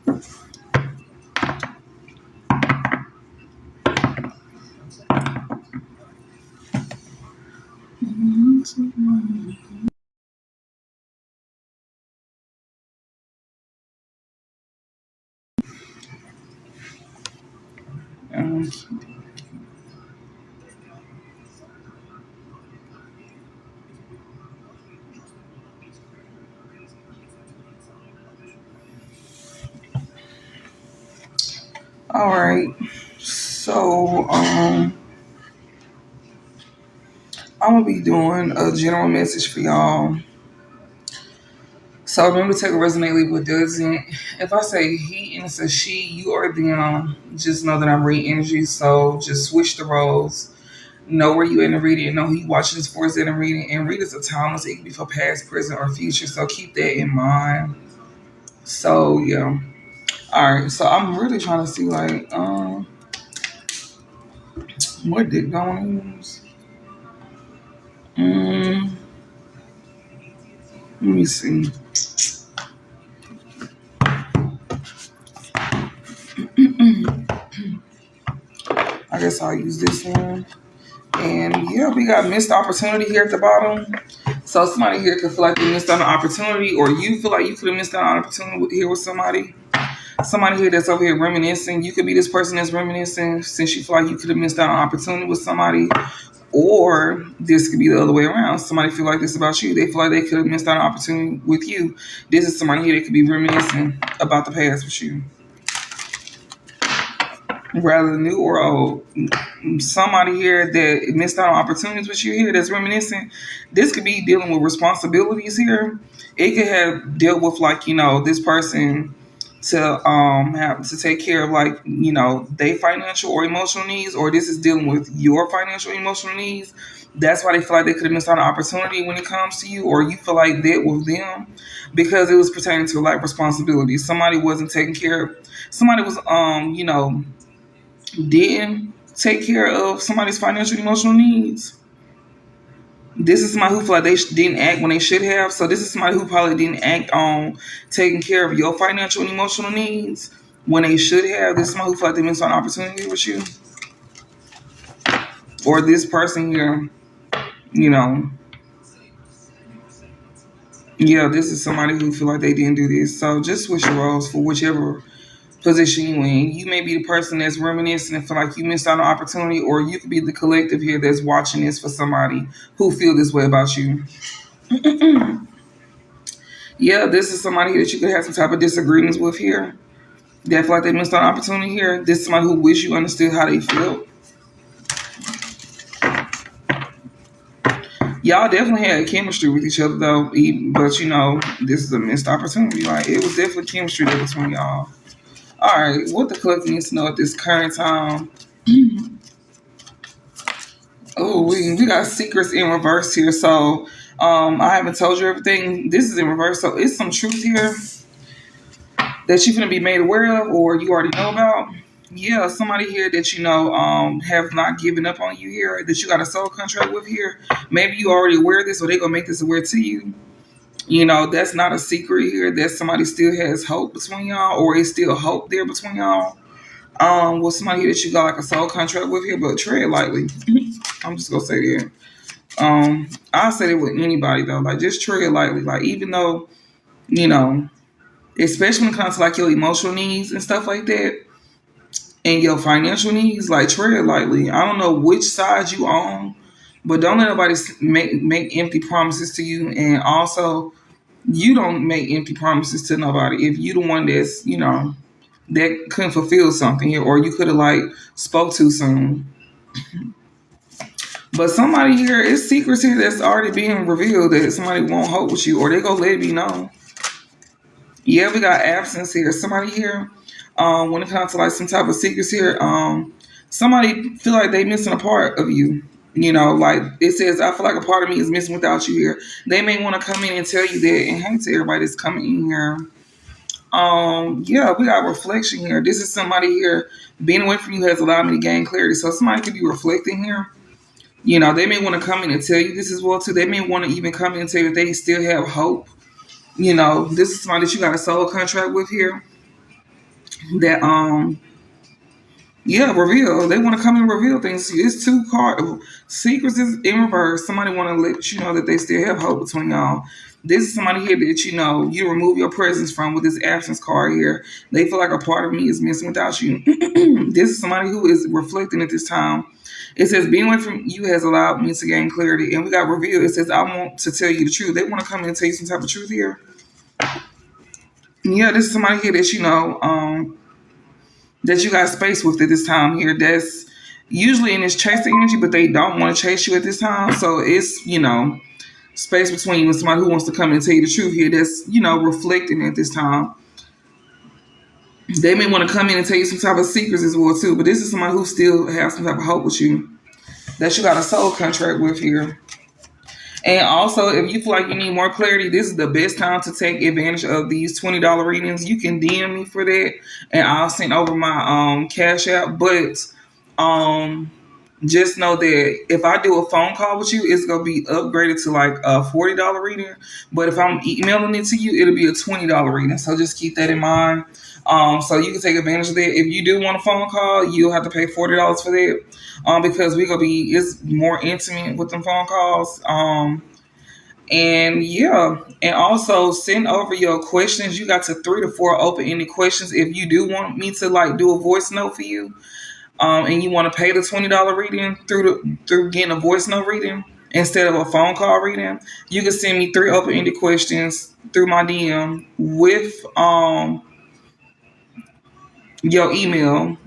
Um, all right. So, I'm gonna be doing a general message for y'all. So remember, take a resonate, leave what doesn't. If I say he and it's a she, you or them, just know that I'm reading energy. So just switch the roles. Know where you in the reading, and know who you watching this for is in the reading. And read is a timeless. It can be for past, present, or future. So keep that in mind. So yeah. All right. So I'm really trying to see like what did going use. Mm, let me see. I guess I'll use this one. And yeah, we got missed opportunity here at the bottom. So somebody here could feel like they missed out on an opportunity, or you feel like you could have missed out on an opportunity here with somebody. Somebody here that's over here reminiscing. You could be this person that's reminiscing since you feel like you could have missed out on an opportunity with somebody. Or this could be the other way around. Somebody feel like this about you. They feel like they could have missed out on an opportunity with you. This is somebody here that could be reminiscing about the past with you. Rather new or old. Somebody here that missed out on opportunities with you here that's reminiscing. This could be dealing with responsibilities here. It could have dealt with like, this person to have to take care of like, their financial or emotional needs, or this is dealing with your financial emotional needs. That's why they feel like they could have missed out on opportunity when it comes to you, or you feel like that with them because it was pertaining to like responsibility. Somebody wasn't taking care of somebody was didn't take care of somebody's financial emotional needs. This is somebody who feel like they didn't act when they should have. So this is somebody who probably didn't act on taking care of your financial and emotional needs when they should have. This is somebody who feel like they missed an opportunity with you. Or this person here, you know, yeah, this is somebody who feel like they didn't do this. So just switch your roles for whichever position you in. You may be the person that's reminiscing and feel like you missed out on an opportunity, or you could be the collective here that's watching this for somebody who feel this way about you. Yeah, this is somebody that you could have some type of disagreements with here. They feel like they missed out on an opportunity here. This is somebody who wish you understood how they feel. Y'all definitely had chemistry with each other though, but this is a missed opportunity. Like it was definitely chemistry there between y'all. All right, what the collective needs to know at this current time. Oh, we got secrets in reverse here. So I haven't told you everything. This is in reverse. So it's some truth here that you're gonna be made aware of or you already know about. Yeah, somebody here that have not given up on you here, that you got a soul contract with here. Maybe you already aware of this or they're gonna make this aware to you. That's not a secret here, that somebody still has hope between y'all, or it's still hope there between y'all. With somebody here that you got like a soul contract with here, but tread lightly. I'm just gonna say that. I'll say that with anybody though. Like just tread lightly. Like even though, you know, especially when it comes to like your emotional needs and stuff like that, and your financial needs, like tread lightly. I don't know which side you on, but don't let nobody make empty promises to you. And also, you don't make empty promises to nobody. If you the one that's that couldn't fulfill something here, or you could have like spoke too soon. But somebody here, it's secrets here that's already being revealed that somebody won't hold with you, or they gonna let it be known. Yeah, we got absence here. Somebody here, when it comes to like some type of secrets here, somebody feel like they missing a part of you. Like it says, I feel like a part of me is missing without you here. They may want to come in and tell you that, and hey to everybody that's coming in here. Yeah, we got reflection here. This is somebody here being away from you has allowed me to gain clarity. So somebody could be reflecting here. They may want to come in and tell you this as well too. They may want to even come in and tell you that they still have hope. This is somebody that you got a soul contract with here. that yeah, reveal. They want to come and reveal things. It's two card secrets is in reverse. Somebody want to let you know that they still have hope between y'all. This is somebody here that you know you remove your presence from with this absence card here. They feel like a part of me is missing without you. This is somebody who is reflecting at this time. It says being away from you has allowed me to gain clarity, and we got reveal. It says I want to tell you the truth. They want to come in and tell you some type of truth here. Yeah, this is somebody here that you know. That you got space with at this time here. That's usually in this chasing energy, but they don't want to chase you at this time. So it's, you know, space between you and somebody who wants to come and tell you the truth here that's, you know, reflecting at this time. They may want to come in and tell you some type of secrets as well too, but this is somebody who still has some type of hope with you that you got a soul contract with here. And also, if you feel like you need more clarity, this is the best time to take advantage of these $20 readings. You can DM me for that, and I'll send over my cash app. But um, just know that if I do a phone call with you, it's gonna be upgraded to like a $40 reading. But if I'm emailing it to you, it'll be a $20 reading. So just keep that in mind. So you can take advantage of that. If you do want a phone call, you'll have to pay $40 for that. Because it's more intimate with them phone calls. And yeah, and also send over your questions. You got to 3 to 4 open-ended questions. If you do want me to like do a voice note for you, and you want to pay the $20 reading through getting a voice note reading instead of a phone call reading, you can send me 3 open-ended questions through my DM with your email,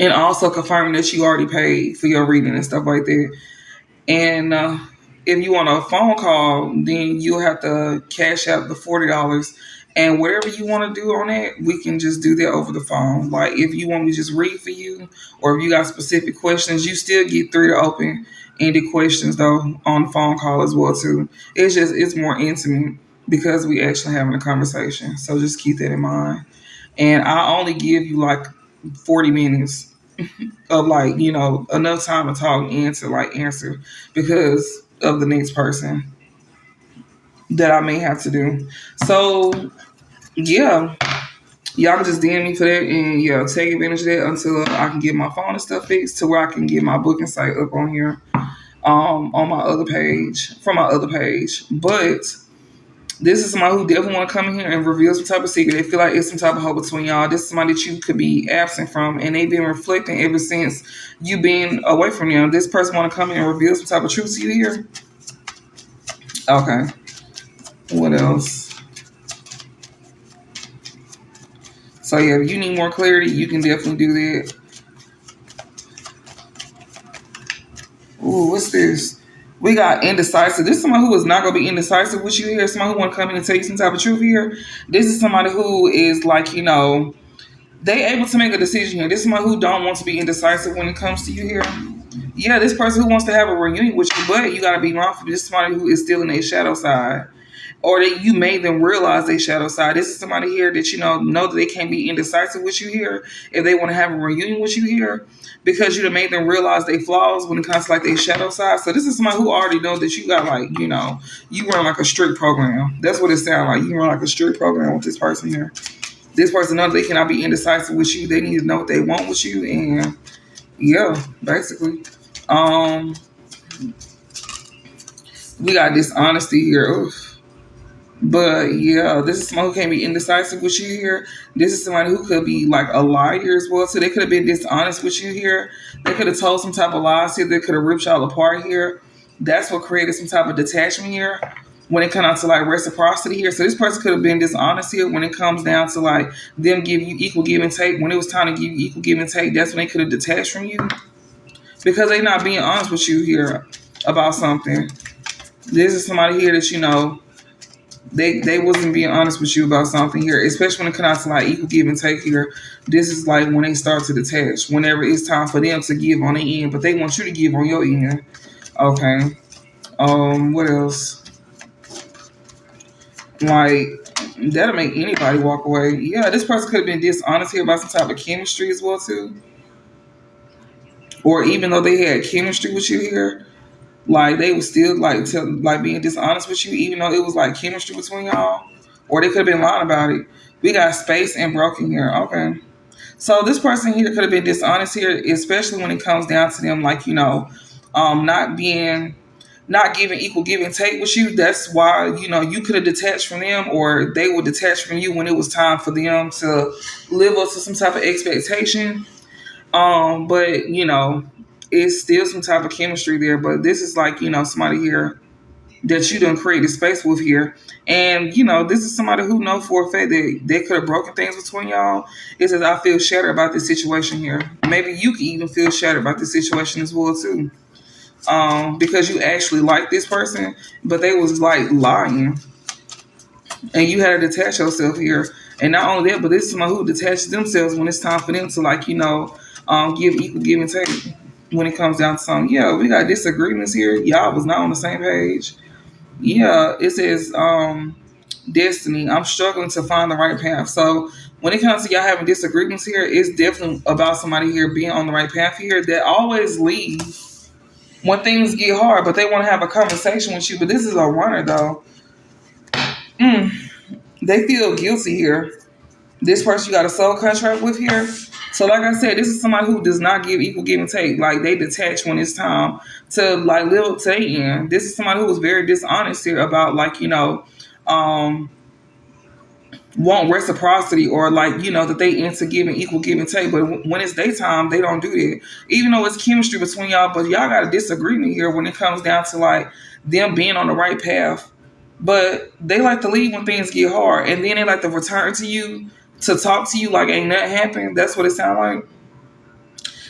and also confirming that you already paid for your reading and stuff like that. And if you want a phone call, then you'll have to cash out the $40. And whatever you want to do on that, we can just do that over the phone. Like if you want me to just read for you, or if you got specific questions, you still get 3 open-ended questions though on the phone call as well too. It's more intimate because we actually having a conversation. So just keep that in mind. And I only give you like 40 minutes of like, you know, enough time to talk and to like answer because of the next person that I may have to do. So yeah, y'all can just DM me for that and yeah, take advantage of that until I can get my phone and stuff fixed to where I can get my booking site up on here. On my other page, from my other page. But this is somebody who definitely want to come in here and reveal some type of secret. They feel like it's some type of hope between y'all. This is somebody that you could be absent from, and they've been reflecting ever since you been away from them. This person want to come in and reveal some type of truth to you here. Okay. What else? So yeah, if you need more clarity, you can definitely do that. Ooh, what's this? We got indecisive. This is somebody who is not going to be indecisive with you here. Somebody who want to come in and tell you some type of truth here. This is somebody who is like, you know, they able to make a decision here. This is somebody who don't want to be indecisive when it comes to you here. Yeah, this person who wants to have a reunion with you, but you got to be mindful. This is somebody who is still in their shadow side. Or that you made them realize they shadow side. This is somebody here that you know that they can't be indecisive with you here if they want to have a reunion with you here because you done made them realize they flaws when it comes to like their shadow side. So this is somebody who already knows that you got like, you know, you run like a strict program. That's what it sounds like. You run like a strict program with this person here. This person knows they cannot be indecisive with you. They need to know what they want with you, and yeah, basically. We got dishonesty here. Oof. But yeah, this is someone who can't be indecisive with you here. This is somebody who could be like a liar as well. So they could have been dishonest with you here. They could have told some type of lies here. They could have ripped y'all apart here. That's what created some type of detachment here when it comes down to like reciprocity here. So this person could have been dishonest here when it comes down to like them giving you equal give and take. When it was time to give you equal give and take, that's when they could have detached from you because they're not being honest with you here about something. This is somebody here that you know they wasn't being honest with you about something here, especially when it comes to like equal give and take here. This is like when they start to detach, whenever it's time for them to give on the end, but they want you to give on your end. Okay. What else? Like, that'll make anybody walk away. Yeah, this person could have been dishonest here about some type of chemistry as well too. Or even though they had chemistry with you here, like they was still like being dishonest with you, even though it was like chemistry between y'all. Or they could have been lying about it. We got space and broken here. Okay. So this person here could have been dishonest here, especially when it comes down to them, like, not being, not giving equal give and take with you. That's why, you could have detached from them, or they would detach from you when it was time for them to live up to some type of expectation. But it's still some type of chemistry there. But this is like, somebody here that you done created space with here. And this is somebody who know for a fact that they could have broken things between y'all. It says, I feel shattered about this situation here. Maybe you can even feel shattered about this situation as well too. Because you actually like this person, but they was like lying, and you had to detach yourself here. And not only that, but this is someone who detaches themselves when it's time for them to, like, give equal give and take. When it comes down to something, yeah, we got disagreements here. Y'all was not on the same page. Yeah, it says, destiny. I'm struggling to find the right path. So when it comes to y'all having disagreements here, it's definitely about somebody here being on the right path here that always leave when things get hard, but they want to have a conversation with you. But this is a runner though. Mm, they feel guilty here. This person you got a soul contract with here. So like I said, this is somebody who does not give equal give and take. Like, they detach when it's time to, like, live up to their end. This is somebody who was very dishonest here about, like, um want reciprocity, or, like, that they into giving equal give and take. But when it's daytime, they don't do that. Even though it's chemistry between y'all, but y'all got a disagreement here when it comes down to, like, them being on the right path. But they like to leave when things get hard, and then they like to return to you to talk to you like ain't nothing happened. That's what it sounds like.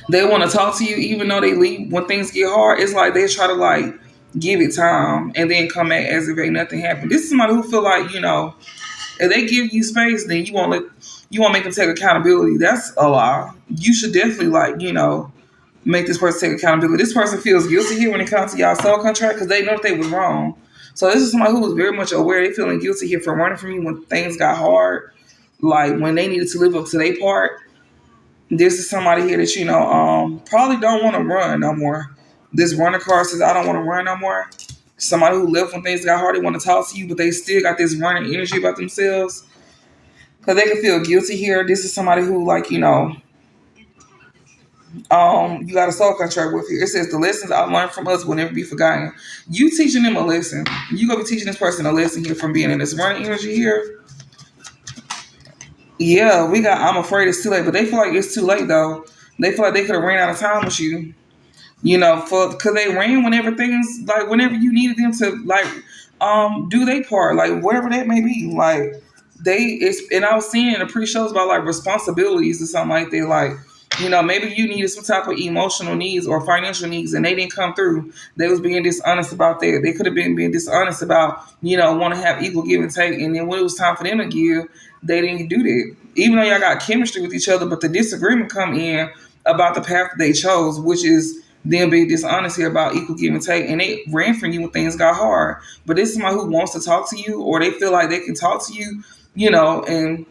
They want to talk to you even though they leave when things get hard. It's like they try to, like, give it time and then come back as if ain't nothing happened. This is somebody who feel like, if they give you space, then you won't make them take accountability. That's a lie. You should definitely, like, make this person take accountability. This person feels guilty here when it comes to y'all soul contract because they know that they was wrong. So this is somebody who was very much aware. They feeling guilty here for running from you when things got hard, like when they needed to live up to their part. This is somebody here that probably don't want to run no more. This runner card says, I don't want to run no more. Somebody who left when things got hard, they want to talk to you, but they still got this running energy about themselves because they can feel guilty here. This is somebody who, like, you got a soul contract with here. It says the lessons I learned from us will never be forgotten. You teaching them a lesson. You gonna be teaching this person a lesson here from being in this running energy here. Yeah, we got. I'm afraid it's too late, but they feel like it's too late though. They feel like they could have ran out of time with you. For because they ran whenever things, like, whenever you needed them to, like, do their part, like, whatever that may be, like, and I was seeing in the pre-shows about, like, responsibilities or something like that, like, maybe you needed some type of emotional needs or financial needs and they didn't come through. They was being dishonest about that. They could have been being dishonest about, want to have equal give and take, and then when it was time for them to give, they didn't do that. Even though y'all got chemistry with each other, but the disagreement come in about the path that they chose, which is them being dishonest here about equal give and take, and they ran from you when things got hard. But this is somebody who wants to talk to you, or they feel like they can talk to you, and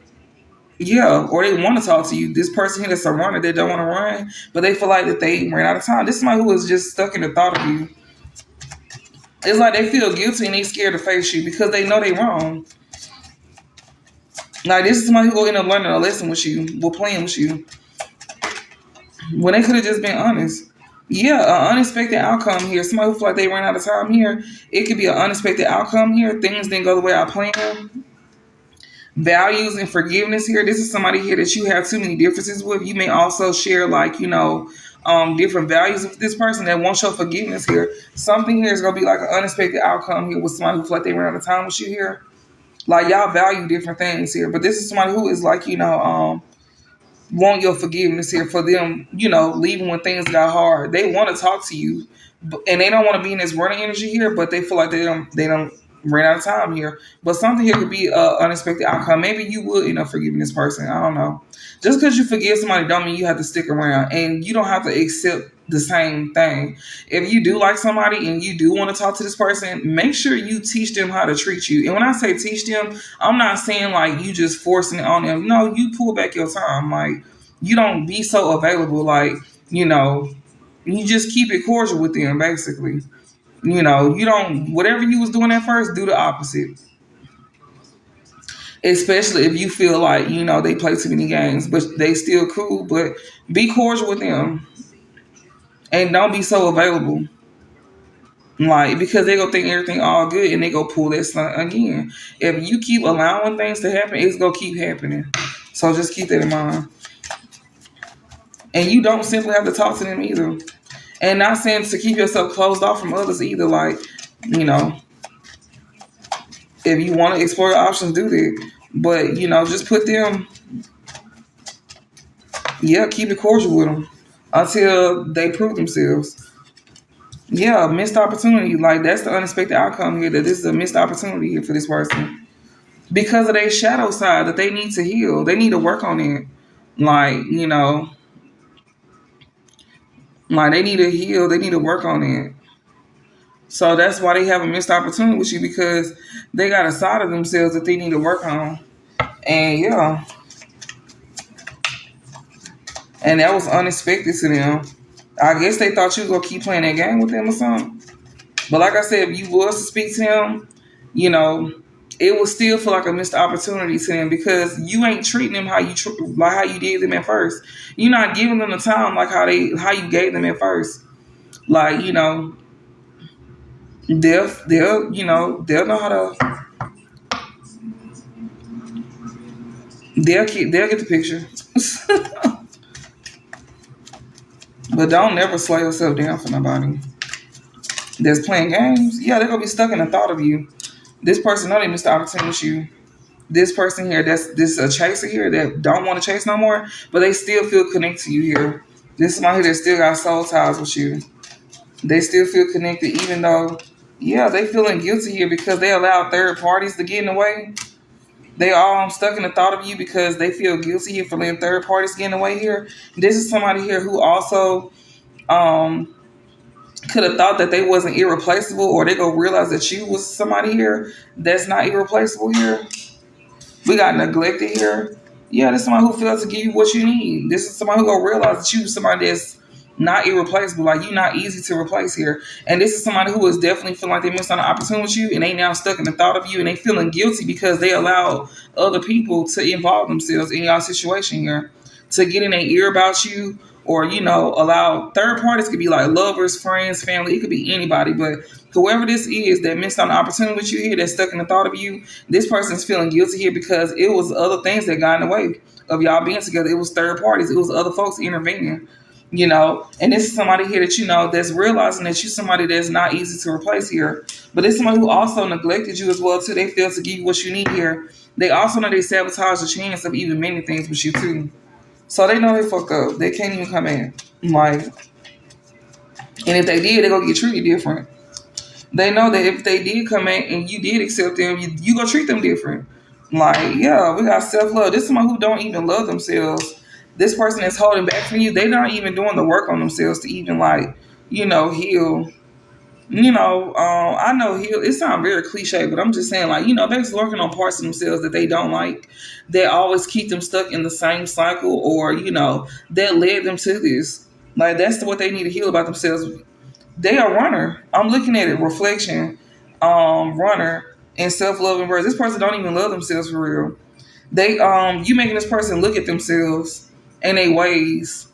yeah, or they want to talk to you. This person here that's a runner, they don't want to run, but they feel like that they ran out of time. This is somebody who is just stuck in the thought of you. It's like they feel guilty and they scared to face you because they know they wrong. Like, this is somebody who will end up learning a lesson with you, will playing with you, when they could have just been honest. Yeah, an unexpected outcome here. Somebody who feel like they ran out of time here. It could be an unexpected outcome here. Things didn't go the way I planned. Values and forgiveness here. This is somebody here that you have too many differences with. You may also share, like, different values with this person that wants your forgiveness here. Something here is gonna be like an unexpected outcome here with somebody who feel like they ran out of time with you here. Like, y'all value different things here, but this is somebody who is, like, want your forgiveness here for them, leaving when things got hard. They want to talk to you, and they don't want to be in this running energy here, but they feel like they don't ran out of time here. But something here could be an unexpected outcome. Maybe you would end up forgiving this person. I don't know. Just because you forgive somebody don't mean you have to stick around, and you don't have to accept the same thing. If you do like somebody and you do want to talk to this person, make sure you teach them how to treat you. And when I say teach them, I'm not saying like you just forcing it on them. No, you pull back your time. Like, you don't be so available. Like, you just keep it cordial with them, basically. You don't, whatever you was doing at first, do the opposite. Especially if you feel like, they play too many games, but they still cool. But be cordial with them and don't be so available. Like, because they go think everything all good and they go pull that stunt again. If you keep allowing things to happen, it's gonna keep happening. So just keep that in mind. And you don't simply have to talk to them either. And not saying to keep yourself closed off from others either. Like, you know, if you want to explore your options, do that. But, just put them, yeah, keep it cordial with them until they prove themselves. Yeah, missed opportunity. Like, that's the unexpected outcome here, that this is a missed opportunity here for this person. Because of their shadow side that they need to heal. They need to work on it. Like, like they need to heal. They need to work on it. So that's why they have a missed opportunity with you, because they got a side of themselves that they need to work on. And yeah, and that was unexpected to them. I guess they thought you was gonna keep playing that game with them or something. But like I said, if you was to speak to him, you know, it would still feel like a missed opportunity to them, because you ain't treating them like how you did them at first. You're not giving them the time like how you gave them at first. Like, they'll know how to. They'll get the picture. But don't never slow yourself down for nobody that's playing games. Yeah, they're gonna be stuck in the thought of you. This person know they missed the opportunity with you. This person here, this a chaser here that don't want to chase no more, but they still feel connected to you here. This is somebody here that still got soul ties with you. They still feel connected, even though, yeah, they feeling guilty here because they allow third parties to get in the way. They all stuck in the thought of you because they feel guilty here for letting third parties get in the way here. This is somebody here who also um could have thought that they wasn't irreplaceable, or they gonna realize that you was somebody here that's not irreplaceable here. We got neglected here. Yeah, this is somebody who failed to give you what you need. This is somebody who gonna realize that you somebody that's not irreplaceable. Like, you not easy to replace here. And this is somebody who is definitely feeling like they missed on an opportunity with you, and they now stuck in the thought of you, and they feeling guilty because they allowed other people to involve themselves in your situation here, to get in their ear about you, or allow third parties. Could be like lovers, friends, family. It could be anybody, but whoever this is that missed on the opportunity with you here, that's stuck in the thought of you, this person's feeling guilty here because it was other things that got in the way of y'all being together. It was third parties. It was other folks intervening. And this is somebody here that that's realizing that you're somebody that's not easy to replace here. But it's somebody who also neglected you as well too. They failed to give you what you need here. They also know they sabotage the chance of even many things with you too. So they know they fuck up. They can't even come in. Like, and if they did, they're gonna get treated different. They know that if they did come in and you did accept them, you gonna treat them different. Like, yeah, we got self-love. This is someone who don't even love themselves. This person that's holding back from you, they not even doing the work on themselves to even heal. I know heal. It sounds very cliche, but I'm just saying, like, they're just working on parts of themselves that they don't like, that always keep them stuck in the same cycle, or that led them to this. Like, that's what they need to heal about themselves. They are runner. I'm looking at it, reflection, runner, and self-love and verse. This person don't even love themselves for real. They you making this person look at themselves and their ways.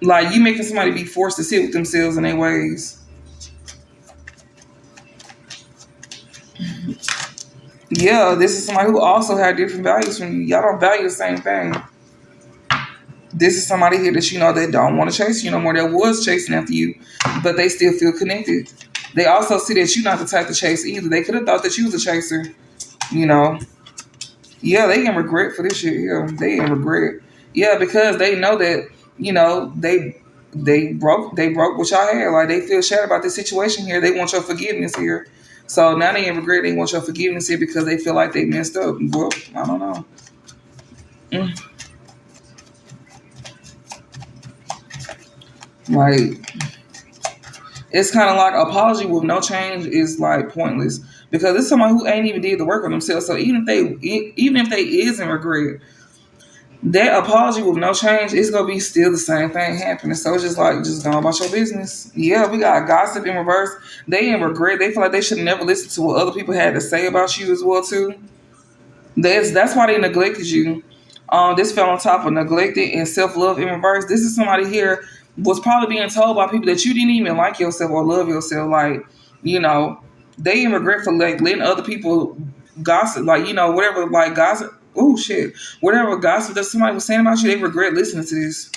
Like, you making somebody be forced to sit with themselves and their ways. Yeah, this is somebody who also had different values from you. Y'all don't value the same thing. This is somebody here that that don't want to chase you no more, that was chasing after you, but they still feel connected. They also see that you're not the type to chase either. They could have thought that you was a chaser, Yeah, they in regret for this shit here. They in regret. Yeah, because they know that, they broke what y'all had. Like, they feel sad about this situation here. They want your forgiveness here. So now they in regret. They want your forgiveness here because they feel like they messed up. Well, I don't know. Like, it's kind of like apology with no change is like pointless, because it's someone who ain't even did the work on themselves. So even if they is in regret, that apology with no change is gonna be still the same thing happening. So it's just like, just go about your business. Yeah, we got gossip in reverse. They in regret. They feel like they should never listen to what other people had to say about you as well too. That's why they neglected you. This fell on top of neglected and self love in reverse. This is somebody here was probably being told by people that you didn't even like yourself or love yourself. Like, you know, they in regret for like letting other people gossip, like, whatever, like gossip. Oh shit, whatever gossip that somebody was saying about you, they regret listening to this.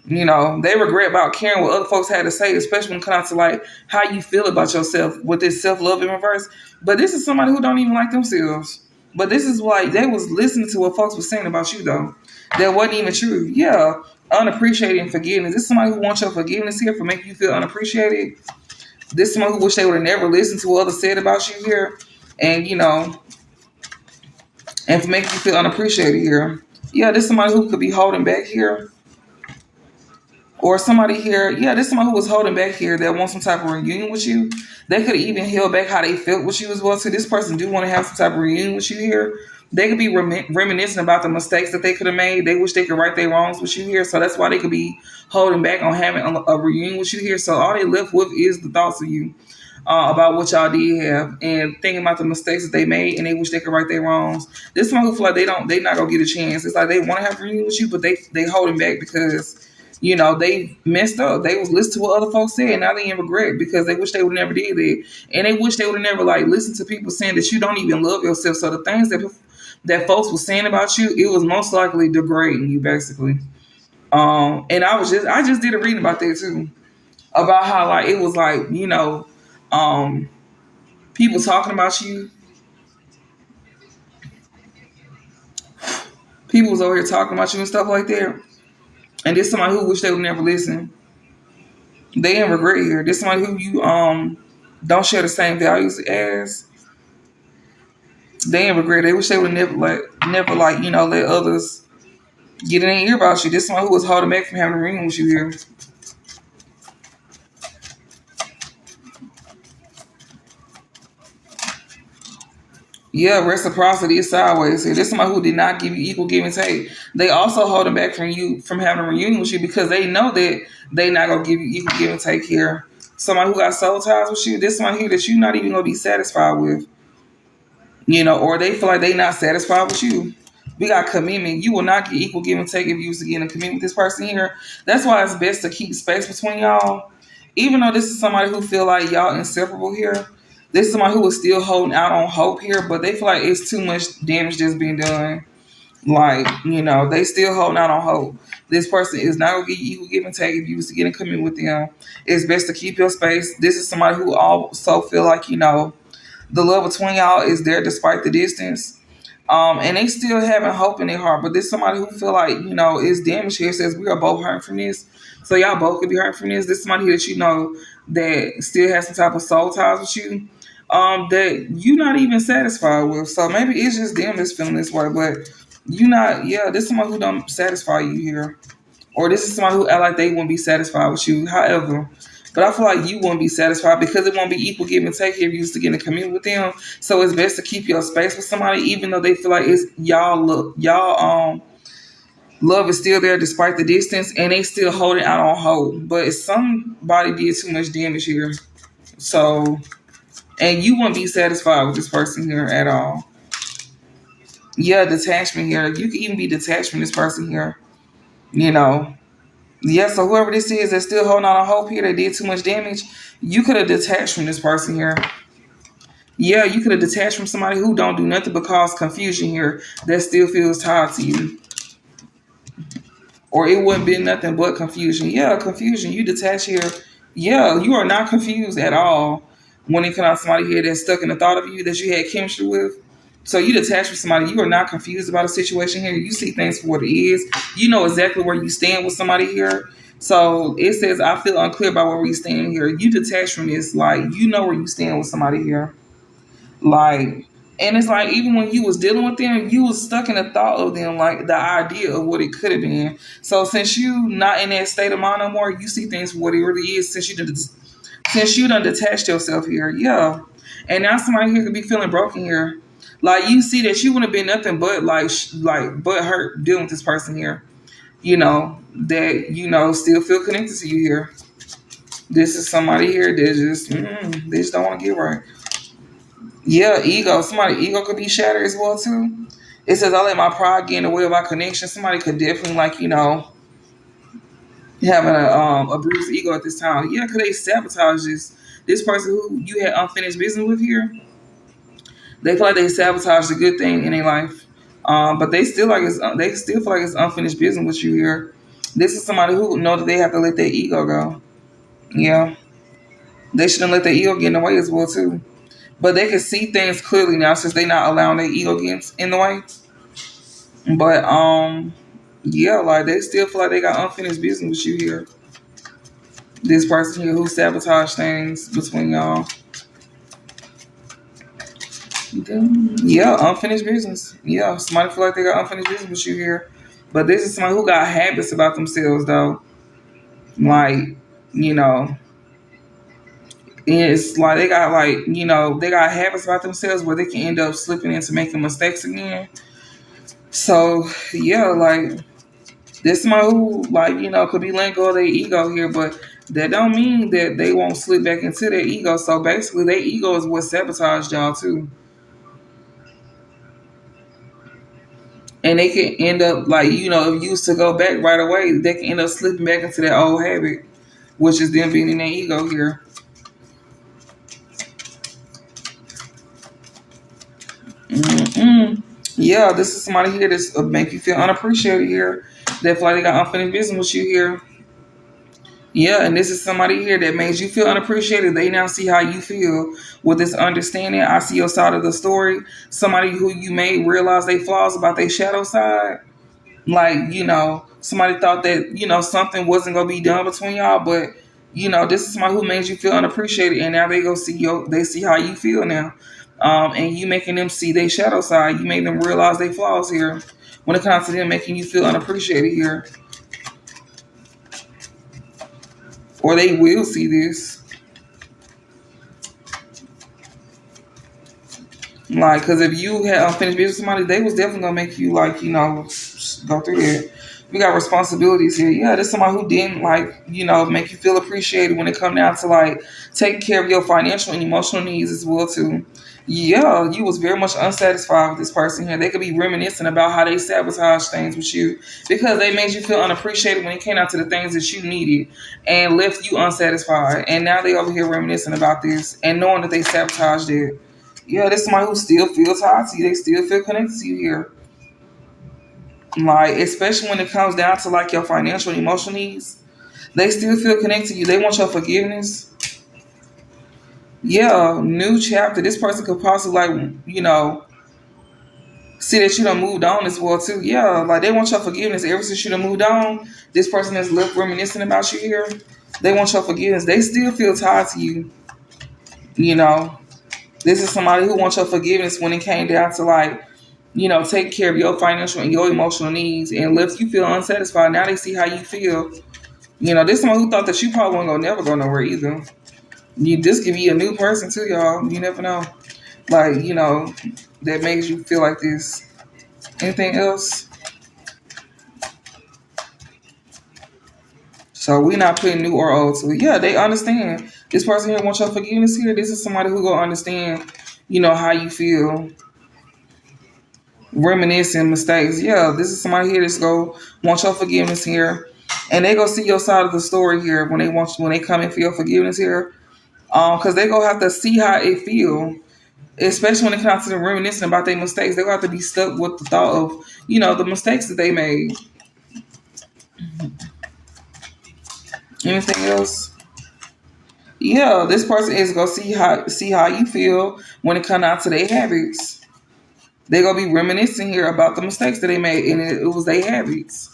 They regret about caring what other folks had to say, especially when it comes to like how you feel about yourself with this self love in reverse. But this is somebody who don't even like themselves. But this is why they was listening to what folks were saying about you though. That wasn't even true. Yeah, unappreciated and forgiveness. This is somebody who wants your forgiveness here for making you feel unappreciated. This is somebody who wish they would have never listened to what others said about you here, and and for making you feel unappreciated here. Yeah, this is somebody who could be holding back here. Or somebody here, yeah, this is somebody who was holding back here that wants some type of reunion with you. They could have even held back how they felt with you as well. So this person do want to have some type of reunion with you here. They could be reminiscing about the mistakes that they could have made. They wish they could right their wrongs with you here. So that's why they could be holding back on having a reunion with you here. So all they left with is the thoughts of you about what y'all did have and thinking about the mistakes that they made, and they wish they could right their wrongs. This one who feel like they not gonna get a chance. It's like they want to have a reunion with you, but they holding back because they messed up. They was listening to what other folks said, and now they in regret because they wish they would never did it, and they wish they would have never like listened to people saying that you don't even love yourself. So the things that folks were saying about you, it was most likely degrading you, basically. And I just did a reading about that too, about how like it was like um, people talking about you. People was over here talking about you and stuff like that. And there's somebody who wish they would never listen. They in regret here. There's somebody who you don't share the same values as. They in regret. They wish they would never like let others get in their ear about you. This somebody who was holding back from having a ring with you here. Yeah, reciprocity is sideways here. There's somebody who did not give you equal give and take. They also holding back from you from having a reunion with you because they know that they not gonna give you equal give and take here. Somebody who got soul ties with you, this one here that you not even gonna be satisfied with. Or they feel like they not satisfied with you. We got commitment. You will not get equal give and take if you was to get in a commitment with this person here. That's why it's best to keep space between y'all. Even though this is somebody who feel like y'all inseparable here, this is somebody who is still holding out on hope here, but they feel like it's too much damage that's being done. Like, they still holding out on hope. This person is not gonna get you equal give and take if you was to get in commitment with them. It's best to keep your space. This is somebody who also feel like, the love between y'all is there despite the distance. And they still having hope in their heart. But there's somebody who feel like, is damaged here, says we are both hurting from this. So y'all both could be hurting from this. This somebody here that that still has some type of soul ties with you. That you not even satisfied with. So maybe it's just them that's feeling this way, but you not, yeah, this is somebody who don't satisfy you here. Or this is somebody who act like they wouldn't be satisfied with you. However, but I feel like you won't be satisfied because it won't be equal give and take if you used to get in a community with them. So it's best to keep your space with somebody, even though they feel like it's y'all love is still there despite the distance, and they still holding out on hope. But if somebody did too much damage here, so and you won't be satisfied with this person here at all. Yeah, detachment here. You can even be detached from this person here. You know. Yeah, so whoever this is that's still holding on to hope here that did too much damage, you could have detached from this person here. Yeah, you could have detached from somebody who don't do nothing but cause confusion here that still feels tied to you. Or it wouldn't be nothing but confusion. Yeah, confusion. You detach here. Yeah, you are not confused at all when it comes to somebody here that's stuck in the thought of you that you had chemistry with. So you detach from somebody. You are not confused about a situation here. You see things for what it is. You know exactly where you stand with somebody here. So it says, I feel unclear about where we stand here. You detach from this. Like, you know where you stand with somebody here. Like, and it's like even when you was dealing with them, you was stuck in the thought of them, like the idea of what it could have been. So since you not in that state of mind no more, you see things for what it really is. Since you done detached yourself here, yeah. And now somebody here could be feeling broken here. Like you see that you wouldn't have been nothing but but hurt dealing with this person here. That still feel connected to you here. This is somebody here that they just don't want to get right. Yeah, ego. Somebody ego could be shattered as well too. It says, I let my pride get in the way of our connection. Somebody could definitely, like, having a bruised ego at this time. Yeah, because they sabotage this person who you had unfinished business with here. They feel like they sabotaged a good thing in their life, but they still feel like it's unfinished business with you here. This is somebody who know that they have to let their ego go. Yeah, they shouldn't let their ego get in the way as well too. But they can see things clearly now since they not allowing their ego get in the way. But yeah, like they still feel like they got unfinished business with you here. This person here who sabotaged things between y'all. Yeah, unfinished business. Yeah, somebody feel like they got unfinished business with you here. But this is somebody who got habits about themselves though. Like, you know, it's like they got habits about themselves where they can end up slipping into making mistakes again. So yeah, like this somebody who could be letting go of their ego here, but that don't mean that they won't slip back into their ego. So basically their ego is what sabotaged y'all too. And they can end up if you used to go back right away, they can end up slipping back into their old habit, which is them being in their ego here. Mm-mm. Yeah, this is somebody here that's make you feel unappreciated here. That feel like they got unfinished business with you here. Yeah, and this is somebody here that makes you feel unappreciated. They now see how you feel with this understanding. I see your side of the story. Somebody who you made realize they flaws about their shadow side. Like, somebody thought that, something wasn't gonna be done between y'all, but this is somebody who made you feel unappreciated and now they see how you feel now. And you making them see their shadow side. You made them realize they flaws here. When it comes to them making you feel unappreciated here. Or they will see this. Like, because if you had unfinished business with somebody, they was definitely gonna make you go through that. We got responsibilities here. Yeah, there's somebody who didn't make you feel appreciated when it come down to taking care of your financial and emotional needs as well too. Yeah, you was very much unsatisfied with this person here. They could be reminiscing about how they sabotage things with you because they made you feel unappreciated when it came out to the things that you needed and left you unsatisfied. And now they over here reminiscing about this and knowing that they sabotaged it. Yeah, this somebody who still feels tied to you. They still feel connected to you here. Like, especially when it comes down to your financial and emotional needs, they still feel connected to you. They want your forgiveness. Yeah, new chapter. This person could possibly see that you done moved on as well too. Yeah, like they want your forgiveness. Ever since you done moved on, this person has left reminiscing about you here. They want your forgiveness. They still feel tied to you. You know, this is somebody who wants your forgiveness when it came down to taking care of your financial and your emotional needs and left you feel unsatisfied. Now they see how you feel. This someone who thought that you probably weren't gonna never go nowhere either. This could be a new person too, y'all. You never know. That makes you feel like this. Anything else? So we not putting new or old. So yeah, they understand. This person here wants your forgiveness here. This is somebody who gonna understand, how you feel. Reminiscing mistakes. Yeah, this is somebody here that's go want your forgiveness here. And they go see your side of the story here when they come in for your forgiveness here. Because they gonna have to see how it feel. Especially when it comes to the reminiscing about their mistakes. They gonna have to be stuck with the thought of, the mistakes that they made. Anything else? Yeah, this person is gonna see how you feel when it comes out to their habits. They gonna be reminiscing here about the mistakes that they made, and it was their habits.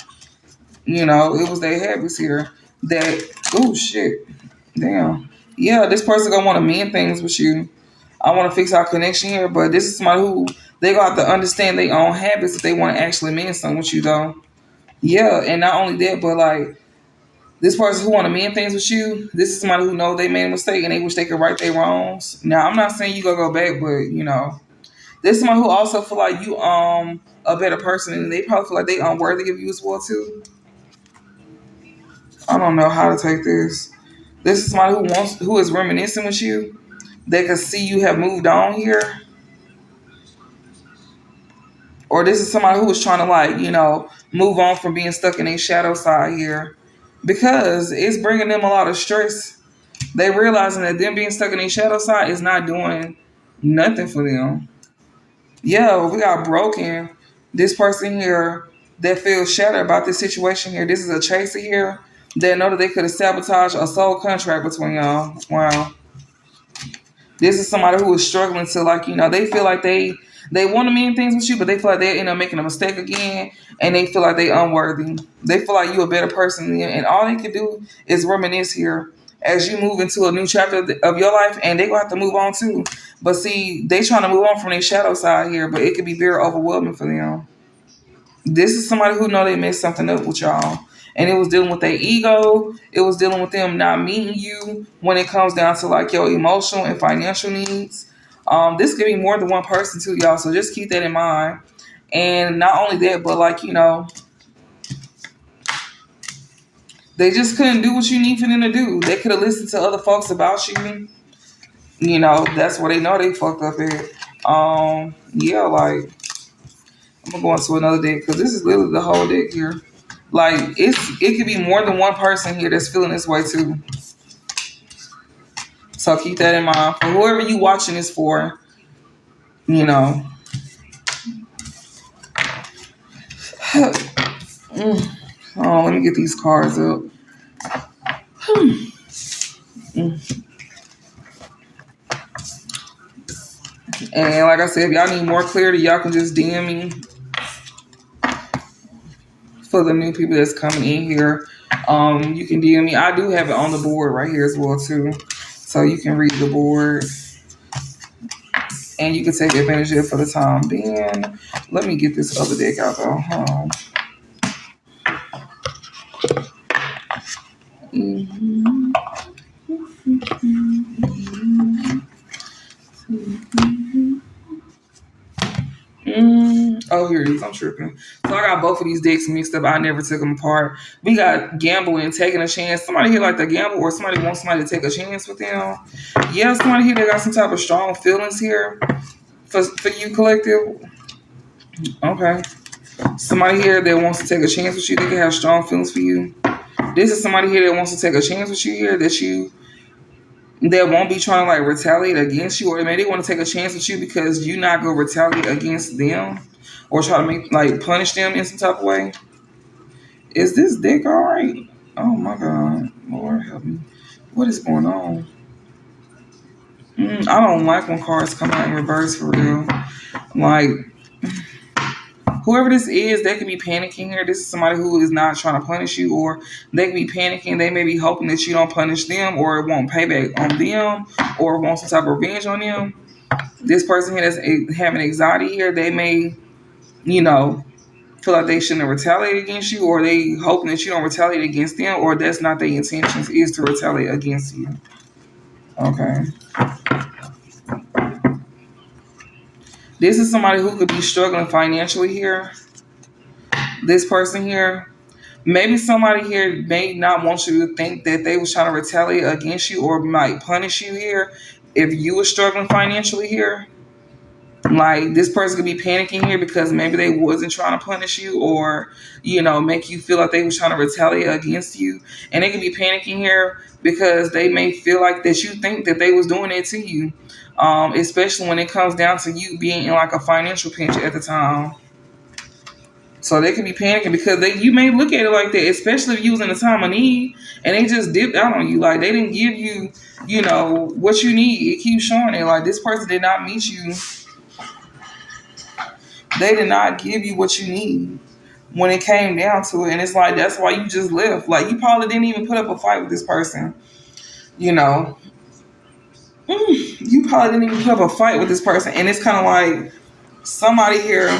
It was their habits here. That oh shit, damn. Yeah, this person gonna want to mend things with you. I want to fix our connection here, but this is somebody who they gonna have to understand their own habits if they want to actually mend something with you, though. Yeah, and not only that, but this person who want to mend things with you, this is somebody who know they made a mistake and they wish they could right their wrongs. Now, I'm not saying you gonna go back, but there's someone who also feel like you a better person, and they probably feel like they unworthy of you as well too. I don't know how to take this. This is somebody who is reminiscing with you. They can see you have moved on here, Or this is somebody who was trying to like, move on from being stuck in a shadow side here. Because it's bringing them a lot of stress. They realizing that them being stuck in a shadow side is not doing nothing for them. Yeah, we got broken. This person here that feels shattered about this situation here. This is a chaser here that know that they could have sabotaged a soul contract between y'all. Wow. This is somebody who is struggling to like, they feel like they want to mean things with you, but they feel like they end up making a mistake again, and they feel like they unworthy. They feel like you a better person than them, and all they can do is reminisce here as you move into a new chapter of your life, and they gonna have to move on too. But see, they trying to move on from their shadow side here, but it could be very overwhelming for them. This is somebody who know they messed something up with y'all. And it was dealing with their ego. It was dealing with them not meeting you when it comes down to like your emotional and financial needs. This could be more than one person too, y'all. So just keep that in mind. And not only that, but like, they just couldn't do what you need for them to do. They could have listened to other folks about you. That's where they know they fucked up at. Yeah, like I'm gonna go into another deck because this is literally the whole deck here. Like it could be more than one person here that's feeling this way too. So keep that in mind for whoever you watching this for. You know. Oh, let me get these cards up. And like I said, if y'all need more clarity, y'all can just DM me for the new people that's coming in here. You can DM me. I do have it on the board right here as well too. So you can read the board. And you can take advantage of it for the time being. Let me get this other deck out though. Oh, here it is. I'm tripping. So I got both of these decks mixed up. I never took them apart. We got gambling, taking a chance. Somebody here like to gamble, or somebody wants somebody to take a chance with them. Yeah, somebody here that got some type of strong feelings here for you, collective. Okay. Somebody here that wants to take a chance with you. They can have strong feelings for you. This is somebody here that wants to take a chance with you here that won't be trying to like retaliate against you, or maybe they want to take a chance with you because you're not gonna retaliate against them or try to make like punish them in some type of way. Is this dick all right? Oh my God, Lord help me. What is going on? I don't like when cards come out in reverse for real. Like whoever this is, they could be panicking here. This is somebody who is not trying to punish you, or they could be panicking. They may be hoping that you don't punish them, or it won't payback on them, or want some type of revenge on them. This person here that's having anxiety here, they may, feel like they shouldn't retaliate against you, or they hoping that you don't retaliate against them, or that's not their intentions, is to retaliate against you. Okay. This is somebody who could be struggling financially here. This person here. Maybe somebody here may not want you to think that they was trying to retaliate against you or might punish you here if you were struggling financially here. Like this person could be panicking here because maybe they wasn't trying to punish you or, make you feel like they was trying to retaliate against you. And they could be panicking here because they may feel like that you think that they was doing it to you. Especially when it comes down to you being in like a financial pinch at the time. So they could be panicking because you may look at it like that, especially if you was in a time of need and they just dipped out on you. Like they didn't give you, what you need. It keeps showing it. Like this person did not meet you. They did not give you what you need when it came down to it. And it's like, that's why you just left. Like you probably didn't even put up a fight with this person. You probably didn't even put up a fight with this person. And it's kind of like somebody here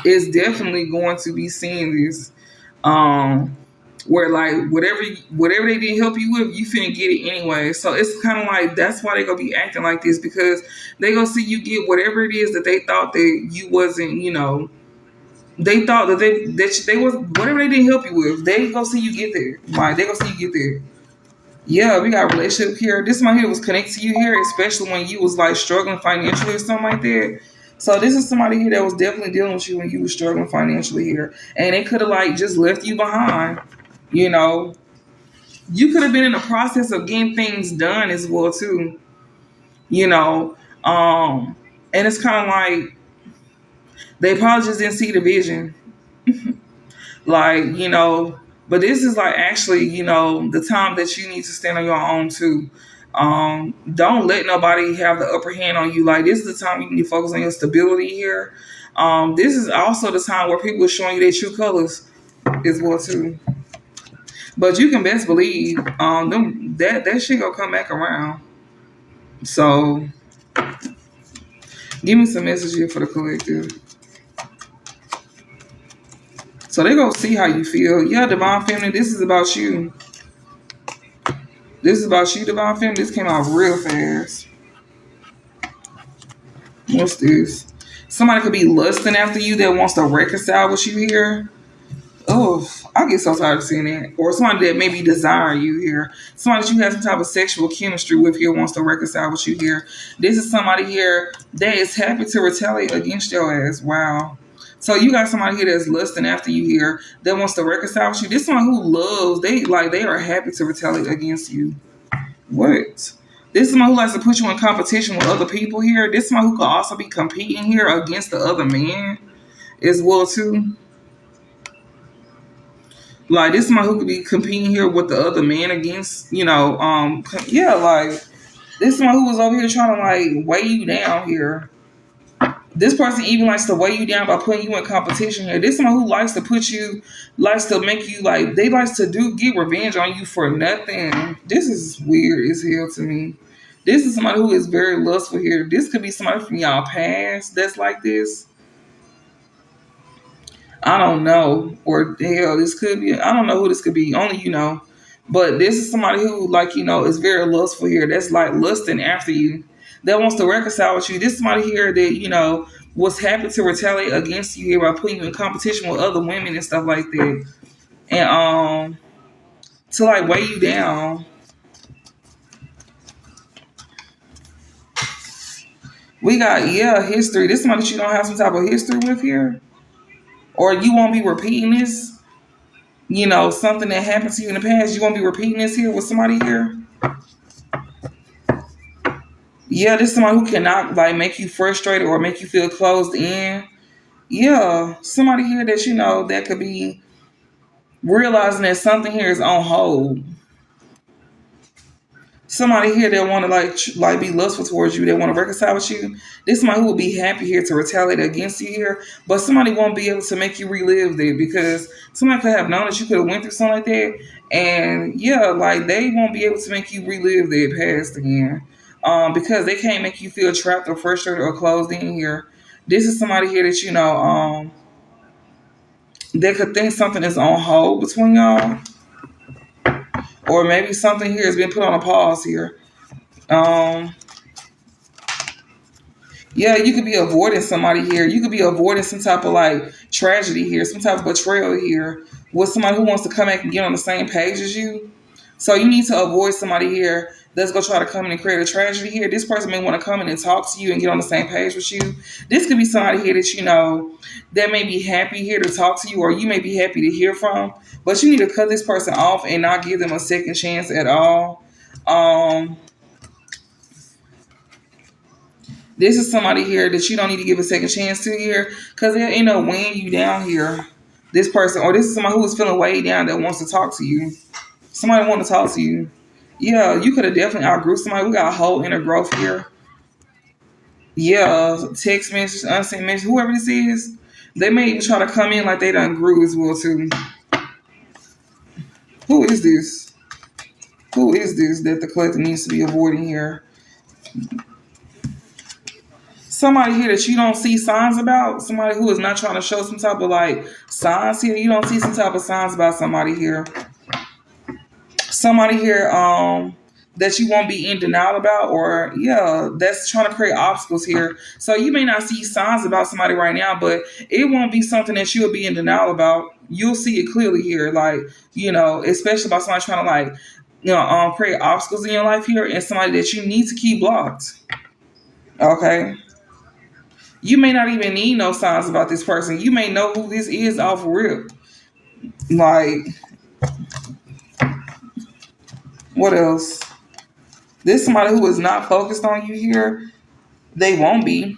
is definitely going to be seeing this, where like whatever they didn't help you with, you finna get it anyway. So it's kind of like that's why they gonna be acting like this, because they gonna see you get whatever it is that they thought that you wasn't. They thought that they was whatever they didn't help you with. They gonna see you get there. Like they gonna see you get there. Yeah, we got a relationship here. This one here was connected to you here, especially when you was like struggling financially or something like that. So this is somebody here that was definitely dealing with you when you were struggling financially here, and they could have like just left you behind. You know, you could have been in the process of getting things done as well too. You know, and it's kind of like they probably just didn't see the vision. Like, but this is like actually, the time that you need to stand on your own too. Don't let nobody have the upper hand on you. Like, this is the time you need to focus on your stability here. This is also the time where people are showing you their true colors as well too. But you can best believe that shit gonna come back around. So give me some message here for the collective. So they gonna see how you feel. Yeah, Divine Feminine, this is about you. This is about you, Divine Feminine. This came out real fast. What's this? Somebody could be lusting after you that wants to reconcile with you here. Oh, I get so tired of seeing that. Or somebody that maybe desire you here. Somebody that you have some type of sexual chemistry with here wants to reconcile with you here. This is somebody here that is happy to retaliate against your ass. Wow. So you got somebody here that's lusting after you here that wants to reconcile with you. This is someone who loves, they are happy to retaliate against you. What? This is someone who likes to put you in competition with other people here. This is someone who could also be competing here against the other man as well too. Like, this is someone who could be competing here with the other man against, yeah, like this is someone who was over here trying to like weigh you down here. This person even likes to weigh you down by putting you in competition here. This is someone who likes to make you like, they likes to get revenge on you for nothing. This is weird as hell to me. This is somebody who is very lustful here. This could be somebody from y'all past that's like this. I don't know. Or hell, this could be, I don't know who this could be. Only you know. But this is somebody who, like, is very lustful here. That's like lusting after you. That wants to reconcile with you. This is somebody here that, was happy to retaliate against you here by putting you in competition with other women and stuff like that. And to like weigh you down. We got, history. This is somebody that you don't have some type of history with here. Or you won't be repeating this. Something that happened to you in the past, you won't be repeating this here with somebody here. Yeah, this is somebody who cannot like make you frustrated or make you feel closed in. Yeah, somebody here that that could be realizing that something here is on hold. Somebody here that want to like be lustful towards you, that want to reconcile with you. This is somebody who will be happy here to retaliate against you here, but somebody won't be able to make you relive that because somebody could have known that you could have went through something like that, and yeah, like they won't be able to make you relive that past again, because they can't make you feel trapped or frustrated or closed in here. This is somebody here that they could think something is on hold between y'all. Or maybe something here has been put on a pause here. Um, yeah, you could be avoiding somebody here. You could be avoiding some type of like tragedy here, some type of betrayal here with somebody who wants to come back and get on the same page as you. So you need to avoid somebody here that's gonna try to come in and create a tragedy here. This person may want to come in and talk to you and get on the same page with you. This could be somebody here that that may be happy here to talk to you, or you may be happy to hear from. But you need to cut this person off and not give them a second chance at all. Um, this is somebody here that you don't need to give a second chance to here because they'll end up weighing you down here. This person, or this is somebody who is feeling weighed down that wants to talk to you. Somebody want to talk to you. Yeah, you could have definitely outgrew somebody. We got a whole inner growth here. Yeah, text message, unsent message, whoever this is, they may even try to come in like they done grew as well too. Who is this? Who is this that the collective needs to be avoiding here? Somebody here that you don't see signs about. Somebody who is not trying to show some type of like signs here. You don't see some type of signs about somebody here. Somebody here that you won't be in denial about, or yeah, that's trying to create obstacles here. So you may not see signs about somebody right now, but it won't be something that you'll be in denial about. You'll see it clearly here, like, especially about somebody trying to like, create obstacles in your life here, and somebody that you need to keep blocked. Okay. You may not even need no signs about this person. You may know who this is off rip. Like, what else? This is somebody who is not focused on you here. They won't be.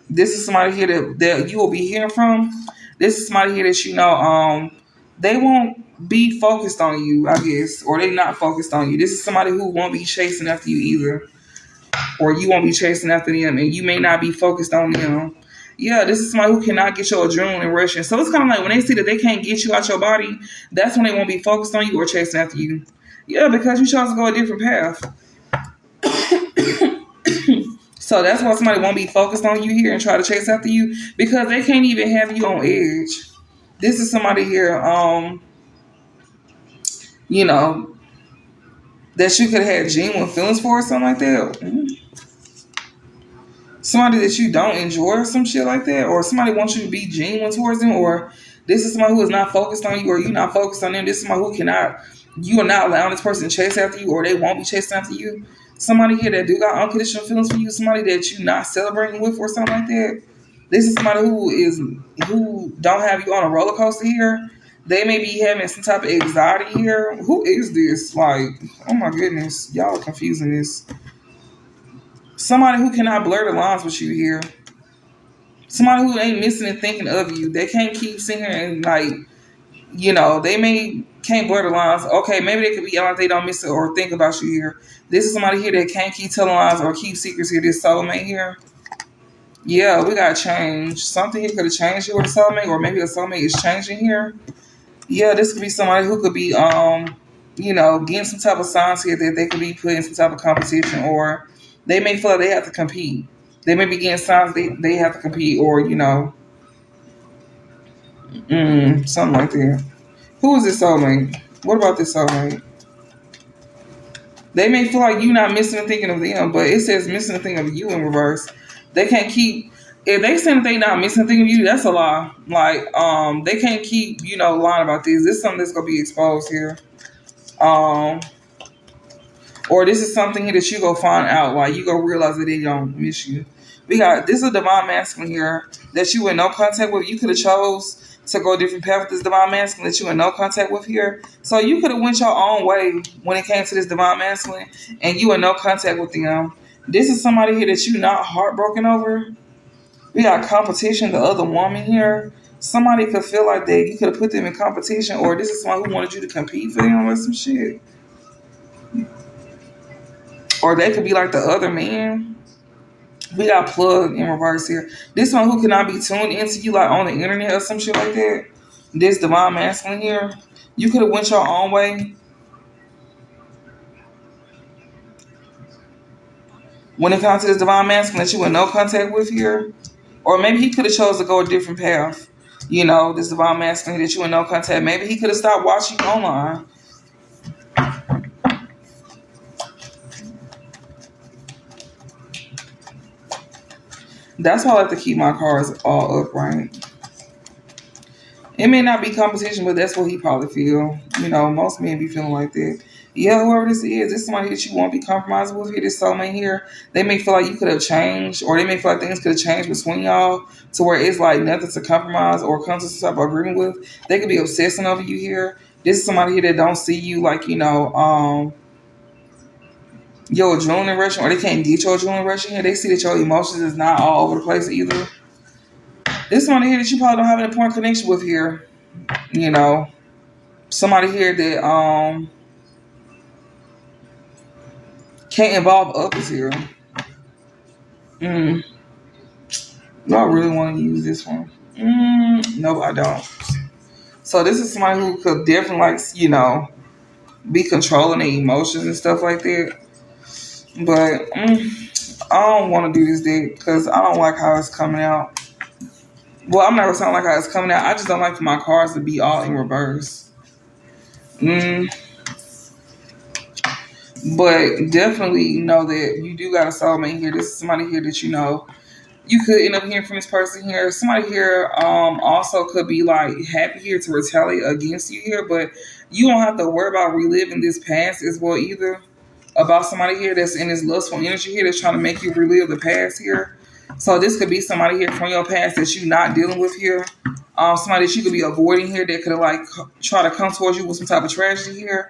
This is somebody here that you will be hearing from. This is somebody here that you know, they won't be focused on you, I guess, or they not focused on you. This is somebody who won't be chasing after you either, or you won't be chasing after them, and you may not be focused on them. Yeah, this is somebody who cannot get your adrenaline rushing. So it's kind of like when they see that they can't get you out your body, that's when they won't be focused on you or chasing after you. Yeah, because you chose to go a different path. So that's why somebody won't be focused on you here and try to chase after you because they can't even have you on edge. This is somebody here, you know, that you could have had genuine feelings for or something like that. Somebody that you don't enjoy or some shit like that, or somebody wants you to be genuine towards them, or this is somebody who is not focused on you, or you not focused on them. This is somebody who cannot, you are not allowing this person to chase after you, or they won't be chasing after you. Somebody here that do got unconditional feelings for you, somebody that you not celebrating with or something like that. This is somebody who don't have you on a roller coaster here. They may be having some type of anxiety here. Who is this? Like, oh my goodness, y'all are confusing this. Somebody who cannot blur the lines with you here. Somebody who ain't missing and thinking of you. They can't keep sitting here and like, you know, they may can't blur the lines. Okay, maybe they could be like they don't miss it or think about you here. This is somebody here that can't keep telling lies or keep secrets here. This soulmate here. Yeah, we got change. Something here could have changed here with a soulmate, or maybe a soulmate is changing here. Yeah, this could be somebody who could be you know, getting some type of signs here that they could be put in some type of competition, or they may feel like they have to compete. They may be getting signs they have to compete, or you know, something like that. Who is this soulmate? What about this soulmate? They may feel like you not missing and thinking of them, but it says missing and thinking of you in reverse. They can't keep. If they say that they not missing and thinking of you, that's a lie. Like, they can't keep, you know, lying about this. This is something that's gonna be exposed here. Um, or this is something here that you go find out. Like, you go realize that they don't miss you. We got this is a divine masculine here that you in no contact with. You could have chose to go a different path with this divine masculine that you in no contact with here. So you could have went your own way when it came to this divine masculine, and you in no contact with them. This is somebody here that you not heartbroken over. We got competition, the other woman here. Somebody could feel like that you could have put them in competition, or this is someone who wanted you to compete for them or some shit. Or they could be like the other man. We got plug in reverse here. This one who cannot be tuned into you like on the internet or some shit like that. This divine masculine here. You could have went your own way. When it comes to this divine masculine that you in no contact with here. Or maybe he could have chose to go a different path. You know, this divine masculine that you in no contact. Maybe he could have stopped watching you online. That's why I like to keep my cards all upright. It may not be competition, but that's what he probably feel. You know, most men be feeling like that. Yeah, whoever this is somebody that you won't be compromising with here, this soulmate here. They may feel like you could have changed, or they may feel like things could have changed between y'all to where it's like nothing to compromise or come to some type of agreement with. They could be obsessing over you here. This is somebody here that don't see you like, you know, your adrenaline rushing, or they can't get your adrenaline rushing here. They see that your emotions is not all over the place either. This one here that you probably don't have an important connection with here. You know, somebody here that can't involve others here. Do I really want to use this one? No, I don't. So this is somebody who could definitely like, you know, be controlling their emotions and stuff like that. But I don't want to do this deck because I don't like how it's coming out. Well, I'm not gonna sound like how it's coming out. I just don't like for my cards to be all in reverse. But definitely know that you do got a soulmate here. This is somebody here that you know you could end up hearing from this person here. Somebody here also could be like happy here to retaliate against you here, but you don't have to worry about reliving this past as well either. About somebody here that's in this lustful energy here that's trying to make you relive the past here. So this could be somebody here from your past that you're not dealing with here. Somebody that you could be avoiding here that could like try to come towards you with some type of tragedy here.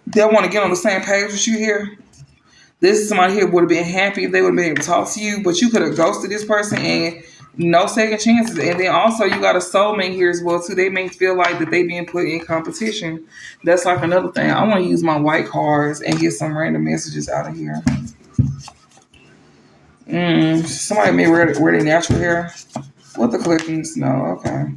They want to get on the same page with you here. This is somebody here would have been happy if they would have been able to talk to you, but you could have ghosted this person and no second chances. And then also you got a soulmate here as well too. They may feel like that they being put in competition. That's like another thing. I want to use my white cards and get some random messages out of here. Somebody may wear their natural hair. What the collections? No, okay.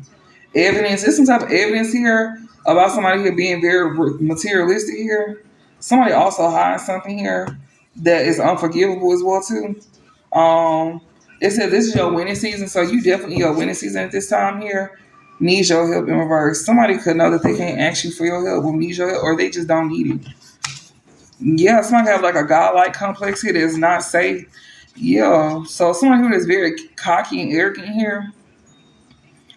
Evidence. There's some type of evidence here about somebody here being very materialistic here. Somebody also hides something here that is unforgivable as well too. Um, it said this is your winning season, so you definitely your winning season at this time here. Needs your help in reverse. Somebody could know that they can't ask you for your help, or need your help, or they just don't need it. Yeah, somebody have like a godlike complex here that is not safe. Yeah, so someone who is very cocky and arrogant here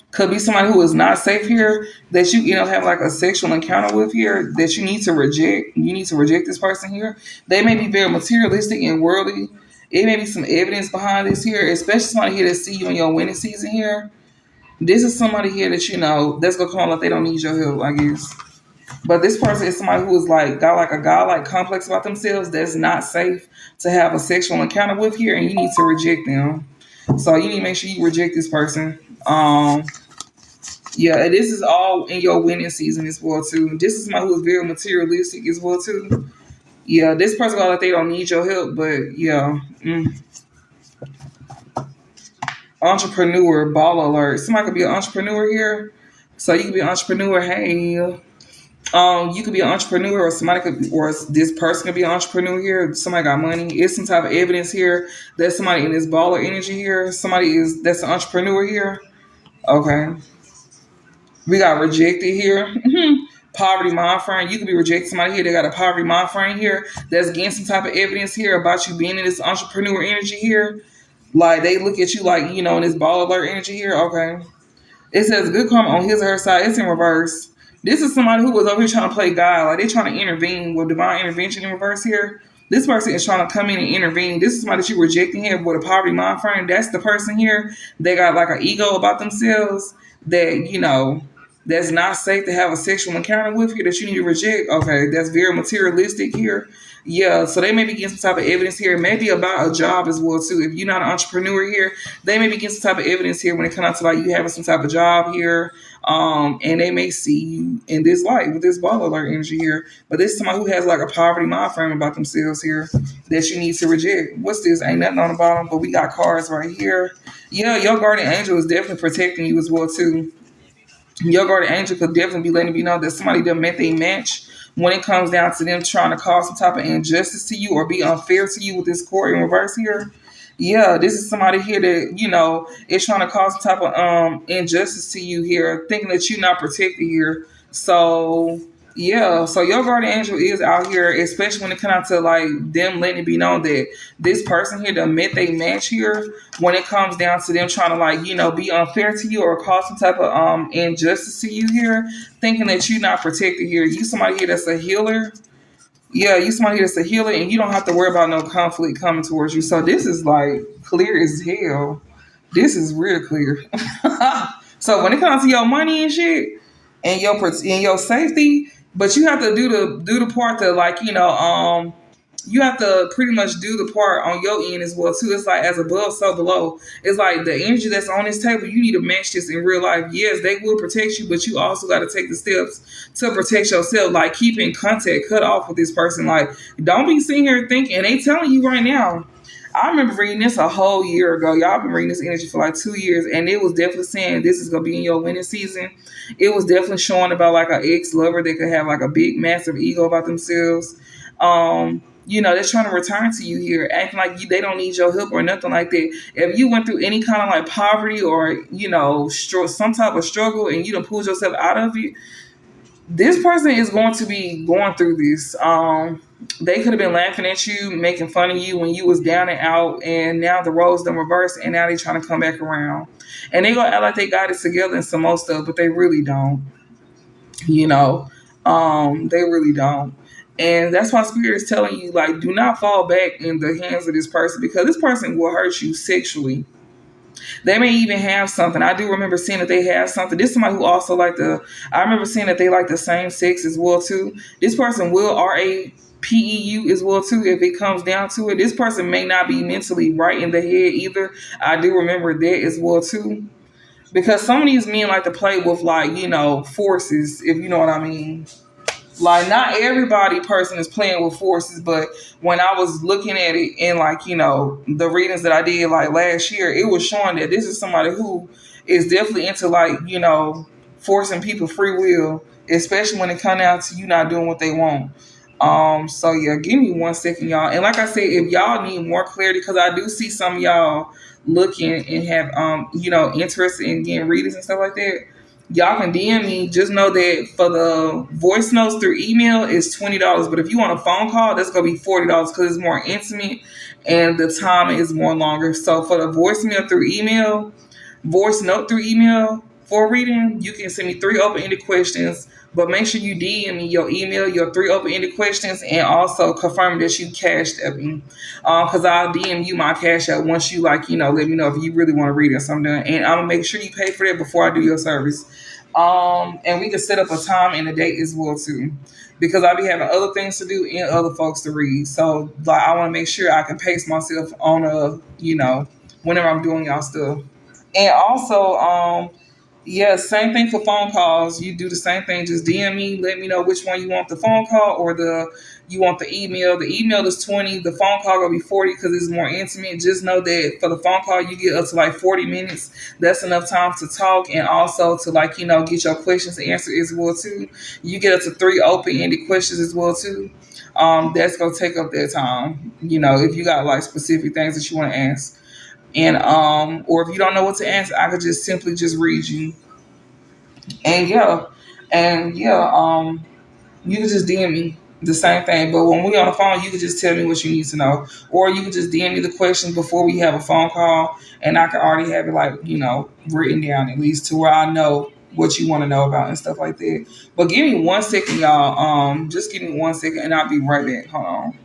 could be somebody who is not safe here that have like a sexual encounter with here that you need to reject. You need to reject this person here. They may be very materialistic and worldly. It may be some evidence behind this here, especially somebody here that see you in your winning season here. This is somebody here that that's gonna come on like they don't need your help, I guess. But this person is somebody who is like got like a godlike complex about themselves that's not safe to have a sexual encounter with here, and you need to reject them. So you need to make sure you reject this person. Yeah, and this is all in your winning season as well too. This is somebody who is very materialistic as well too. Yeah, this person got like they don't need your help, but yeah. Entrepreneur, ball alert. Somebody could be an entrepreneur here. So you could be an entrepreneur. Hey, you could be an entrepreneur, or this person could be an entrepreneur here. Somebody got money. It's some type of evidence here that somebody in this baller energy here. That's an entrepreneur here. Okay, we got rejected here. Poverty mind frame. You could be rejecting somebody here that got a poverty mind frame here. That's getting some type of evidence here about you being in this entrepreneur energy here. Like they look at you like in this ball alert energy here. Okay, it says good karma on his or her side. It's in reverse. This is somebody who was over here trying to play God. Like they're trying to intervene with divine intervention in reverse here. This person is trying to come in and intervene. This is somebody that you're rejecting here with a poverty mind frame. That's the person here. They got like an ego about themselves that that's not safe to have a sexual encounter with here that you need to reject. Okay, that's very materialistic here. Yeah, so they may be getting some type of evidence here, maybe about a job as well too. If you're not an entrepreneur here, they may be getting some type of evidence here when it comes to like you having some type of job here. And they may see you in this light with this ball alert energy here. But this is somebody who has like a poverty mind frame about themselves here that you need to reject. What's this? Ain't nothing on the bottom, but we got cards right here. Yeah, your guardian angel is definitely protecting you as well too. Your guardian angel could definitely be letting you know that somebody that met they match when it comes down to them trying to cause some type of injustice to you or be unfair to you with this court in reverse here. Yeah, this is somebody here that is trying to cause some type of injustice to you here, thinking that you're not protected here. So yeah, so your guardian angel is out here, especially when it comes out to like them letting it be known that this person here that met they match here, when it comes down to them trying to like be unfair to you or cause some type of injustice to you here, thinking that you're not protected here. You somebody here that's a healer. Yeah, you somebody that's a healer, and you don't have to worry about no conflict coming towards you. So this is like clear as hell. This is real clear. So when it comes to your money and shit and your safety, but you have to do the part to like you have to pretty much do the part on your end as well too. It's like as above, so below. It's like the energy that's on this table, you need to match this in real life. Yes, they will protect you, but you also got to take the steps to protect yourself. Like keeping contact cut off with this person. Like don't be sitting here thinking, and they telling you right now. I remember reading this a whole year ago. Y'all been reading this energy for like 2 years, and it was definitely saying this is gonna be in your winning season. It was definitely showing about like an ex-lover that could have like a big, massive ego about themselves. They're trying to return to you here, acting like they don't need your help or nothing like that. If you went through any kind of like poverty or some type of struggle and you done pulled yourself out of it, this person is going to be going through this. They could have been laughing at you, making fun of you when you was down and out, and now the roles done reversed, and now they trying to come back around. And they gonna act like they got it together and some more stuff, but they really don't. They really don't. And that's why Spirit is telling you, like, do not fall back in the hands of this person because this person will hurt you sexually. They may even have something. I do remember seeing that they have something. This is somebody who also like the. I remember seeing that they like the same sex as well too. This person will RAPEU as well too. If it comes down to it, this person may not be mentally right in the head either. I do remember that as well too. Because some of these men like to play with like forces, if you know what I mean. Like not everybody person is playing with forces, but when I was looking at it in like the readings that I did like last year, it was showing that this is somebody who is definitely into like forcing people free will, especially when it comes down to you not doing what they want. So yeah, give me 1 second, y'all. And like I said, if y'all need more clarity, because I do see some of y'all looking and have interested in getting readings and stuff like that, y'all can DM me. Just know that for the voice notes through email is $20, but if you want a phone call, that's gonna be $40 because it's more intimate and the time is more longer. So for the voicemail through email, voice note through email for reading, you can send me 3 open-ended questions, but make sure you DM me your email, your 3 open-ended questions, and also confirm that you cashed at me. Because I'll DM you my cash out once you let me know if you really want to read it or something. And I'm gonna make sure you pay for that before I do your service. And we can set up a time and a date as well too. Because I'll be having other things to do and other folks to read. So like I want to make sure I can pace myself on whenever I'm doing y'all stuff. And also, yeah, same thing for phone calls. You do the same thing. Just DM me. Let me know which one you want, the phone call or you want the email. The email is 20. The phone call gonna be 40 because it's more intimate. Just know that for the phone call, you get up to like 40 minutes. That's enough time to talk and also to get your questions answered as well too. You get up to 3 open-ended questions as well too. That's gonna take up that time. If you got like specific things that you want to ask. And or if you don't know what to answer, I could just simply just read you. And you can just DM me the same thing. But when we on the phone, you can just tell me what you need to know, or you can just DM me the questions before we have a phone call, and I can already have it written down at least to where I know what you want to know about and stuff like that. But give me 1 second, y'all. Just give me 1 second, and I'll be right back. Hold on.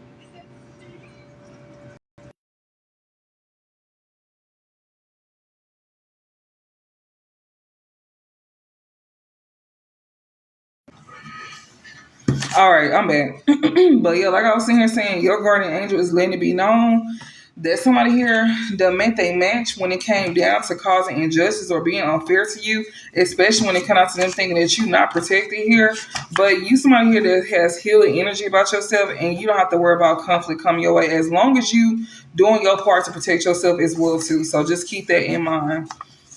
All right, I'm back. But yeah, like I was sitting here saying, your guardian angel is letting it be known that somebody here that meant they match when it came down to causing injustice or being unfair to you, especially when it comes out to them thinking that you're not protected here. But you somebody here that has healing energy about yourself, and you don't have to worry about conflict coming your way as long as you doing your part to protect yourself as well too. So just keep that in mind.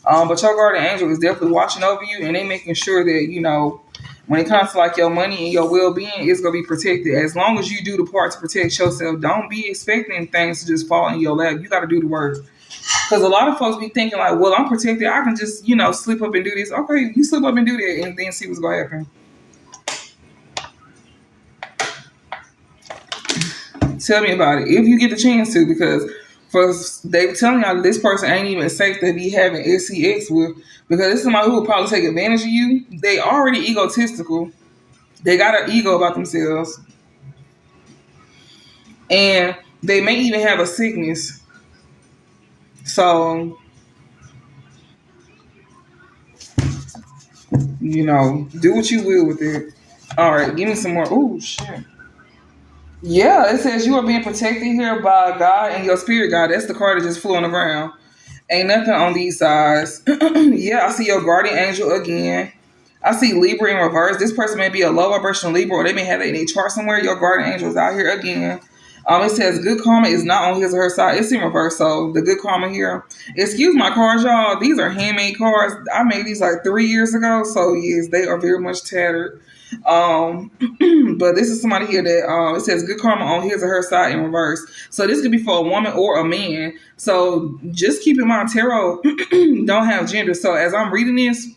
But your guardian angel is definitely watching over you, and they making sure that when it comes to like your money and your well-being, it's gonna be protected. As long as you do the part to protect yourself, don't be expecting things to just fall in your lap. You got to do the work. Because a lot of folks be thinking like, well, I'm protected. I can just slip up and do this. Okay, you slip up and do that, and then see what's gonna happen. Tell me about it if you get the chance to, because they were telling y'all this person ain't even safe to be having sex with because it's somebody who will probably take advantage of you. They already egotistical. They got an ego about themselves, and they may even have a sickness. So do what you will with it. All right, give me some more. Oh shit. Yeah, it says you are being protected here by God and your spirit God. That's the card that just flew on the ground. Ain't nothing on these sides. Yeah, I see your guardian angel again. I see Libra in reverse. This person may be a low vibrational Libra, or they may have it in a chart somewhere. Your guardian angel is out here again. It says good karma is not on his or her side. It's in reverse, so the good karma here. Excuse my cards, y'all. These are handmade cards. I made these like 3 years ago, so yes, they are very much tattered. But this is somebody here that it says good karma on his or her side in reverse. So this could be for a woman or a man. So just keep in mind, tarot don't have gender. So as I'm reading this,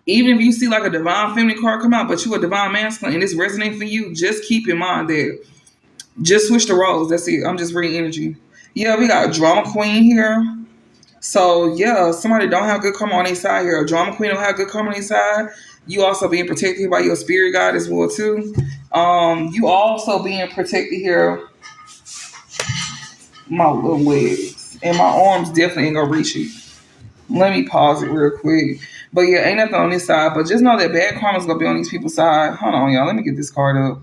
even if you see like a divine feminine card come out, but you a divine masculine and it's resonating for you, just keep in mind that just switch the roles. That's it. I'm just reading energy. Yeah, we got a drama queen here. So yeah, somebody don't have good karma on their side here. A drama queen don't have good karma on their side. You also being protected by your spirit guide as well too. You also being protected here, my little legs. And my arms definitely ain't gonna reach you. Let me pause it real quick. But yeah, ain't nothing on this side. But just know that bad karma's gonna be on these people's side. Hold on, y'all. Let me get this card up.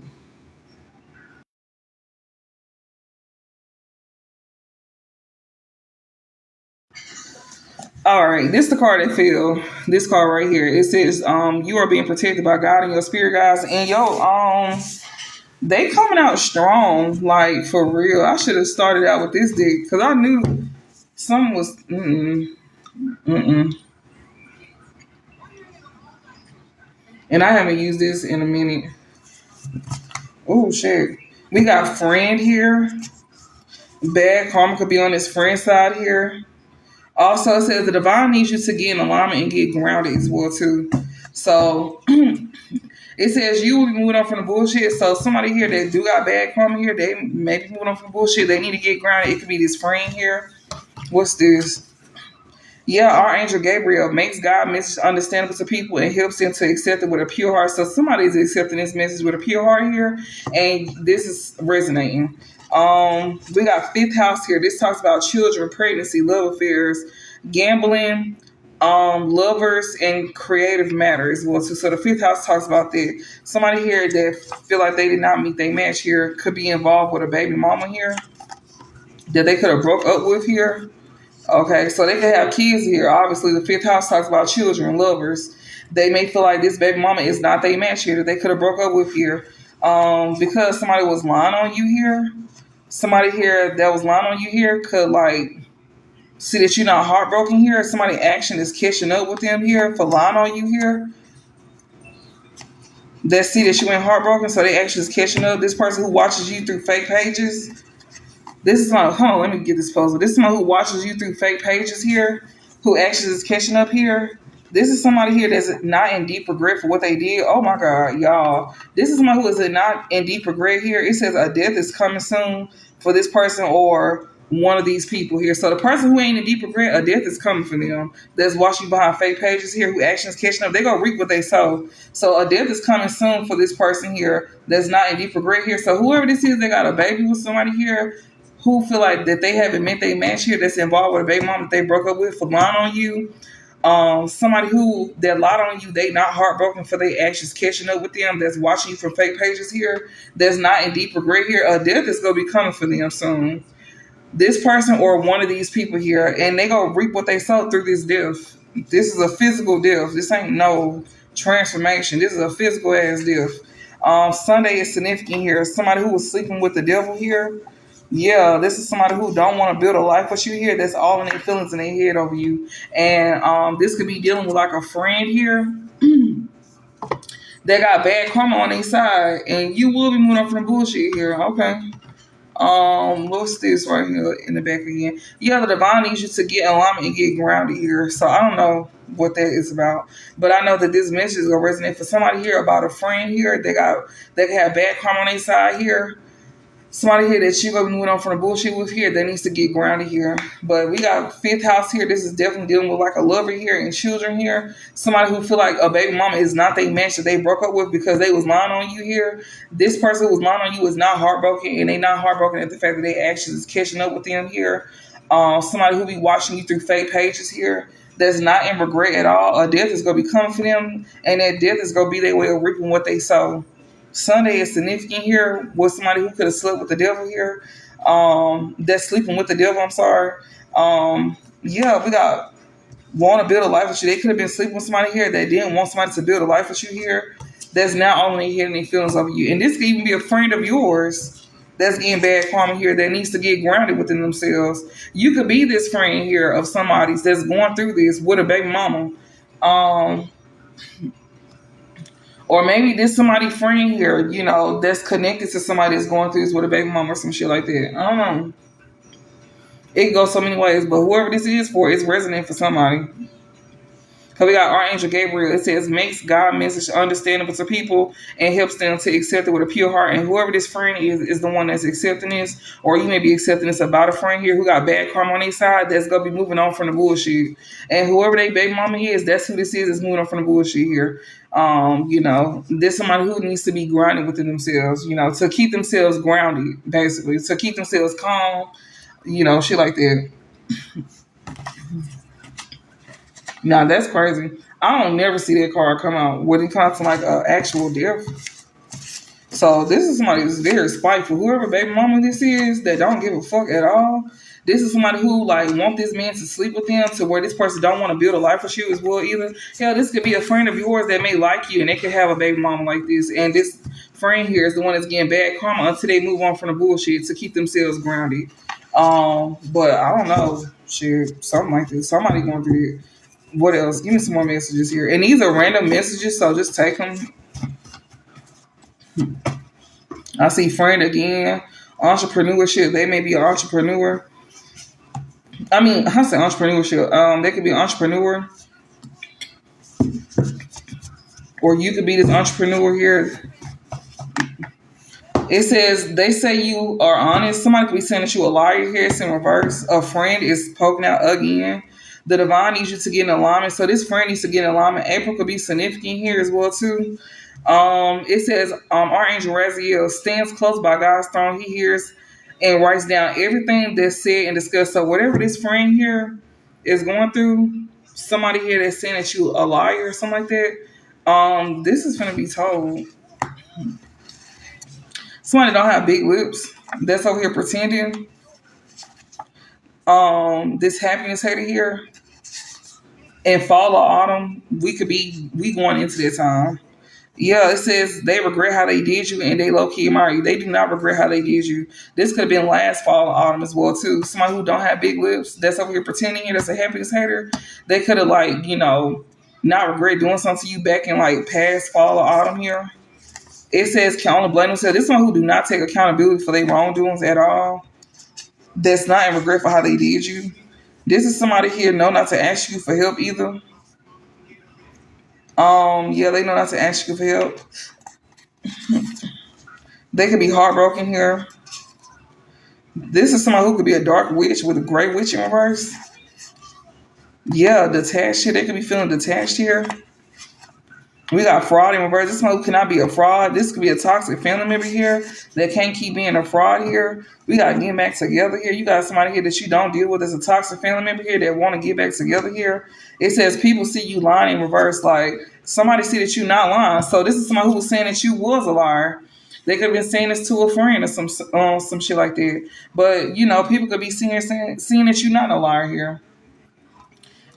All right, this is the card that fell. This card right here. It says, you are being protected by God and your spirit guides. And they coming out strong, like for real. I should have started out with this deck because I knew something was. Mm-mm. And I haven't used this in a minute. Oh shit. We got friend here. Bad karma could be on his friend side here. Also, it says the divine needs you to get in alignment and get grounded as well too. So it says you will be moving on from the bullshit. So somebody here that do got bad karma here, they may be moving on from bullshit. They need to get grounded. It could be this friend here. What's this? Yeah, Archangel Gabriel makes God message understandable to people and helps them to accept it with a pure heart. So somebody's accepting this message with a pure heart here, and this is resonating. We got fifth house here. This talks about children, pregnancy, love affairs, gambling, lovers, and creative matters. Well, so the fifth house talks about that. Somebody here that feel like they did not meet their match here could be involved with a baby mama here that they could have broke up with here. Okay, so they could have kids here. Obviously, the fifth house talks about children, lovers. They may feel like this baby mama is not their match here that they could have broke up with here. Because somebody was lying on you here. Somebody here that was lying on you here could like see that you're not heartbroken here. Somebody action is catching up with them here for lying on you here. They see that you ain't heartbroken, so they actually is catching up. This person who watches you through fake pages. This is my, hold on, let me get this puzzle. This is someone who watches you through fake pages here, who actually is catching up here. This is somebody here that's not in deep regret for what they did. Oh my God, y'all. This is someone who is not in deep regret here. It says a death is coming soon for this person or one of these people here. So the person who ain't in deep regret, a death is coming for them. That's watching behind fake pages here, who actions catching up. They gonna reap what they sow. So a death is coming soon for this person here that's not in deep regret here. So whoever this is, they got a baby with somebody here who feel like that they haven't met their match here that's involved with a baby mom that they broke up with for lying on you. Somebody who that lied on you, they not heartbroken for their actions catching up with them, that's watching you from fake pages here, that's not in deep regret here. A death is gonna be coming for them soon. This person or one of these people here, and they gonna reap what they sow through this death. This is a physical death. This ain't no transformation. This is a physical ass death. Sunday is significant here. Somebody who was sleeping with the devil here. Yeah, this is somebody who don't want to build a life with you here. That's all in their feelings in their head over you. And this could be dealing with like a friend here that got bad karma on their side, and you will be moving on from bullshit here. Okay. What's this right here in the back again? Yeah, the divine needs you to get in alignment and get grounded here. So I don't know what that is about, but I know that this message is gonna resonate for somebody here about a friend here. They have bad karma on their side here. Somebody here that you gonna be moving on from the bullshit with here, that needs to get grounded here. But we got fifth house here. This is definitely dealing with like a lover here and children here. Somebody who feel like a baby mama is not their match that they broke up with because they was lying on you here. This person who was lying on you is not heartbroken, and they not heartbroken at the fact that their actions is catching up with them here. Somebody who be watching you through fake pages here that's not in regret at all. A death is gonna be coming for them, and that death is gonna be their way of reaping what they sow. Sunday is significant here with somebody who could have slept with the devil here. That's sleeping with the devil, I'm sorry. Yeah, we got want to build a life with you. They could have been sleeping with somebody here that didn't want somebody to build a life with you here. That's now only hitting their feelings over you. And this could even be a friend of yours that's getting bad karma here that needs to get grounded within themselves. You could be this friend here of somebody's that's going through this with a baby mama. Um, Or maybe there's somebody friend here, that's connected to somebody that's going through this with a baby mom or some shit like that. I don't know. It can go so many ways, but whoever this is for, it's resonant for somebody. So we got Archangel Gabriel. It says, makes God message understandable to people and helps them to accept it with a pure heart. And whoever this friend is the one that's accepting this, or you may be accepting this about a friend here who got bad karma on their side that's going to be moving on from the bullshit. And whoever they baby mama is who this is moving on from the bullshit here. There's somebody who needs to be grounded within themselves, to keep themselves grounded, basically, to keep themselves calm, shit like that. Now that's crazy. I don't never see that card come out when it comes to like actual death. So this is somebody that's very spiteful. Whoever baby mama this is that don't give a fuck at all. This is somebody who like want this man to sleep with them to where this person don't want to build a life with you as well either. Hell, this could be a friend of yours that may like you and they could have a baby mama like this. And this friend here is the one that's getting bad karma until they move on from the bullshit to keep themselves grounded. But I don't know. Shit, something like this. Somebody going through it. What else? Give me some more messages here. And these are random messages, so just take them. I see friend again. Entrepreneurship. They may be an entrepreneur. I say entrepreneurship. They could be an entrepreneur. Or you could be this entrepreneur here. It says, they say you are honest. Somebody could be saying that you a liar here. It's in reverse. A friend is poking out again. The divine needs you to get in alignment. So this friend needs to get in alignment. April could be significant here as well too. It says Archangel Raziel stands close by God's throne. He hears and writes down everything that's said and discussed. So whatever this friend here is going through, somebody here that's saying that you a liar or something like that, this is going to be told. Somebody don't have big lips that's over here pretending. This happiness hater here. In fall or autumn, we going into that time. Yeah, it says they regret how they did you and they low-key admire you. They do not regret how they did you. This could have been last fall or autumn as well, too. Somebody who don't have big lips, that's over here pretending here, that's a happiness hater. They could have, not regret doing something to you back in, past fall or autumn here. It says, can only blame themselves. This is someone who do not take accountability for their wrongdoings at all. That's not in regret for how they did you. This is somebody here know not to ask you for help either. They know not to ask you for help. They could be heartbroken here. This is somebody who could be a dark witch with a gray witch in reverse. Yeah, detached here. They could be feeling detached here. We got fraud in reverse. This one cannot be a fraud. This could be a toxic family member here that can't keep being a fraud here. We got getting back together here. You got somebody here that you don't deal with as a toxic family member here that want to get back together here. It says people see you lying in reverse. Like somebody see that you're not lying. So this is somebody who was saying that you was a liar. They could have been saying this to a friend or some shit like that. But people could be seeing that you're not a liar here.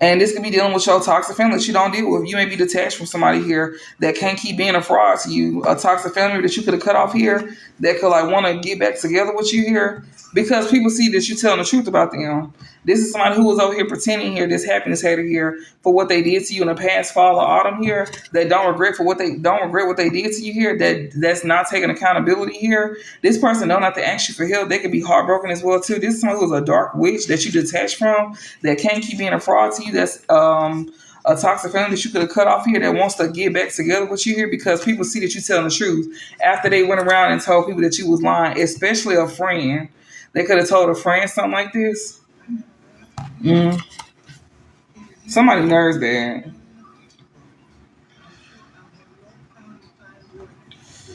And this could be dealing with your toxic family that you don't deal with. You may be detached from somebody here that can't keep being a fraud to you. A toxic family that you could have cut off here that could want to get back together with you here because people see that you're telling the truth about them. This is somebody who was over here pretending here, this happiness hater here, for what they did to you in the past fall or autumn here, that don't regret what they did to you here, that's not taking accountability here. This person don't have to ask you for help. They could be heartbroken as well too. This is someone who's a dark witch that you detach from, that can't keep being a fraud to you, that's a toxic family that you could have cut off here that wants to get back together with you here because people see that you're telling the truth after they went around and told people that you was lying, especially a friend. They could have told a friend something like this. Somebody nerves bad.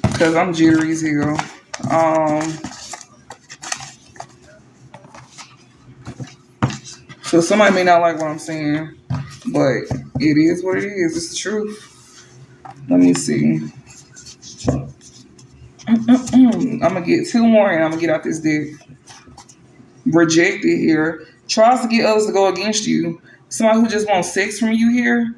Because I'm jittery as hell. So somebody may not like what I'm saying, but it is what it is. It's the truth. Let me see. I'm going to get two more and I'm going to get out this deck. Rejected here. Tries to get others to go against you. Somebody who just wants sex from you here.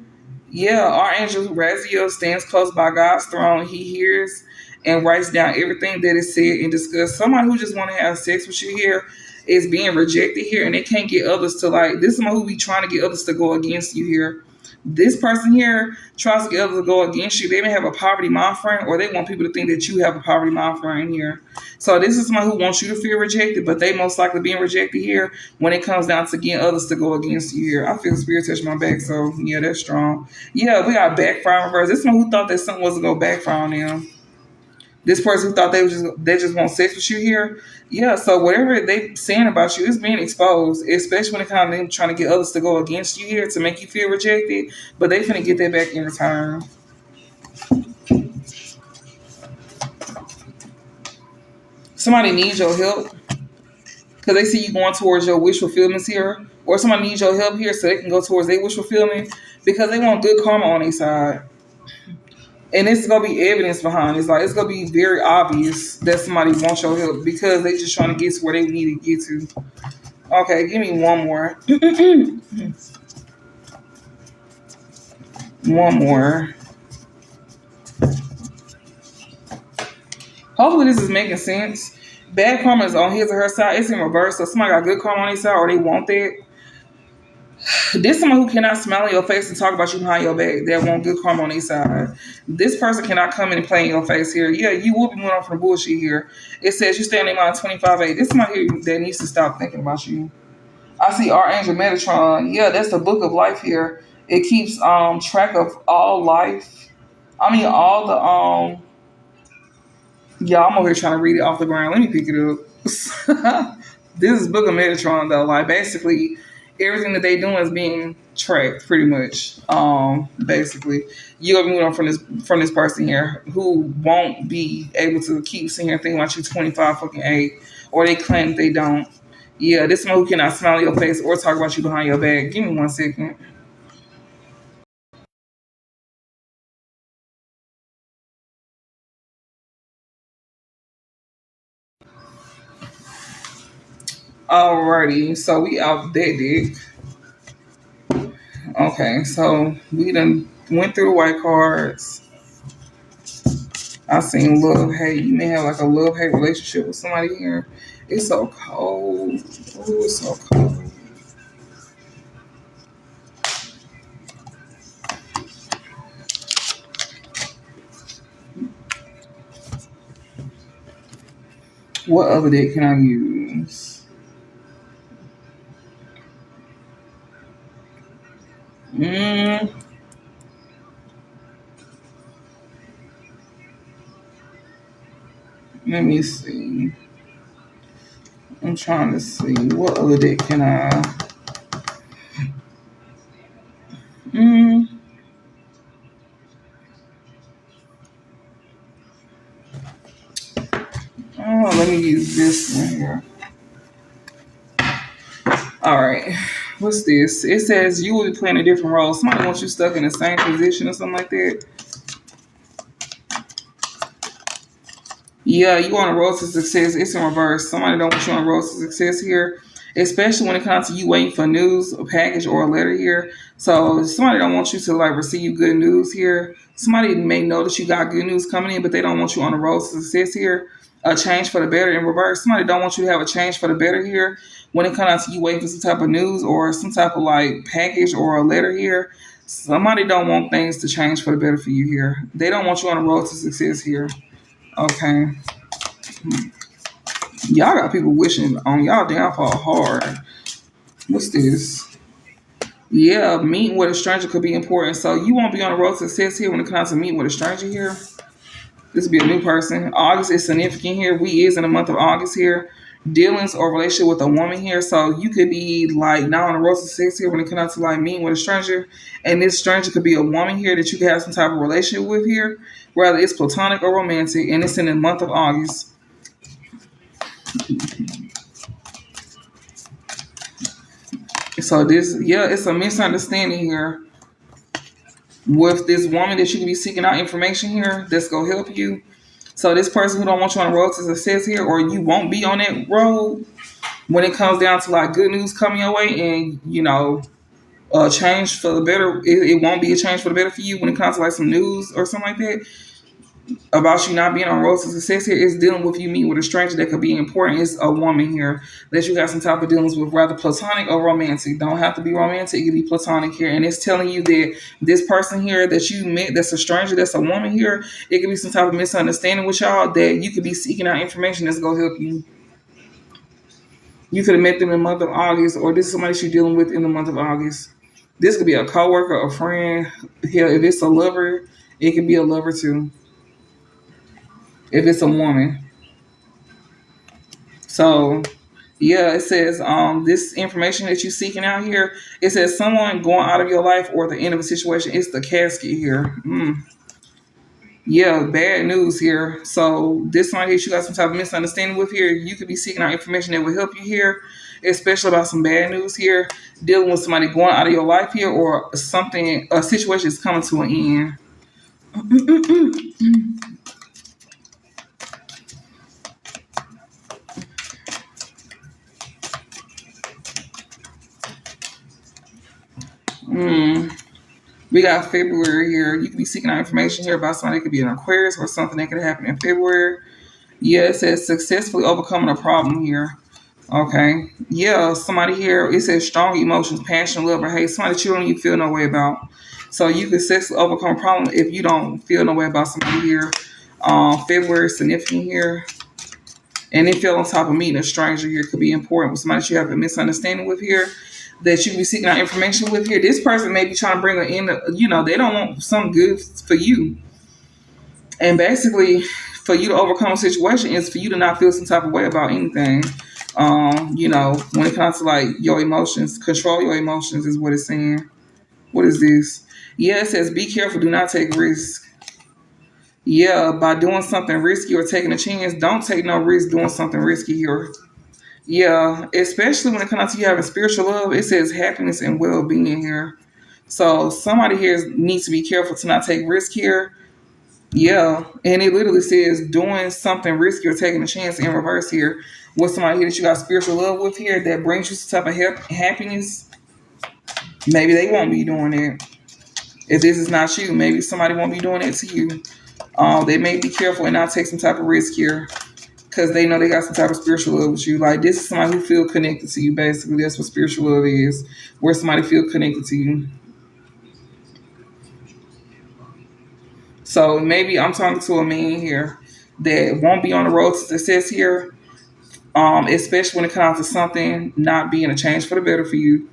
Yeah, Archangel Raziel stands close by God's throne. He hears and writes down everything that is said and discussed. Somebody who just want to have sex with you here is being rejected here, and they can't get others to this is someone who be trying to get others to go against you here. This person here tries to get others to go against you. They may have a poverty mind frame, or they want people to think that you have a poverty mind frame here. So this is someone who wants you to feel rejected, but they most likely being rejected here when it comes down to getting others to go against you here. I feel spirit touch my back, so yeah, that's strong. Yeah, we got backfire in reverse. This one who thought that something was gonna go backfire on them. This person who thought they just want sex with you here. Yeah, so whatever they saying about you is being exposed, especially when it comes to them trying to get others to go against you here to make you feel rejected. But they finna get that back in return. Somebody needs your help because they see you going towards your wish fulfillments here, or somebody needs your help here so they can go towards their wish fulfillment because they want good karma on their side. And it's gonna be evidence behind it. It's like it's gonna be very obvious that somebody wants your help because they just trying to get to where they need to get to. Okay, give me one more. One more. Hopefully this is making sense. Bad karma is on his or her side. It's in reverse. So somebody got good karma on their side or they want that. This someone who cannot smile in your face and talk about you behind your back. They want good karma on their side. This person cannot come in and play in your face here. Yeah, you will be moving on from bullshit here. It says you stay on their mind 25-8. This somebody here that needs to stop thinking about you. I see Archangel Metatron. Yeah, that's the book of life here. It keeps track of all life. I mean all the yeah, I'm over here trying to read it off the ground. Let me pick it up. This is Book of Metatron though. Like basically everything that they doing is being tracked pretty much. Basically. You're gonna be moving on from this person here who won't be able to keep sitting here thinking about you 25-8, or they claim they don't. Yeah, this one who cannot smile in your face or talk about you behind your back. Give me 1 second. Alrighty, so we out that dick. Okay, so we done went through the white cards. I seen love hate. You may have like a love hate relationship with somebody here. It's so cold. Oh, it's so cold. What other deck can I use? Mm, let me see. I'm trying to see what other deck can I. Mm, oh, let me use this one here. All right. What's this? It says you will be playing a different role. Somebody wants you stuck in the same position or something like that. Yeah, you on a road to success. It's in reverse. Somebody don't want you on a road to success here, especially when it comes to you waiting for news, a package, or a letter here. So somebody don't want you to like receive good news here. Somebody may know that you got good news coming in, but they don't want you on the road to success here. A change for the better in reverse. Somebody don't want you to have a change for the better here. When it comes to you waiting for some type of news or some type of like package or a letter here, somebody don't want things to change for the better for you here. They don't want you on the road to success here. Okay. Y'all got people wishing on y'all downfall hard. What's this? Yeah, meeting with a stranger could be important. So you won't be on the road to success here when it comes to meeting with a stranger here. This will be a new person. August is significant here. We is in the month of August here. Dealings or relationship with a woman here. So you could be like now on the road to success here when it comes to like meeting with a stranger. And this stranger could be a woman here that you could have some type of relationship with here. Whether it's platonic or romantic. And it's in the month of August. So this, yeah, it's a misunderstanding here with this woman that you can be seeking out information here that's gonna help you. So this person who don't want you on the road to success here, or you won't be on that road when it comes down to like good news coming your way, and a change for the better. It won't be a change for the better for you when it comes to like some news or something like that. about you not being on road to success here is dealing with you meeting with a stranger that could be important. It's a woman here that you got some type of dealings with, rather platonic or romantic. Don't have to be romantic, it can be platonic here. And it's telling you that this person here that you met, that's a stranger, that's a woman here, it could be some type of misunderstanding with y'all that you could be seeking out information that's going to help you. You could have met them in the month of August, or this is somebody you're dealing with in the month of August. This could be a coworker, a friend. Hell, if it's a lover, it could be a lover too. If it's a woman. So yeah, it says this information that you're seeking out here, it says someone going out of your life or the end of a situation. It's the casket here. Yeah, bad news here. So this one here, you got some type of misunderstanding with here. You could be seeking out information that will help you here, especially about some bad news here, dealing with somebody going out of your life here, or something, a situation is coming to an end. We got February here. You could be seeking out information here about somebody that could be an Aquarius or something that could happen in February. Yeah, it says successfully overcoming a problem here. Okay. Yeah, somebody here, it says strong emotions, passion, love, or hate. Somebody that you don't even feel no way about. So you can successfully overcome a problem if you don't feel no way about somebody here. February significant here. And then feel on top of meeting a stranger here could be important with somebody that you have a misunderstanding with here, that you can be seeking out information with here. This person may be trying to bring her in, they don't want some good for you. And basically, for you to overcome a situation is for you to not feel some type of way about anything. When it comes to like your emotions, control your emotions is what it's saying. What is this? Yeah, it says be careful, do not take risks. Yeah, by doing something risky or taking a chance, don't take no risk doing something risky here. Yeah, especially when it comes to you having spiritual love, it says happiness and well being here. So somebody here needs to be careful to not take risk here. Yeah, and it literally says doing something risky or taking a chance in reverse here with somebody here that you got spiritual love with here that brings you some type of happiness. Maybe they won't be doing it. If this is not you, maybe somebody won't be doing it to you. They may be careful and not take some type of risk here because they know they got some type of spiritual love with you. Like this is somebody who feel connected to you. Basically, that's what spiritual love is, where somebody feel connected to you. So maybe I'm talking to a man here that won't be on the road to success here, especially when it comes to something not being a change for the better for you.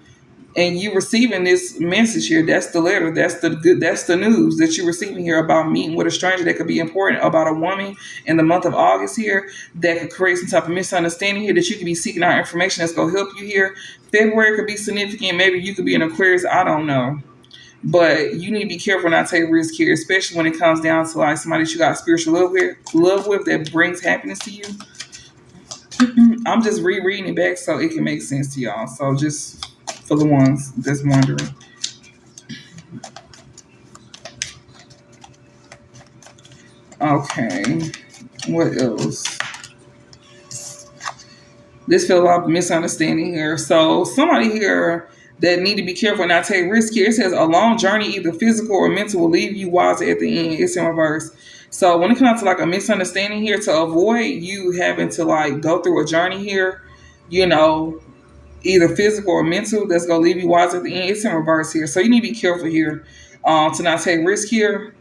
And you receiving this message here, that's the letter, that's the news that you're receiving here about meeting with a stranger that could be important, about a woman in the month of August here that could create some type of misunderstanding here, that you could be seeking out information that's going to help you here. February could be significant. Maybe you could be an Aquarius. I don't know. But you need to be careful not to take risk here, especially when it comes down to like somebody that you got spiritual love with that brings happiness to you. I'm just rereading it back so it can make sense to y'all. So just for the ones that's wondering. Okay. What else? This feels like misunderstanding here. So somebody here that need to be careful and not take risk here. It says a long journey, either physical or mental, will leave you wiser at the end. It's in reverse. So when it comes to like a misunderstanding here, to avoid you having to like go through a journey here, you know, either physical or mental, that's gonna leave you wiser at the end. It's in reverse here. So you need to be careful here, to not take risk here.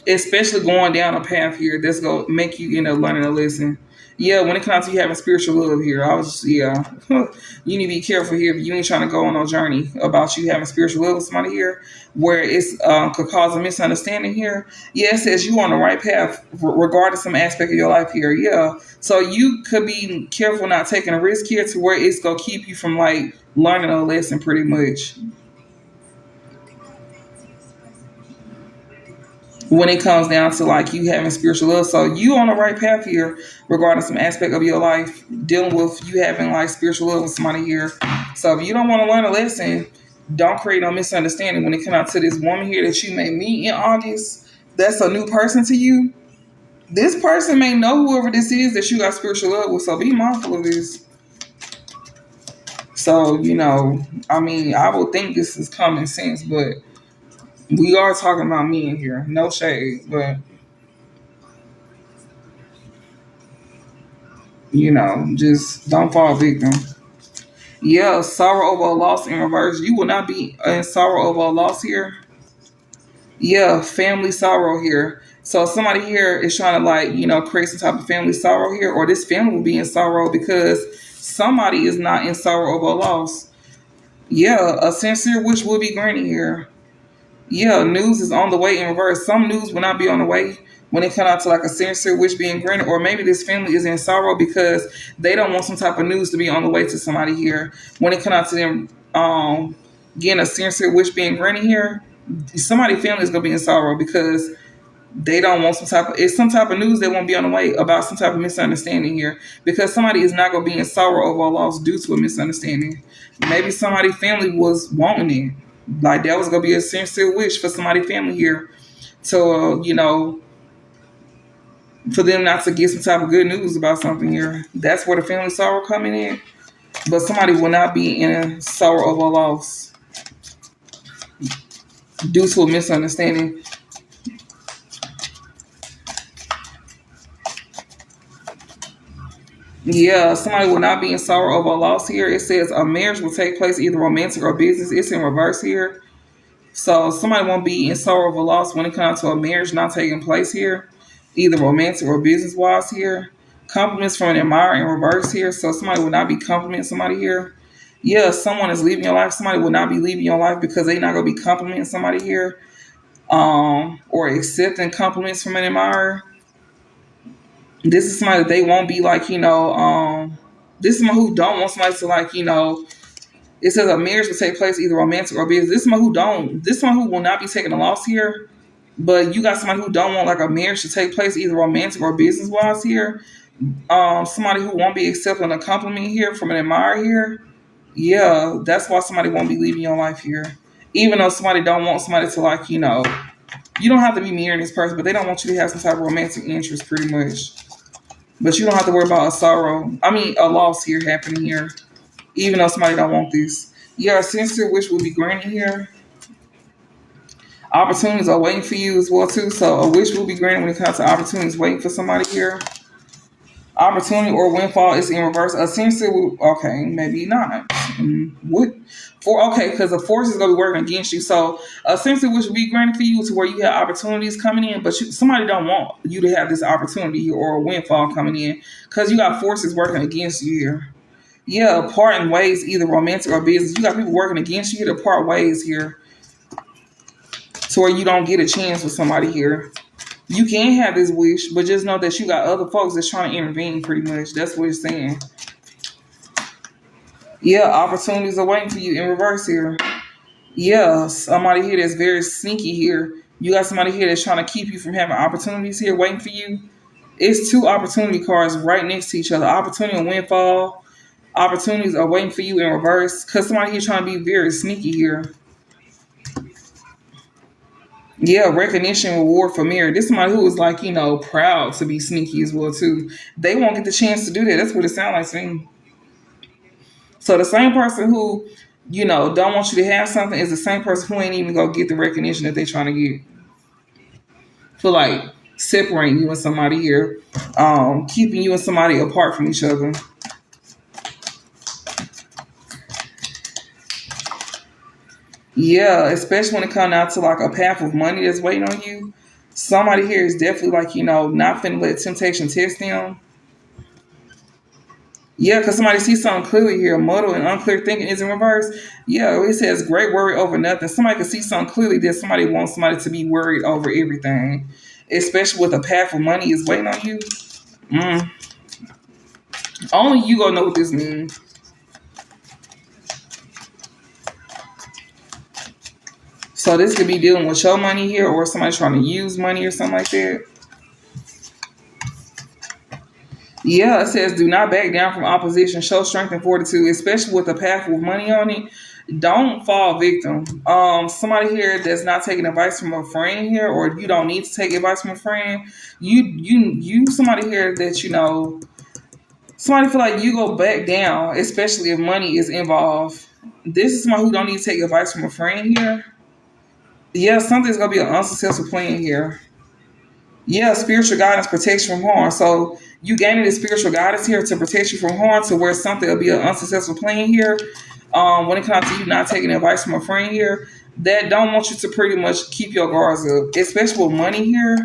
Especially going down a path here that's gonna make you end up learning a lesson. Yeah, when it comes to you having spiritual love here, yeah, you need to be careful here. You ain't trying to go on no journey about you having spiritual love with somebody here, where it's could cause a misunderstanding here. Yeah, it says you on the right path regardless some aspect of your life here. Yeah, so you could be careful not taking a risk here to where it's gonna keep you from like learning a lesson pretty much. When it comes down to like you having spiritual love. So you on the right path here regarding some aspect of your life, dealing with you having like spiritual love with somebody here. So if you don't want to learn a lesson, don't create no misunderstanding when it comes out to this woman here that you may meet in August. That's a new person to you. This person may know whoever this is that you got spiritual love with. So be mindful of this. So, I mean, I would think this is common sense, but we are talking about men here. No shade, but just don't fall victim. Yeah, sorrow over a loss in reverse. You will not be in sorrow over a loss here. Yeah, family sorrow here. So somebody here is trying to create some type of family sorrow here, or this family will be in sorrow because somebody is not in sorrow over a loss. Yeah, a sincere wish will be granted here. Yeah, news is on the way in reverse. Some news will not be on the way when it comes out to like a sincere wish being granted, or maybe this family is in sorrow because they don't want some type of news to be on the way to somebody here. When it comes out to them getting a sincere wish being granted here, somebody family is gonna be in sorrow because they don't want some type of news that won't be on the way about some type of misunderstanding here because somebody is not gonna be in sorrow over a loss due to a misunderstanding. Maybe somebody family was wanting it. Like that was gonna be a sincere wish for somebody family here to for them not to get some type of good news about something here. That's where the family sorrow coming in. But somebody will not be in sorrow over a loss due to a misunderstanding. Yeah, somebody will not be in sorrow over a loss here. It says a marriage will take place either romantic or business. It's in reverse here. So somebody won't be in sorrow of a loss when it comes to a marriage not taking place here, either romantic or business wise here. Compliments from an admirer in reverse here. So somebody will not be complimenting somebody here. Yeah, someone is leaving your life. Somebody will not be leaving your life because they're not gonna be complimenting somebody here, or accepting compliments from an admirer. This is somebody that they won't be this is someone who don't want somebody to it says a marriage will take place either romantic or business. This is someone who will not be taking a loss here. But you got somebody who don't want like a marriage to take place either romantic or business wise here. Somebody who won't be accepting a compliment here from an admirer here. Yeah, that's why somebody won't be leaving your life here. Even though somebody don't want somebody to you don't have to be marrying this person, but they don't want you to have some type of romantic interest pretty much. But you don't have to worry about a loss here happening here, even though somebody don't want this. Yeah, a sincere wish will be granted here. Opportunities are waiting for you as well too. So a wish will be granted when it comes to opportunities waiting for somebody here. Opportunity or windfall is in reverse. A sincere, okay, maybe not. What for? Okay, because the force is going to be working against you. So a sincere wish will be granted for you to where you have opportunities coming in, but somebody don't want you to have this opportunity or a windfall coming in because you got forces working against you here. Yeah, parting ways, either romantic or business. You got people working against you to part ways here, to where you don't get a chance with somebody here. You can have this wish, but just know that you got other folks that's trying to intervene pretty much. That's what it's saying. Yeah, opportunities are waiting for you in reverse here. Yeah, somebody here that's very sneaky here. You got somebody here that's trying to keep you from having opportunities here waiting for you. It's two opportunity cards right next to each other. Opportunity and windfall. Opportunities are waiting for you in reverse. Because somebody here trying to be very sneaky here. Yeah, recognition reward for merit. This is somebody who is proud to be sneaky as well too. They won't get the chance to do that. That's what it sounds like to me. So the same person who, don't want you to have something is the same person who ain't even gonna get the recognition that they trying to get. For separating you and somebody here, keeping you and somebody apart from each other. Yeah, especially when it comes out to a path of money that's waiting on you. Somebody here is definitely not finna let temptation test them. Yeah, because somebody sees something clearly here. Muddle and unclear thinking is in reverse. Yeah, it says great worry over nothing. Somebody can see something clearly that somebody wants somebody to be worried over everything. Especially with a path of money is waiting on you. Mm. Only you gonna know what this means. So this could be dealing with your money here or somebody trying to use money or something like that. Yeah, it says do not back down from opposition. Show strength and fortitude, especially with a path with money on it. Don't fall victim. Somebody here that's not taking advice from a friend here, or you don't need to take advice from a friend. You somebody here that Somebody feel like you go back down, especially if money is involved. This is somebody who don't need to take advice from a friend here. Yeah, something's gonna be an unsuccessful plan here. Yeah, spiritual guidance protection from harm. So you gaining the spiritual guidance here to protect you from harm to where something will be an unsuccessful plan here. When it comes to you not taking advice from a friend here, that don't want you to pretty much keep your guards up, especially with money here.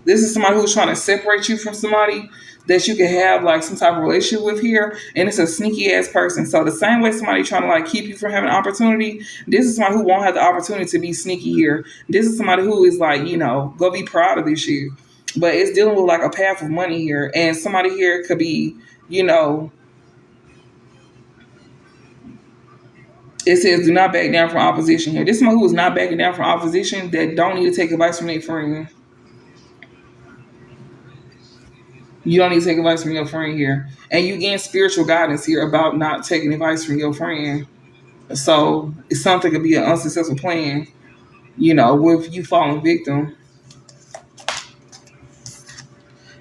This is somebody who's trying to separate you from somebody that you can have like some type of relationship with here, and it's a sneaky ass person. So the same way somebody trying to like keep you from having an opportunity, this is somebody who won't have the opportunity to be sneaky here. This is somebody who is like, go be proud of this shit. But it's dealing with like a path of money here, and somebody here could be, you know, it says do not back down from opposition here. This is someone who is not backing down from opposition that don't need to take advice from their friend. You don't need to take advice from your friend here. And you getting spiritual guidance here about not taking advice from your friend. So it's something could be an unsuccessful plan, with you falling victim.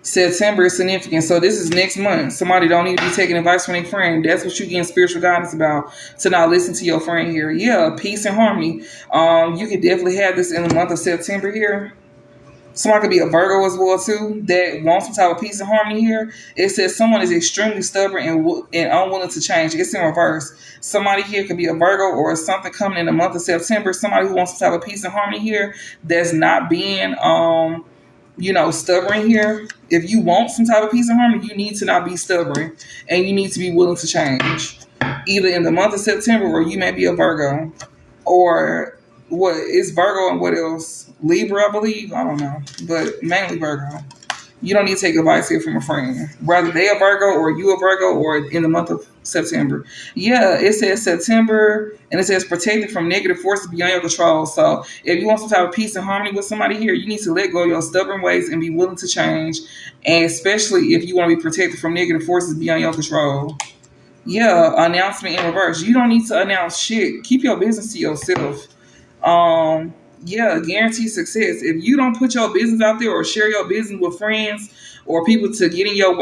September is significant. So this is next month. Somebody don't need to be taking advice from their friend. That's what you getting spiritual guidance about. To not listen to your friend here. Yeah, peace and harmony. You could definitely have this in the month of September here. Somebody could be a Virgo as well too that wants some type of peace and harmony here. It says someone is extremely stubborn and unwilling to change. It's in reverse. Somebody here could be a Virgo or something coming in the month of September. Somebody who wants some type of peace and harmony here that's not being stubborn here. If you want some type of peace and harmony, you need to not be stubborn and you need to be willing to change. Either in the month of September or you may be a Virgo or what is Virgo and what else? Libra, I believe. I don't know. But mainly Virgo. You don't need to take advice here from a friend. Whether they a Virgo or you a Virgo or in the month of September. Yeah, it says September and it says protected from negative forces beyond your control. So if you want some type of peace and harmony with somebody here, you need to let go of your stubborn ways and be willing to change. And especially if you want to be protected from negative forces beyond your control. Yeah, announcement in reverse. You don't need to announce shit. Keep your business to yourself. Yeah, guaranteed success. If you don't put your business out there or share your business with friends or people to get in your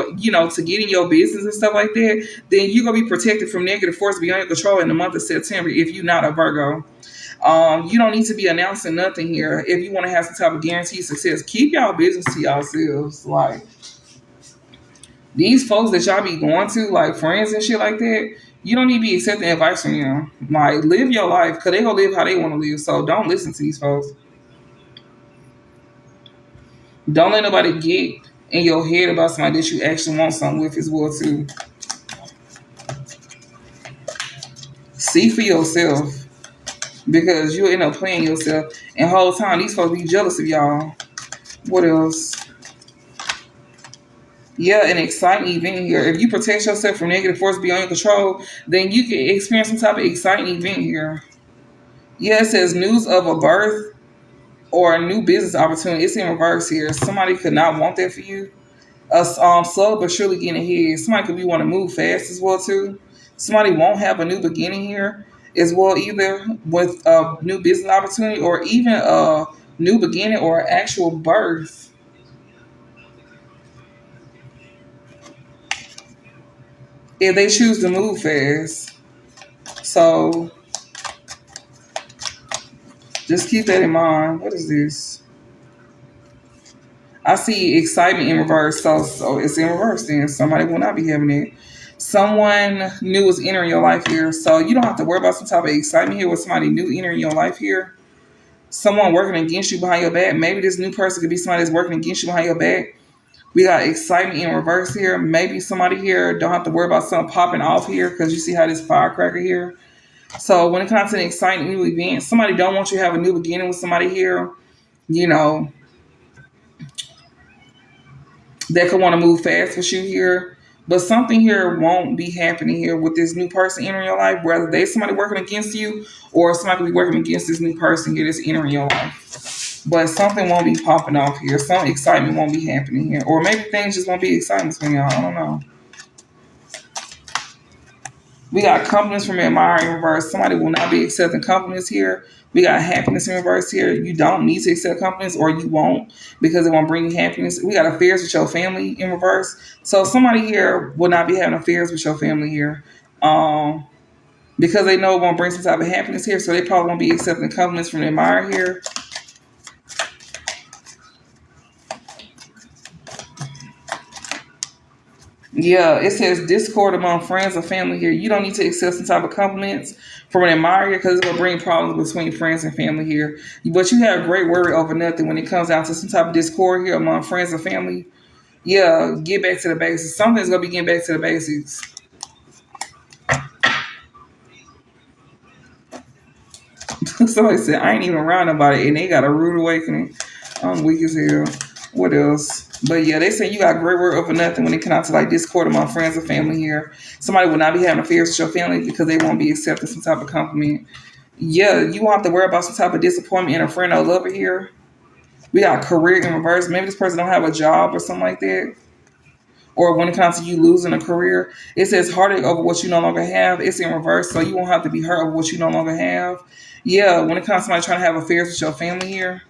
business and stuff like that, then you're gonna be protected from negative force beyond your control in the month of September if you're not a Virgo. You don't need to be announcing nothing here if you want to have some type of guaranteed success. Keep y'all business to yourselves. Like these folks that y'all be going to, like friends and shit like that, you don't need to be accepting advice from them. Like, live your life, because they going to live how they want to live. So don't listen to these folks. Don't let nobody get in your head about somebody that you actually want something with as well, too. See for yourself. Because you'll end up playing yourself. And the whole time, these folks be jealous of y'all. What else? Yeah, an exciting event here. If you protect yourself from negative force beyond your control, then you can experience some type of exciting event here. Yeah, it says news of a birth or a new business opportunity. It's in reverse here. Somebody could not want that for you. Slow but surely getting ahead. Somebody could be want to move fast as well too. Somebody won't have a new beginning here as well either with a new business opportunity or even a new beginning or actual birth. If they choose to move fast. So just keep that in mind. What is this? I see excitement in reverse. So it's in reverse then. Somebody will not be having it. Someone new is entering your life here. So you don't have to worry about some type of excitement here with somebody new entering your life here. Someone working against you behind your back. Maybe this new person could be somebody that's working against you behind your back. We got excitement in reverse here. Maybe somebody here don't have to worry about something popping off here because you see how this firecracker here. So when it comes to an exciting new event, somebody don't want you to have a new beginning with somebody here, that could want to move fast with you here. But something here won't be happening here with this new person entering your life, whether they somebody working against you or somebody could be working against this new person here that's entering your life. But something won't be popping off here. Some excitement won't be happening here. Or maybe things just won't be exciting between y'all. I don't know. We got compliments from admiring in reverse. Somebody will not be accepting compliments here. We got happiness in reverse here. You don't need to accept compliments, or you won't, because it won't bring you happiness. We got affairs with your family in reverse. So somebody here will not be having affairs with your family here. Because they know it won't bring some type of happiness here, so they probably won't be accepting compliments from the admirer here. Yeah, it says discord among friends or family here. You don't need to accept some type of compliments from an admirer because it's gonna bring problems between friends and family here. But you have great worry over nothing when it comes down to some type of discord here among friends and family. Yeah, get back to the basics. Something's gonna be getting back to the basics. Somebody said I ain't even around nobody, and they got a rude awakening. I'm weak as hell. What else? But yeah, they say you got great word over nothing when it comes to like discord among friends or family here. Somebody will not be having affairs with your family because they won't be accepting some type of compliment. Yeah, you won't have to worry about some type of disappointment in a friend or lover here. We got career in reverse. Maybe this person don't have a job or something like that. Or when it comes to you losing a career, it says heartache over what you no longer have. It's in reverse, so you won't have to be hurt over what you no longer have. Yeah, when it comes to somebody trying to have affairs with your family here,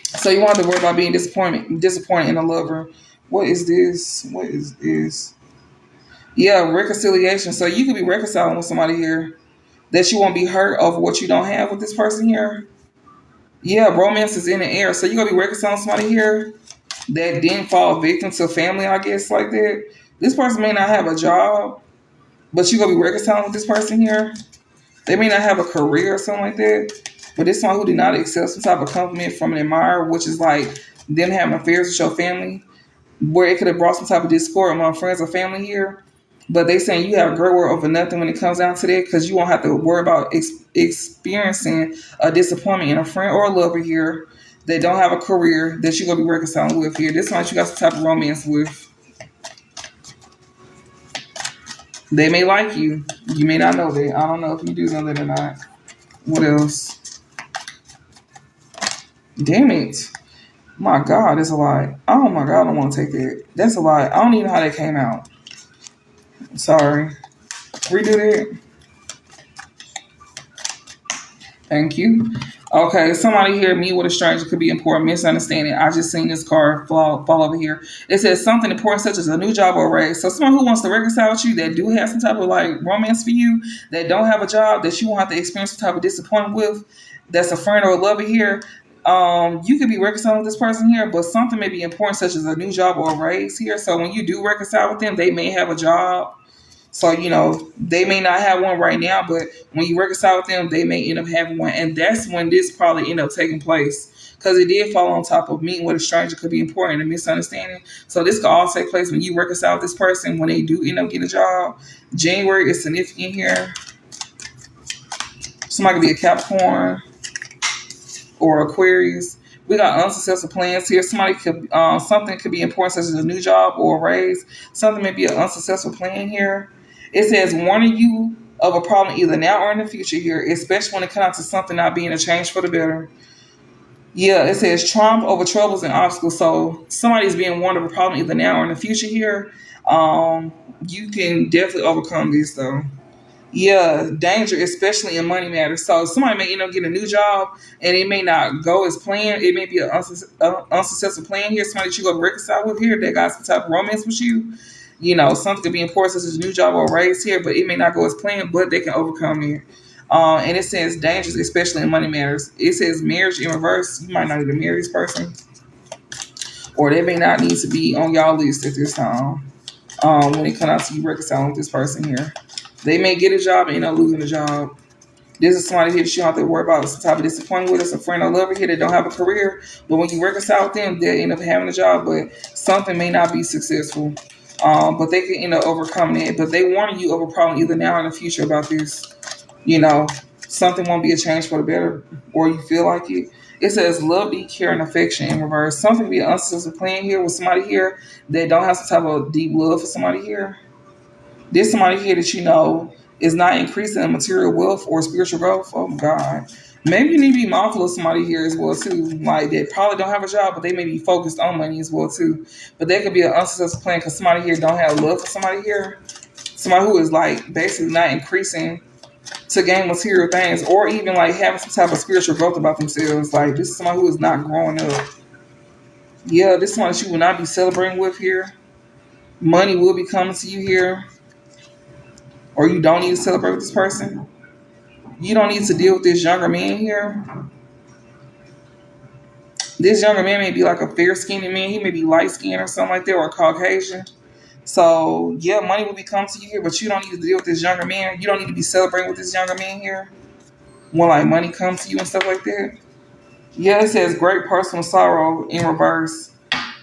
so you won't have to worry about being disappointed in a lover. What is this? What is this? Yeah, reconciliation. So you could be reconciling with somebody here that you won't be hurt over what you don't have with this person here. Yeah, romance is in the air. So you're gonna be reconciling with somebody here that didn't fall victim to family, I guess, like that. This person may not have a job, but you're gonna be reconciling with this person here. They may not have a career or something like that. But this one who did not accept some type of compliment from an admirer, which is like them having affairs with your family, where it could have brought some type of discord among friends or family here. But they saying you have a great word over nothing when it comes down to that, because you won't have to worry about experiencing a disappointment in a friend or a lover here that don't have a career that you're gonna be reconciling with here. This one you got some type of romance with. They may like you. You may not know that. I don't know if you do know that or not. What else? Damn it. My God, it's a lie. Oh my God, I don't want to take that. That's a lie. I don't even know how that came out. Sorry. Redo that. Thank you. Okay, somebody here, me with a stranger could be important misunderstanding. I just seen this card fall over here. It says something important such as a new job or a raise. So someone who wants to reconcile with you that do have some type of like romance for you, that don't have a job, that you won't have to experience some type of disappointment with, that's a friend or a lover here. You could be reconciling with this person here, but something may be important such as a new job or a raise here. So when you do reconcile with them, they may have a job, so, they may not have one right now, but when you reconcile with them, they may end up having one. And that's when this probably end up taking place. Because it did fall on top of meeting with a stranger could be important and misunderstanding. So this could all take place when you reconcile with this person, when they do end up getting a job. January is significant here. Somebody could be a Capricorn or Aquarius. We got unsuccessful plans here. Something could be important, such as a new job or a raise. Something may be an unsuccessful plan here. It says warning you of a problem either now or in the future here, especially when it comes to something not being a change for the better. Yeah, it says triumph over troubles and obstacles. So somebody's being warned of a problem either now or in the future here. You can definitely overcome this though. Yeah, danger, especially in money matters. So somebody may end up getting a new job and it may not go as planned. It may be an unsuccessful plan here. Somebody that you go to reconcile with here that got some type of romance with you. Something could be important such as a new job or a raise here, but it may not go as planned, but they can overcome it. And it says dangers, especially in money matters. It says marriage in reverse. You might not even marry this person, or they may not need to be on y'all list at this time. When it comes out to you reconciling with this person here, they may get a job and end up losing a job. This is somebody here that you don't have to worry about some type of disappointment with. It's a friend or lover here that don't have a career, but when you reconcile with them, they'll end up having a job, but something may not be successful. But they can end up overcoming it. But they warning you of a problem either now or in the future about this. Something won't be a change for the better, or you feel like it. It says love, be care, and affection in reverse. Something be an unsuccessful plan here with somebody here that don't have some type of deep love for somebody here. There's somebody here that is not increasing in material wealth or spiritual growth. Oh my God. Maybe you need to be mindful of somebody here as well too. Like they probably don't have a job, but they may be focused on money as well too. But there could be an unsuccessful plan because somebody here don't have love for somebody here. Somebody who is like basically not increasing to gain material things, or even like having some type of spiritual growth about themselves. Like this is someone who is not growing up. Yeah, this one that you will not be celebrating with here. Money will be coming to you here, or you don't need to celebrate with this person. You don't need to deal with this younger man here. This younger man may be like a fair skinned man. He may be light skinned or something like that, or Caucasian. So yeah, money will be coming to you here, but you don't need to deal with this younger man. You don't need to be celebrating with this younger man here. When like money comes to you and stuff like that. Yeah, it says great personal sorrow in reverse.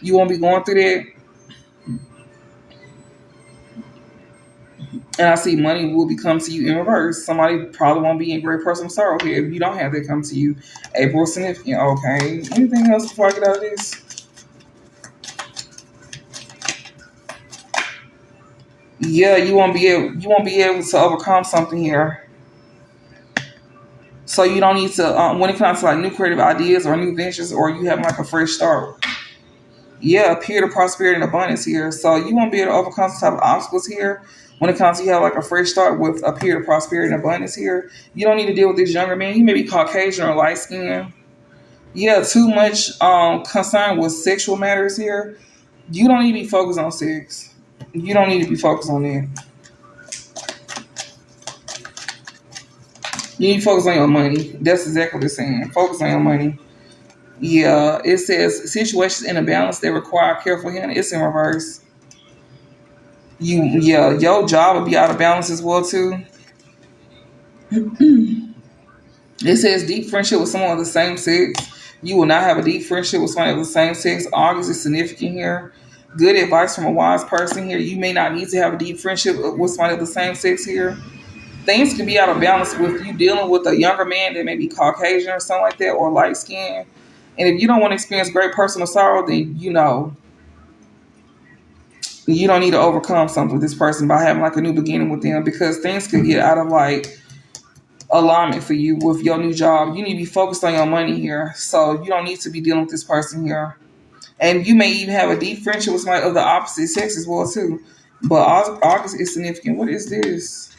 You won't be going through that. And I see money will be come to you in reverse. Somebody probably won't be in great personal sorrow here if you don't have that come to you. April significant. Okay. Anything else before I get out of this? Yeah, you won't be able to overcome something here. So you don't need to when it comes to like new creative ideas or new ventures, or you have like a fresh start. Yeah, appear to prosperity and abundance here. So you won't be able to overcome some type of obstacles here. When it comes to you have like a fresh start with appear to prosperity and abundance here. You don't need to deal with this younger man. He may be Caucasian or light skinned. Yeah, too much concern with sexual matters here. You don't need to be focused on sex. You don't need to be focused on that. You need to focus on your money. That's exactly what it's saying. Focus on your money. Yeah, it says situations in a balance that require careful handling. It's in reverse. Your job will be out of balance as well too. It says deep friendship with someone of the same sex. You will not have a deep friendship with someone of the same sex. August is significant here. Good advice from a wise person here. You may not need to have a deep friendship with someone of the same sex here. Things can be out of balance with you dealing with a younger man that may be Caucasian or something like that, or light skin. And if you don't want to experience great personal sorrow, then you don't need to overcome something with this person by having like a new beginning with them, because things could get out of like alignment for you with your new job. You need to be focused on your money here. So you don't need to be dealing with this person here. And you may even have a deep friendship with somebody of the opposite sex as well too. But August is significant. What is this?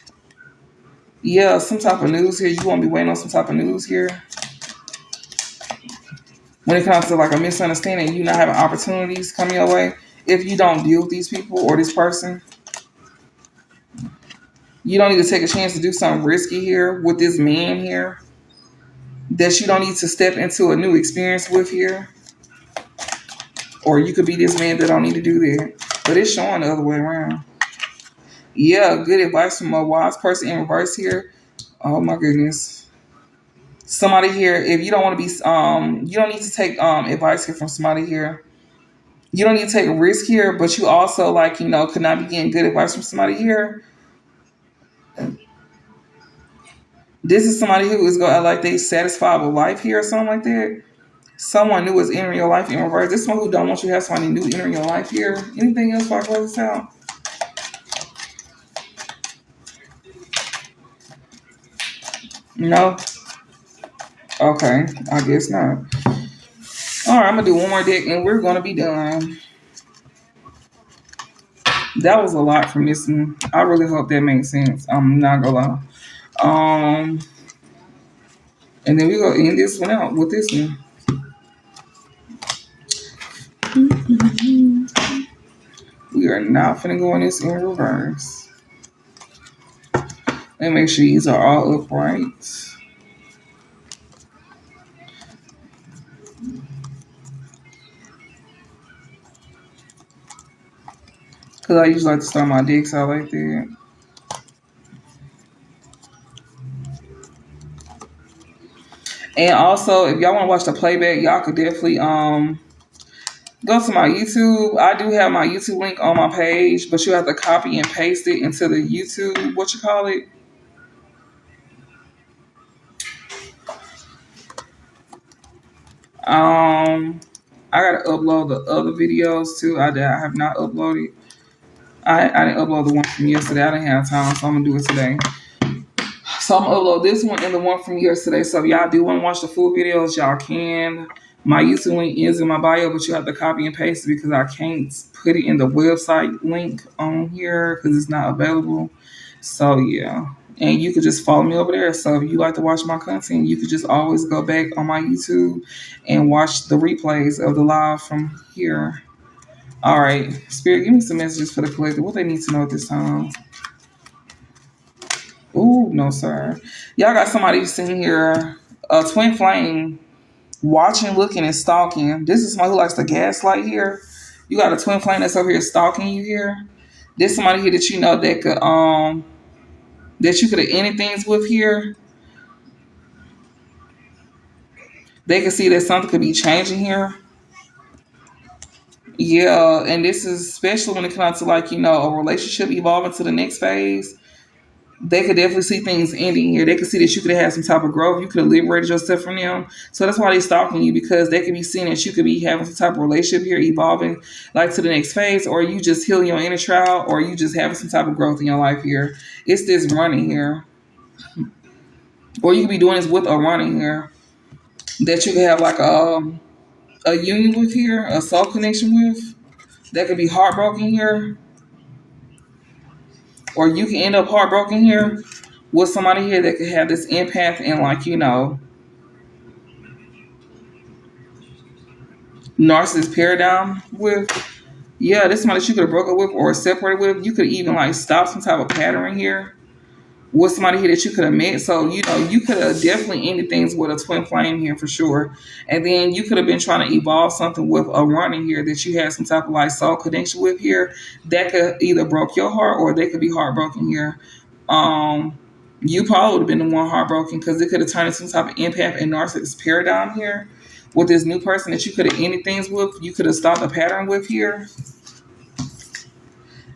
Yeah, some type of news here. You won't be waiting on some type of news here. When it comes to like a misunderstanding, you not having opportunities coming your way. If you don't deal with these people or this person, you don't need to take a chance to do something risky here with this man here that you don't need to step into a new experience with here. Or you could be this man that don't need to do that. But it's showing the other way around. Yeah, good advice from a wise person in reverse here. Oh my goodness. Somebody here, if you don't want to be, you don't need to take advice here from somebody here. You don't need to take a risk here, but you also like, could not be getting good advice from somebody here. This is somebody who is going like they satisfied with life here or something like that. Someone new is entering your life in reverse. This one who don't want you to have somebody new entering your life here. Anything else before I close this out? No? Okay, I guess not. All right, I'm going to do one more deck and we're going to be done. That was a lot from this one. I really hope that makes sense. I'm not going to lie. And then we're going to end this one out with this one. We are not finna go on this in reverse. Let me make sure these are all upright. Because I usually like to start my decks out like that. And also, if y'all want to watch the playback, y'all could definitely go to my YouTube. I do have my YouTube link on my page, but you have to copy and paste it into the YouTube, I gotta upload the other videos too. I have not uploaded. I didn't upload the one from yesterday. I didn't have time, so I'm gonna do it today. So I'm gonna upload this one and the one from yesterday. So if y'all do want to watch the full videos, y'all can. My YouTube link is in my bio, but you have to copy and paste it because I can't put it in the website link on here because it's not available. So yeah. And you could just follow me over there. So if you like to watch my content, you could just always go back on my YouTube and watch the replays of the live from here. All right. Spirit, give me some messages for the collective. What they need to know at this time. Ooh, no, sir. Y'all got somebody sitting here, a twin flame, watching, looking, and stalking. This is somebody who likes to gaslight here. You got a twin flame that's over here stalking you here. This somebody here that you know that could that you could have ended things with here. They can see that something could be changing here. Yeah, and this is especially when it comes to like, a relationship evolving to the next phase. They could definitely see things ending here. They could see that you could have had some type of growth. You could have liberated yourself from them. So that's why they're stalking you, because they could be seeing that you could be having some type of relationship here, evolving like to the next phase, or you just healing your inner child, or you just having some type of growth in your life here. It's this running here. Or you could be doing this with a running here that you could have like a union with here, a soul connection with. That could be heartbroken here. Or you can end up heartbroken here with somebody here that could have this empath and like, narcissist paradigm with. Yeah, this somebody that you could have broke up with or separated with. You could even like stop some type of pattern here with somebody here that you could have met. So, you could have definitely ended things with a twin flame here for sure. And then you could have been trying to evolve something with a running here that you had some type of like soul connection with here that could either broke your heart or they could be heartbroken here. You probably would have been the one heartbroken because it could have turned into some type of empath and narcissist paradigm here with this new person that you could have ended things with. You could have stopped a pattern with here.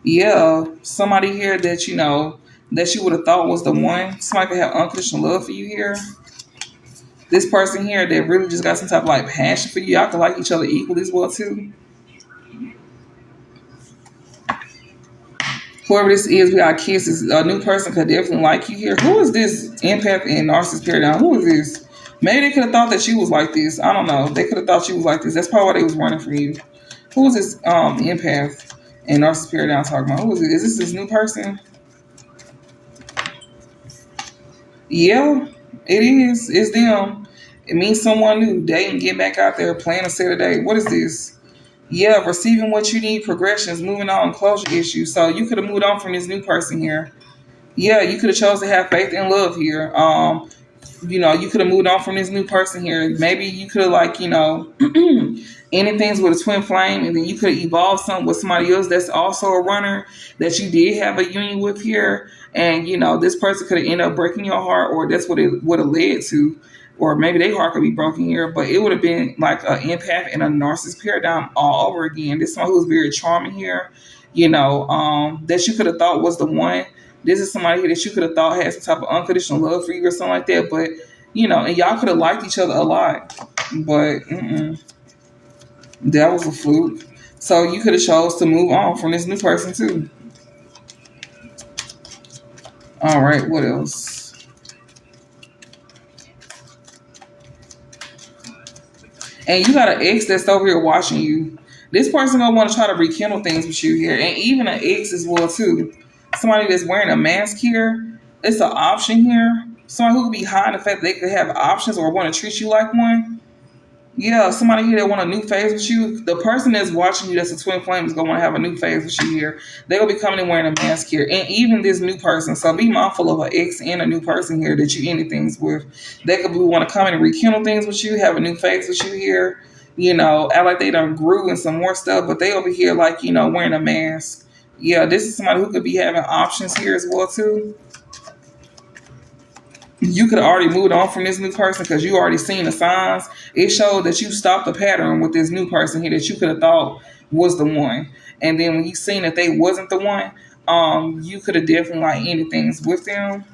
Yeah, somebody here that that you would have thought was the one. Somebody could have unconditional love for you here. This person here that really just got some type of like passion for you. Y'all can like each other equally as well too. Whoever this is, we got kisses. A new person could definitely like you here. Who is this empath and narcissist paradigm? Who is this? Maybe they could have thought that she was like this. I don't know. They could have thought she was like this. That's probably why they was running from you. Who is this empath and narcissist paradigm talking about? Who is it? Is this new person? Yeah, it is. It's them. It means someone new. They can get back out there, plan a set a day. What is this? Yeah, receiving what you need, progressions, moving on, closure issues. So you could have moved on from this new person here. Yeah, you could have chose to have faith and love here. You could have moved on from this new person here. Maybe you could have ended things with a twin flame, and then you could have evolved something with somebody else that's also a runner that you did have a union with here. And this person could have ended up breaking your heart, or that's what it would have led to. Or maybe their heart could be broken here, but it would have been like an empath and a narcissist paradigm all over again. This one who's very charming here, that you could have thought was the one. This is somebody here that you could have thought had some type of unconditional love for you or something like that. But, and y'all could have liked each other a lot. But that was a fluke. So you could have chose to move on from this new person too. All right, what else? And you got an ex that's over here watching you. This person gonna want to try to rekindle things with you here, and even an ex as well too. Somebody that's wearing a mask here. It's an option here. Somebody who could be hiding the fact that they could have options or want to treat you like one. Yeah, somebody here that want a new phase with you. The person that's watching you that's a twin flame is gonna want to have a new phase with you here. They're gonna be coming in wearing a mask here. And even this new person. So be mindful of an ex and a new person here that you end things with. They could want to come in and rekindle things with you, have a new phase with you here. Act like they done grew and some more stuff, but they over here like, wearing a mask. Yeah, this is somebody who could be having options here as well too. You could have already moved on from this new person because you already seen the signs. It showed that you stopped the pattern with this new person here that you could have thought was the one. And then when you seen that they wasn't the one, you could have definitely like ended things with them.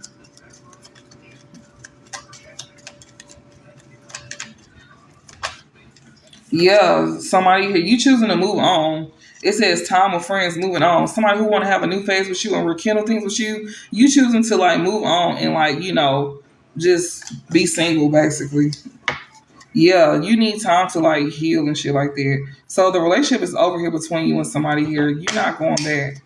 Yeah, somebody here, you choosing to move on. It says time with friends moving on. Somebody who want to have a new phase with you and rekindle things with you, you choosing to like move on and like, just be single basically. Yeah, you need time to like heal and shit like that. So the relationship is over here between you and somebody here. You're not going back.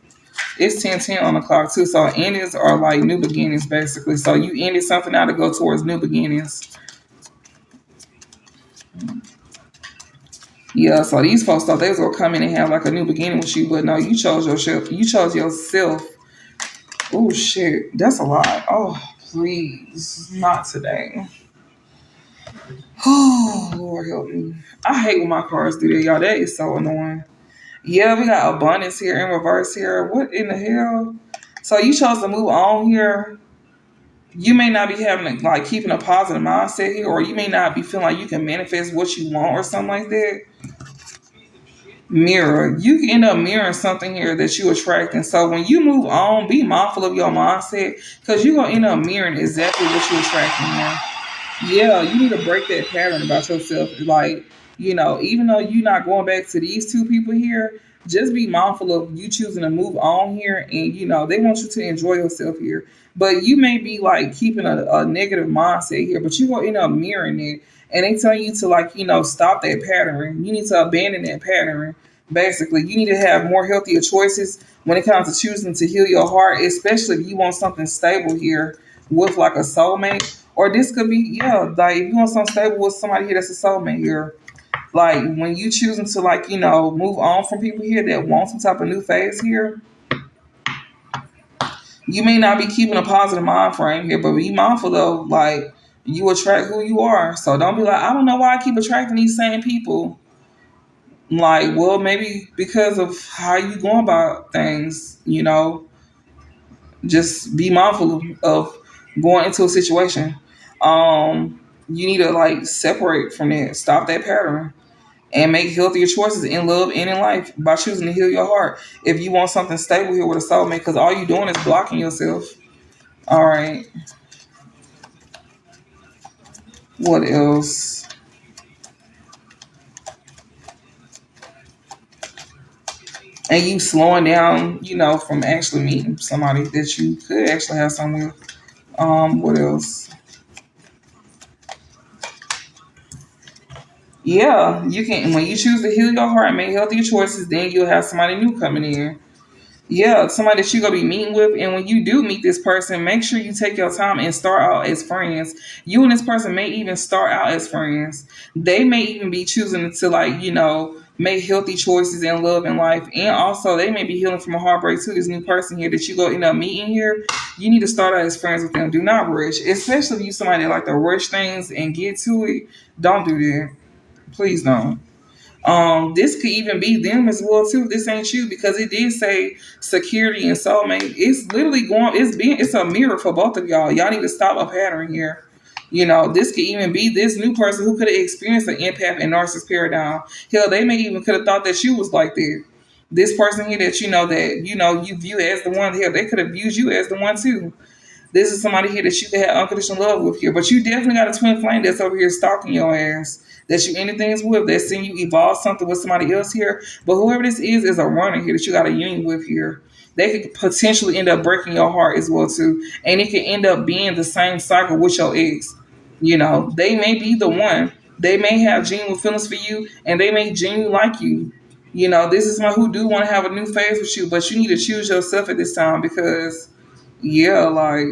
It's 10:10 on the clock too. So endings are like new beginnings basically. So you ended something now to go towards new beginnings. Yeah, so these folks thought they was gonna come in and have like a new beginning with you, but no, you chose yourself. You chose yourself. Oh shit, that's a lot. Oh, please, not today. Oh Lord help me. I hate when my cars do that, y'all. That is so annoying. Yeah, we got abundance here in reverse here. What in the hell? So you chose to move on here. You may not be having like keeping a positive mindset here, or you may not be feeling like you can manifest what you want or something like that. Mirror. You can end up mirroring something here that you attract. And so when you move on, be mindful of your mindset because you're gonna end up mirroring exactly what you're attracting here. Yeah, you need to break that pattern about yourself. Like, even though you're not going back to these two people here, just be mindful of you choosing to move on here. And, they want you to enjoy yourself here. But you may be like keeping a negative mindset here, but you're going to end up mirroring it. And they tell you to, like, stop that pattern. You need to abandon that pattern. Basically, you need to have more healthier choices when it comes to choosing to heal your heart, especially if you want something stable here with like a soulmate. Or this could be, yeah, like if you want something stable with somebody here that's a soulmate here. Like when you choosing to like, move on from people here that want some type of new phase here, you may not be keeping a positive mind frame here, but be mindful though, like you attract who you are. So don't be like, I don't know why I keep attracting these same people. Like, well, maybe because of how you go about things, just be mindful of going into a situation. You need to like separate from that, stop that pattern, and make healthier choices in love and in life by choosing to heal your heart. If you want something stable here with a soulmate, because all you're doing is blocking yourself. All right, what else? And you slowing down, from actually meeting somebody that you could actually have something with. What else? Yeah, you can. When you choose to heal your heart and make healthier choices, then you'll have somebody new coming in. Yeah, somebody that you're gonna be meeting with. And when you do meet this person, make sure you take your time and start out as friends. You and this person may even start out as friends. They may even be choosing to like, make healthy choices in love and life. And also they may be healing from a heartbreak to this new person here that you go end up meeting here. You need to start out as friends with them. Do not rush. Especially if you somebody that like to rush things and get to it. Don't do that. Please don't. This could even be them as well too. This ain't you because it did say security and soulmate. It's literally going. It's a mirror for both of y'all. Y'all need to stop a pattern here. This could even be this new person who could have experienced an empath and narcissist paradigm. Hell, they may even could have thought that you was like that. This person here that you view as the one here, they could have viewed you as the one too. This is somebody here that you can have unconditional love with here. But you definitely got a twin flame that's over here stalking your ass. That you ended things with, that's seeing you evolve something with somebody else here. But whoever this is a runner here that you got a union with here. They could potentially end up breaking your heart as well too. And it could end up being the same cycle with your ex. They may be the one. They may have genuine feelings for you and they may genuinely like you. This is one who do want to have a new phase with you, but you need to choose yourself at this time because yeah, like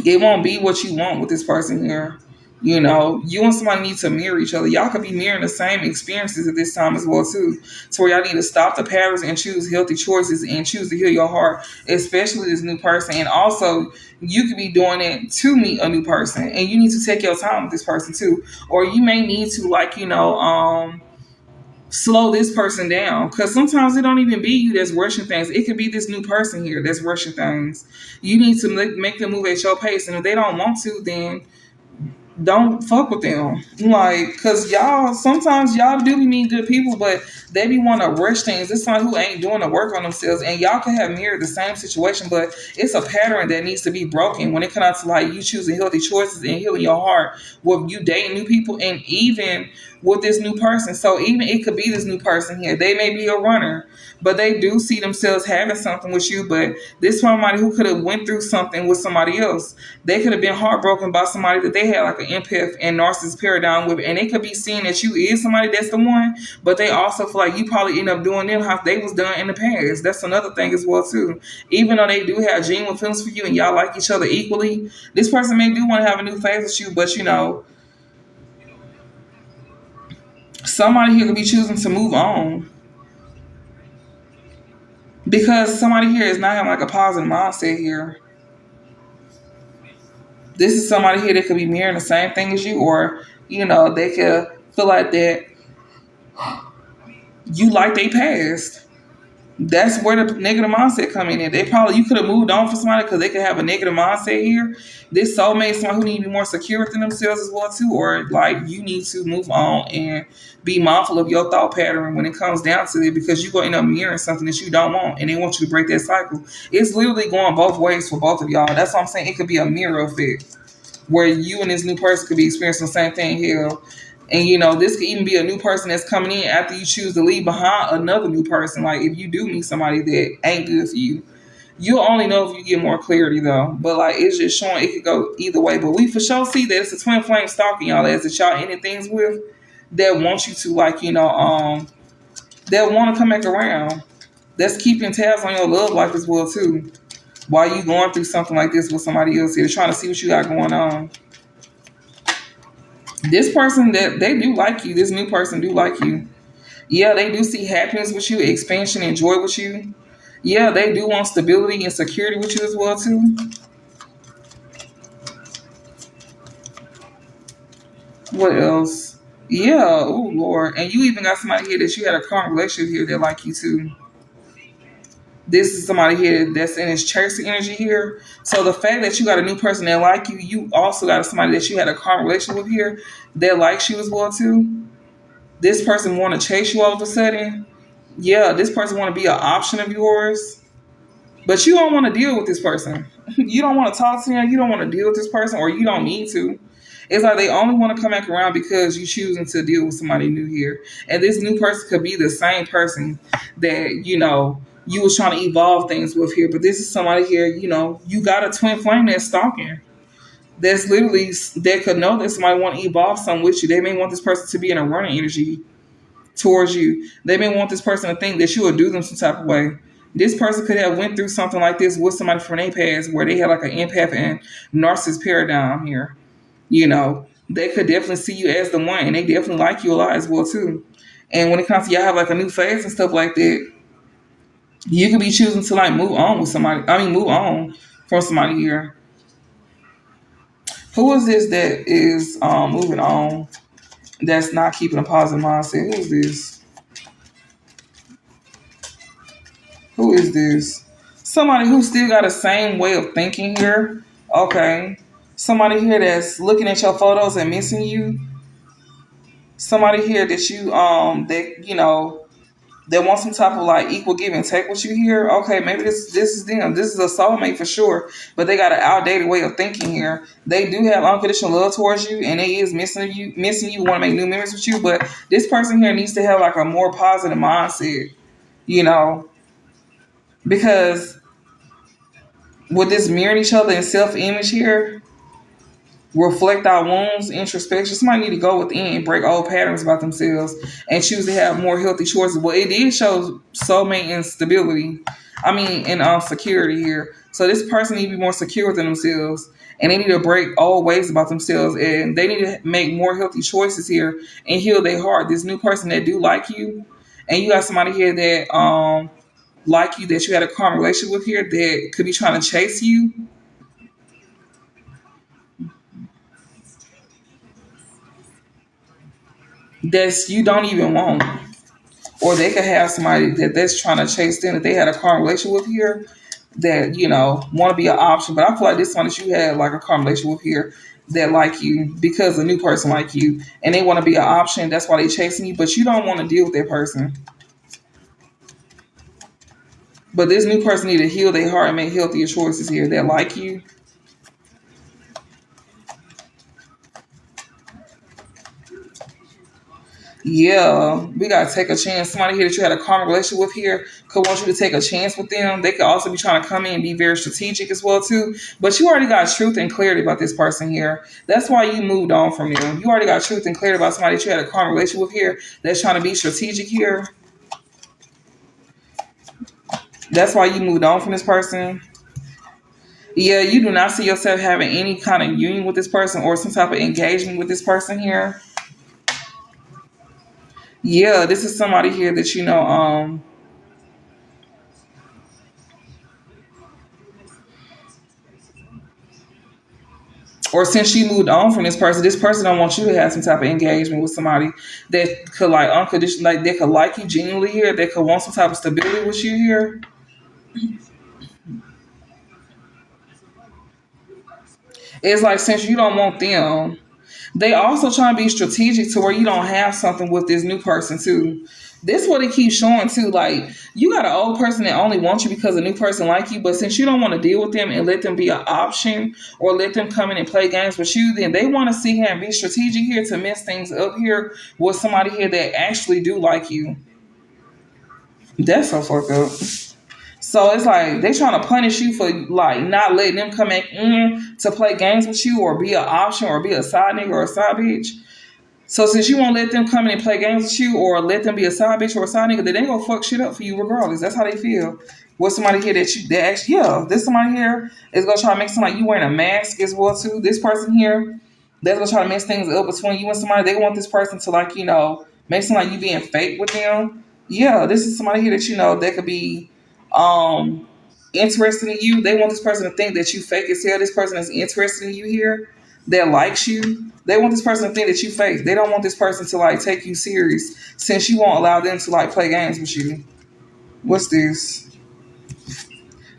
it won't be what you want with this person here. You and somebody need to mirror each other. Y'all could be mirroring the same experiences at this time as well too. So where y'all need to stop the patterns and choose healthy choices and choose to heal your heart, especially this new person. And also, you could be doing it to meet a new person, and you need to take your time with this person too. Or you may need to slow this person down because sometimes it don't even be you that's rushing things. It could be this new person here that's rushing things. You need to make them move at your pace, and if they don't want to, then don't fuck with them. Like, cause y'all sometimes y'all do be mean good people, but they be want to rush things. It's someone who ain't doing the work on themselves, and y'all can have mirrored the same situation, but it's a pattern that needs to be broken when it comes to like you choosing healthy choices and healing your heart with you dating new people and even with this new person. So even it could be this new person here. They may be a runner, but they do see themselves having something with you. But this somebody who could have went through something with somebody else. They could have been heartbroken by somebody that they had like an empath and narcissist paradigm with, and they could be seeing that you is somebody that's the one, but they also feel like you probably end up doing them how they was done in the past. That's another thing as well too. Even though they do have genuine feelings for you and y'all like each other equally, this person may do want to have a new phase with you, but somebody here could be choosing to move on because somebody here is not having like a positive mindset here. This is somebody here that could be mirroring the same thing as you, or they could feel like that you like they past. That's where the negative mindset come in. They probably you could have moved on for somebody because they could have a negative mindset here. This soulmate is someone who need to be more secure within themselves as well too, or like you need to move on and be mindful of your thought pattern when it comes down to it, because you're going to end up mirroring something that you don't want, and they want you to break that cycle. It's literally going both ways for both of y'all. That's what I'm saying. It could be a mirror effect where you and this new person could be experiencing the same thing here. And this could even be a new person that's coming in after you choose to leave behind another new person. Like if you do meet somebody that ain't good for you, you'll only know if you get more clarity though. But like it's just showing it could go either way. But we for sure see that it's a twin flame stalking y'all as that y'all ending things with that want you to that want to come back around. That's keeping tabs on your love life as well too. While you going through something like this with somebody else here, trying to see what you got going on. This person that they do like you, this new person do like you. Yeah, they do see happiness with you, expansion and joy with you. Yeah, they do want stability and security with you as well too. What else? Yeah, oh Lord. And you even got somebody here that you had a current relationship here that like you too. This is somebody here that's in his chasing energy here. So the fact that you got a new person that like you, you also got somebody that you had a current relationship with here that likes you as well too. This person want to chase you all of a sudden. Yeah, this person want to be an option of yours, but you don't want to deal with this person. You don't want to talk to them. You don't want to deal with this person, or you don't need to. It's like they only want to come back around because you choosing to deal with somebody new here. And this new person could be the same person that, you was trying to evolve things with here. But this is somebody here, you got a twin flame that's stalking. That's literally, that could know that somebody want to evolve something with you. They may want this person to be in a running energy towards you. They may want this person to think that you will do them some type of way. This person could have went through something like this with somebody from their past where they had like an empath and narcissist paradigm here. They could definitely see you as the one, and they definitely like you a lot as well too. And when it comes to y'all have like a new phase and stuff like that, you could be choosing to like move on with somebody. I mean, move on from somebody here. Who is this that is moving on? That's not keeping a positive mindset. Who is this? Who is this? Somebody who still got the same way of thinking here. Okay. Somebody here that's looking at your photos and missing you. Somebody here that that want some type of like equal give and take with you here. Okay, maybe this is them. This is a soulmate for sure. But they got an outdated way of thinking here. They do have unconditional love towards you, and they is missing you, want to make new memories with you. But this person here needs to have like a more positive mindset, because with this mirroring each other and self-image here, reflect our wounds, introspection. Somebody need to go within and break old patterns about themselves and choose to have more healthy choices. Well, it did show soulmate and stability. And security here. So this person need to be more secure within themselves, and they need to break old ways about themselves, and they need to make more healthy choices here and heal their heart. This new person that do like you, and you got somebody here that like you, that you had a calm relationship with here, that could be trying to chase you. That's you don't even want, or they could have somebody that's trying to chase them that they had a calm relationship with here that want to be an option. But I feel like this one that you had like a calm relationship with here that like you because a new person like you, and they want to be an option. That's why they chasing you, but you don't want to deal with that person. But this new person need to heal their heart and make healthier choices here that like you. Yeah, we gotta take a chance. Somebody here that you had a calm relationship with here could want you to take a chance with them. They could also be trying to come in and be very strategic as well too. But you already got truth and clarity about this person here. That's why you moved on from them. You already got truth and clarity about somebody that you had a calm relationship with here that's trying to be strategic here. That's why you moved on from this person. Yeah, you do not see yourself having any kind of union with this person or some type of engagement with this person here. Yeah, this is somebody here that you know, or since you moved on from this person don't want you to have some type of engagement with somebody that could like unconditional, like they could like you genuinely here, they could want some type of stability with you here. It's like since you don't want them, they also trying to be strategic to where you don't have something with this new person too. This what it keeps showing too. Like you got an old person that only wants you because a new person like you, but since you don't want to deal with them and let them be an option or let them come in and play games with you, then they want to sit here and be strategic here to mess things up here with somebody here that actually do like you. That's so fucked up. So it's like they trying to punish you for like not letting them come in to play games with you or be an option or be a side nigga or a side bitch. So since you won't let them come in and play games with you or let them be a side bitch or a side nigga, then they gonna fuck shit up for you regardless. That's how they feel. With somebody here that actually, yeah, this somebody here is gonna try to make something like you wearing a mask as well too. This person here, that's gonna try to mess things up between you and somebody. They want this person to like, make something like you being fake with them. Yeah, this is somebody here that that could be um interested in you. They want this person to think that you fake as hell. This person is interested in you here, that likes you. They want this person to think that you fake. They don't want this person to like take you serious since you won't allow them to like play games with you. What's this?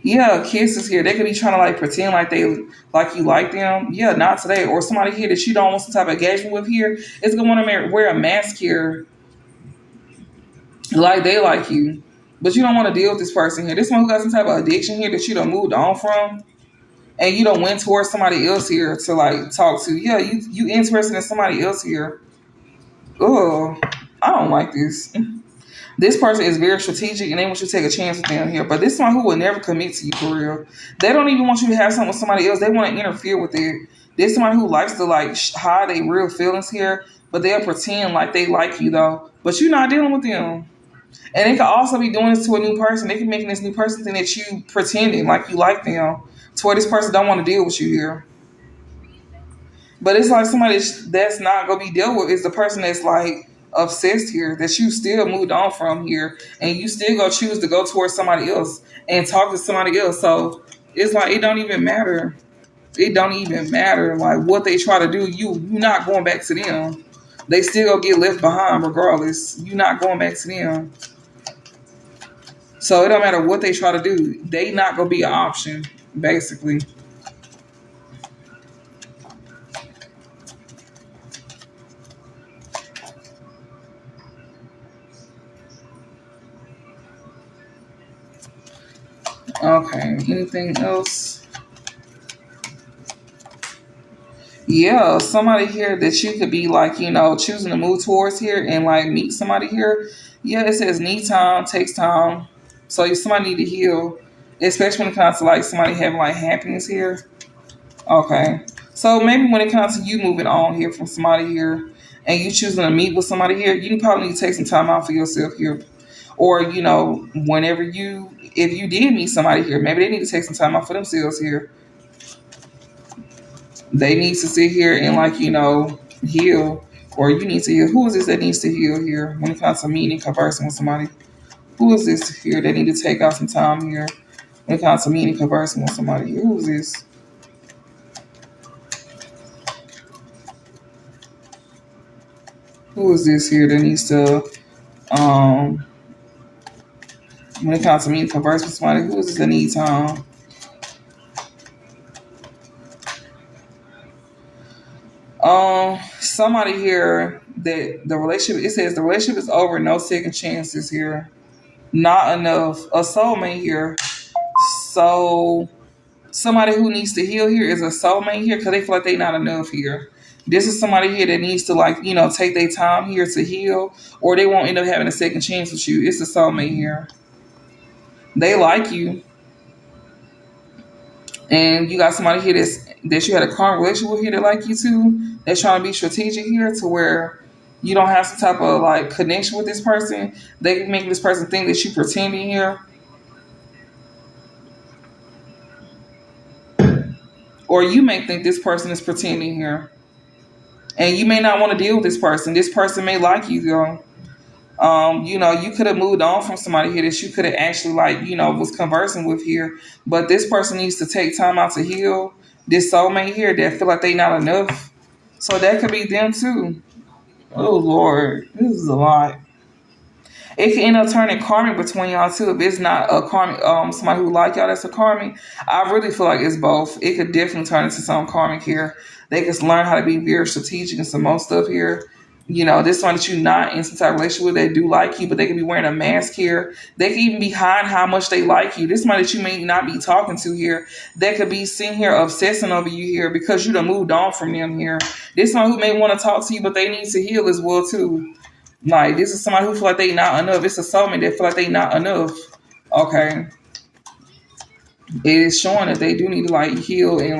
Yeah, kisses here. They could be trying to like pretend like they like you like them. Yeah, not today. Or somebody here that you don't want some type of engagement with here is gonna want to wear a mask here like they like you. But you don't want to deal with this person here. This one who got some type of addiction here that you don't moved on from. And you don't went towards somebody else here to like talk to. Yeah, you interested in somebody else here. Oh, I don't like this. This person is very strategic and they want you to take a chance with them here. But this one who will never commit to you for real. They don't even want you to have something with somebody else. They want to interfere with it. There's somebody who likes to like hide their real feelings here, but they'll pretend like they like you though. But you're not dealing with them. And they could also be doing this to a new person. They can making this new person think that you pretending like you like them. To where this person don't want to deal with you here. But it's like somebody that's not gonna be dealt with is the person that's like obsessed here, that you still moved on from here, and you still go choose to go towards somebody else and talk to somebody else. So it's like it don't even matter. It don't even matter like what they try to do. You not going back to them. They still gonna get left behind regardless. You not going back to them. So it don't matter what they try to do. They not gonna be an option, basically. Okay, anything else? Yeah, somebody here that you could be like, choosing to move towards here and like meet somebody here. Yeah, it says need time, takes time. So somebody need to heal, especially when it comes to like somebody having like happiness here. Okay. So maybe when it comes to you moving on here from somebody here and you choosing to meet with somebody here, you probably need to take some time out for yourself here. Or, whenever if you did meet somebody here, maybe they need to take some time out for themselves here. They need to sit here and like, heal. Or you need to heal. Who is this that needs to heal here when it comes to meeting and conversing with somebody? Who is this here that need to take out some time here when it comes to meeting and conversing with somebody? Who is this? Who is this here that needs to when it comes to meeting and conversing with somebody? Who is this that needs time? Somebody here that the relationship, it says the relationship is over, no second chances here. Not enough. A soulmate here. So somebody who needs to heal here is a soulmate here because they feel like they not enough here. This is somebody here that needs to like, take their time here to heal, or they won't end up having a second chance with you. It's a soulmate here. They like you, and you got somebody here that you had a current relationship with here that like you too. That's trying to be strategic here to where you don't have some type of like connection with this person. They can make this person think that you pretending here, or you may think this person is pretending here, and you may not want to deal with this person. This person may like you though. You could have moved on from somebody here that you could have actually was conversing with here, but this person needs to take time out to heal. This soulmate here that feel like they not enough, so that could be them too. Oh Lord, this is a lot. It can end up turning karmic between y'all too. If it's not a karmic, somebody who like y'all that's a karmic, I really feel like it's both. It could definitely turn into some karmic here. They just learn how to be very strategic and some more stuff here. This one that you're not in some type of relationship with, they do like you, but they can be wearing a mask here. They can even be hiding how much they like you. This one that you may not be talking to here, they could be sitting here obsessing over you here because you done moved on from them here. This one who may want to talk to you, but they need to heal as well too. Like this is somebody who feel like they not enough. It's a soulmate that feel like they not enough. Okay, it is showing that they do need to like heal and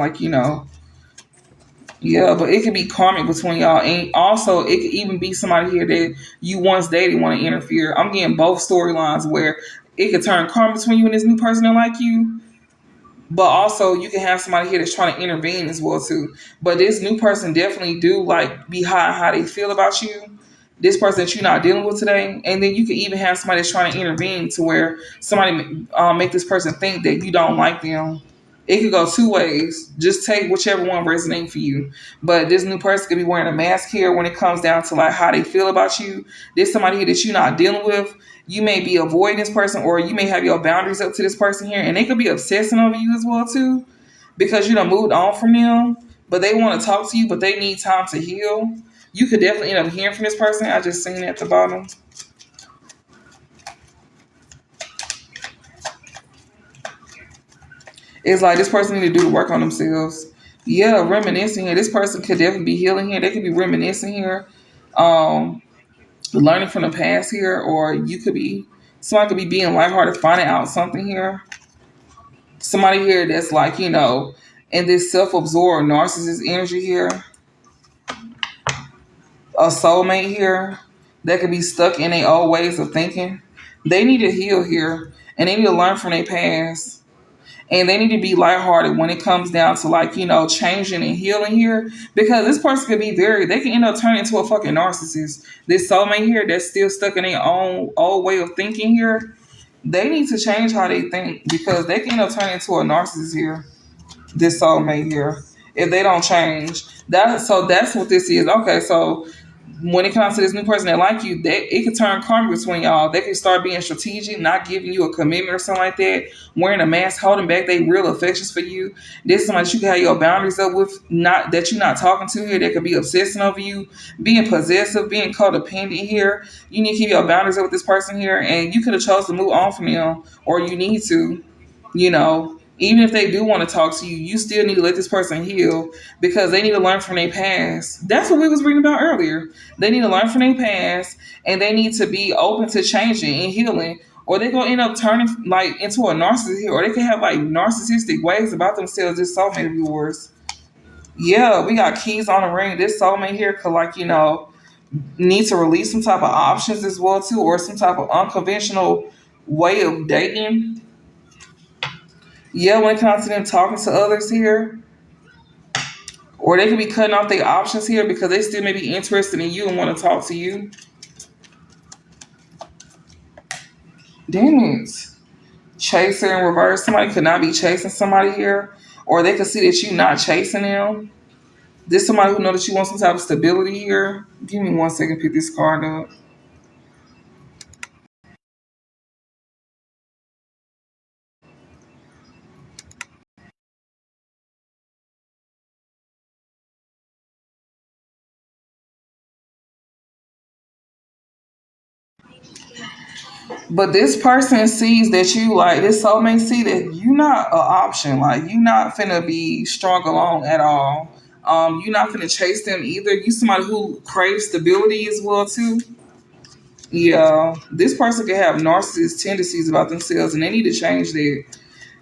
yeah. But it could be karmic between y'all, and also it could even be somebody here that you once dated want to interfere. I'm getting both storylines where it could turn karmic between you and this new person that like you, but also you can have somebody here that's trying to intervene as well too. But this new person definitely do like be how they feel about you. This person that you're not dealing with today, and then you can even have somebody that's trying to intervene to where somebody make this person think that you don't like them. It could go two ways. Just take whichever one resonates for you. But this new person could be wearing a mask here when it comes down to like how they feel about you. There's somebody here that you're not dealing with. You may be avoiding this person, or you may have your boundaries up to this person here, and they could be obsessing over you as well too, because you done moved on from them. But they want to talk to you, but they need time to heal. You could definitely end up hearing from this person. I just seen it at the bottom. It's like this person need to do the work on themselves. Yeah, reminiscing here. This person could definitely be healing here. They could be reminiscing here, um, learning from the past here, or you could be somebody could be being lighthearted, finding out something here. Somebody here that's in this self-absorbed narcissist energy here, a soulmate here that could be stuck in their old ways of thinking. They need to heal here, and they need to learn from their past. And they need to be lighthearted when it comes down to changing and healing here, because this person could be they can end up turning into a fucking narcissist. This soulmate here that's still stuck in their own old way of thinking here, they need to change how they think, because they can end up turning into a narcissist here. This soulmate here, if they don't change. That's what this is. Okay, so when it comes to this new person that like you, it could turn karma between y'all. They can start being strategic, not giving you a commitment or something like that, wearing a mask, holding back they real affections for you. This is somebody you can have your boundaries up with, not that you're not talking to here. They could be obsessing over you, being possessive, being codependent here. You need to keep your boundaries up with this person here, and you could have chose to move on from them, or you need to, even if they do want to talk to you, you still need to let this person heal, because they need to learn from their past. That's what we was reading about earlier. They need to learn from their past, and they need to be open to changing and healing, or they're gonna end up turning into a narcissist here, or they can have narcissistic ways about themselves. This soulmate of yours. Yeah, we got keys on the ring. This soulmate here could need to release some type of options as well too, or some type of unconventional way of dating. Yeah, when it comes to them talking to others here, or they could be cutting off their options here because they still may be interested in you and want to talk to you. Damn it. Chaser in reverse. Somebody could not be chasing somebody here, or they could see that you not chasing them. This somebody who know that you want some type of stability here. Give me 1 second, pick this card up. But this person sees that you this soulmate see that you not an option. Like you not finna be strung along at all. You not finna chase them either. You somebody who craves stability as well too. Yeah, this person can have narcissist tendencies about themselves, and they need to change that.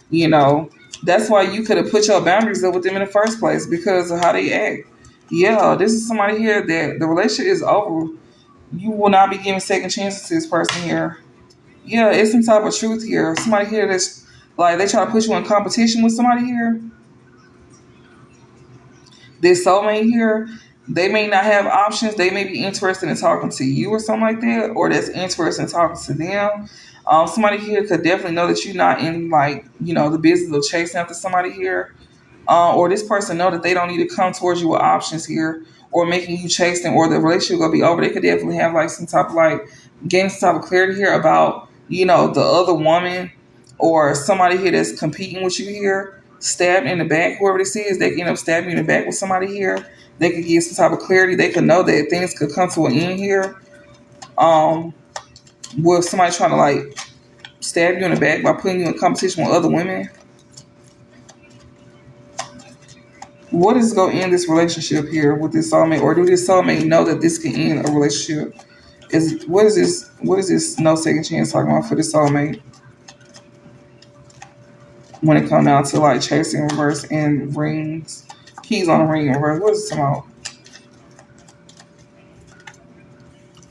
You know, that's why you could have put your boundaries up with them in the first place because of how they act. Yeah, this is somebody here that the relationship is over. You will not be giving second chances to this person here. Yeah, it's some type of truth here. Somebody here that's like they try to put you in competition with somebody here. This soulmate here, they may not have options. They may be interested in talking to you or something like that, or that's interested in talking to them. Somebody here could definitely know that you're not in like the business of chasing after somebody here, or this person know that they don't need to come towards you with options here, or making you chase them, or the relationship gonna be over. They could definitely have like some type of like gain some type of clarity here about the other woman or somebody here that's competing with you here, stabbed in the back, whoever this is, they can end up stabbing you in the back with somebody here. They could get some type of clarity. They could know that things could come to an end here. Um, with somebody trying to like stab you in the back by putting you in competition with other women. What is going to end this relationship here with this soulmate, or do this soulmate know that this can end a relationship? Is what is this? What is this no second chance talking about for this soulmate when it comes down to like chasing reverse and rings, keys on the ring in reverse? What is it about?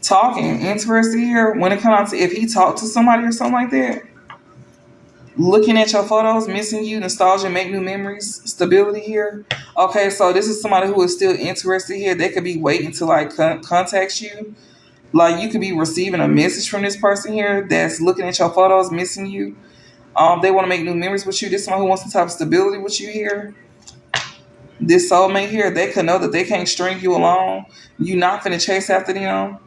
Talking, interested here when it comes down to if he talked to somebody or something like that. Looking at your photos, missing you, nostalgia, make new memories, stability here. Okay, so this is somebody who is still interested here. They could be waiting to like contact you. Like you could be receiving a message from this person here that's looking at your photos, missing you. They want to make new memories with you. This is someone who wants some type of stability with you here. This soulmate here, they could know that they can't string you along. You not finna chase after them.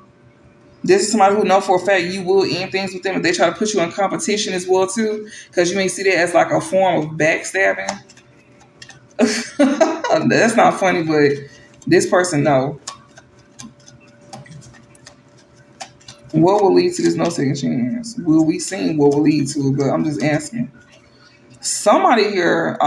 This is somebody who know for a fact you will end things with them if they try to put you in competition as well too, because you may see that as like a form of backstabbing. That's not funny, but this person know what will lead to this no second chance. Will we see what will lead to it? But I'm just asking. Somebody here,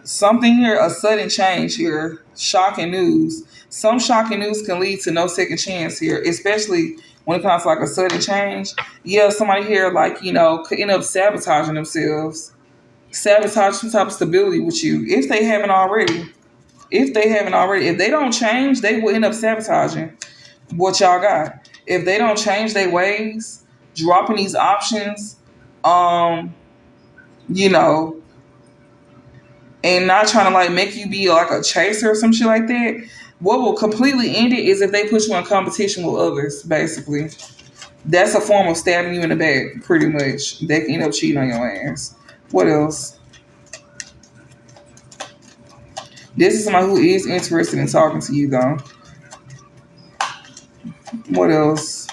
something here, a sudden change here, shocking news. Some shocking news can lead to no second chance here, especially when it comes to like a sudden change. Yeah, somebody here like could end up sabotaging themselves, sabotage some type of stability with you if they haven't already. If they don't change, they will end up sabotaging what y'all got. If they don't change their ways, dropping these options, um, you know, and not trying to like make you be like a chaser or some shit like that. What will completely end it is if they put you in competition with others, basically. That's a form of stabbing you in the back, pretty much. They can end up cheating on your ass. What else? This is somebody who is interested in talking to you, though. What else?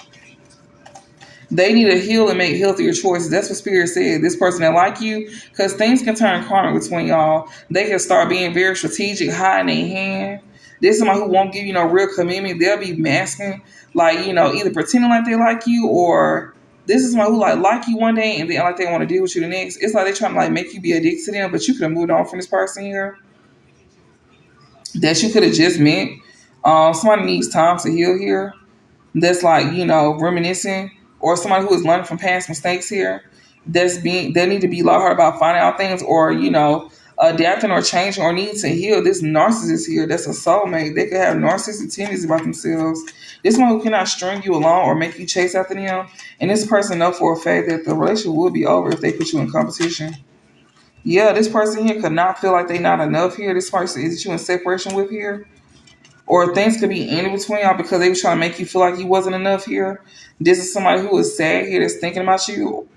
They need to heal and make healthier choices. That's what Spirit said. This person that like you, because things can turn karmic between y'all. They can start being very strategic, high in their hand. This is somebody who won't give you no real commitment. They'll be masking, like, either pretending like they like you, or this is somebody who like you one day and then like they want to deal with you the next. It's like they trying to like make you be addicted to them, but you could have moved on from this person here that you could have just met. Somebody needs time to heal here. That's like reminiscing, or somebody who is learning from past mistakes here. They need to be lighthearted about finding out things, or adapting or changing, or need to heal. This narcissist here, that's a soulmate. They could have narcissistic tendencies about themselves. This one who cannot string you along or make you chase after them, and this person know for a fact that the relationship will be over if they put you in competition. Yeah, this person here could not feel like they not enough here. This person is you in separation with here, or things could be in between y'all because they was trying to make you feel like you wasn't enough here. This is somebody who is sad here that's thinking about you,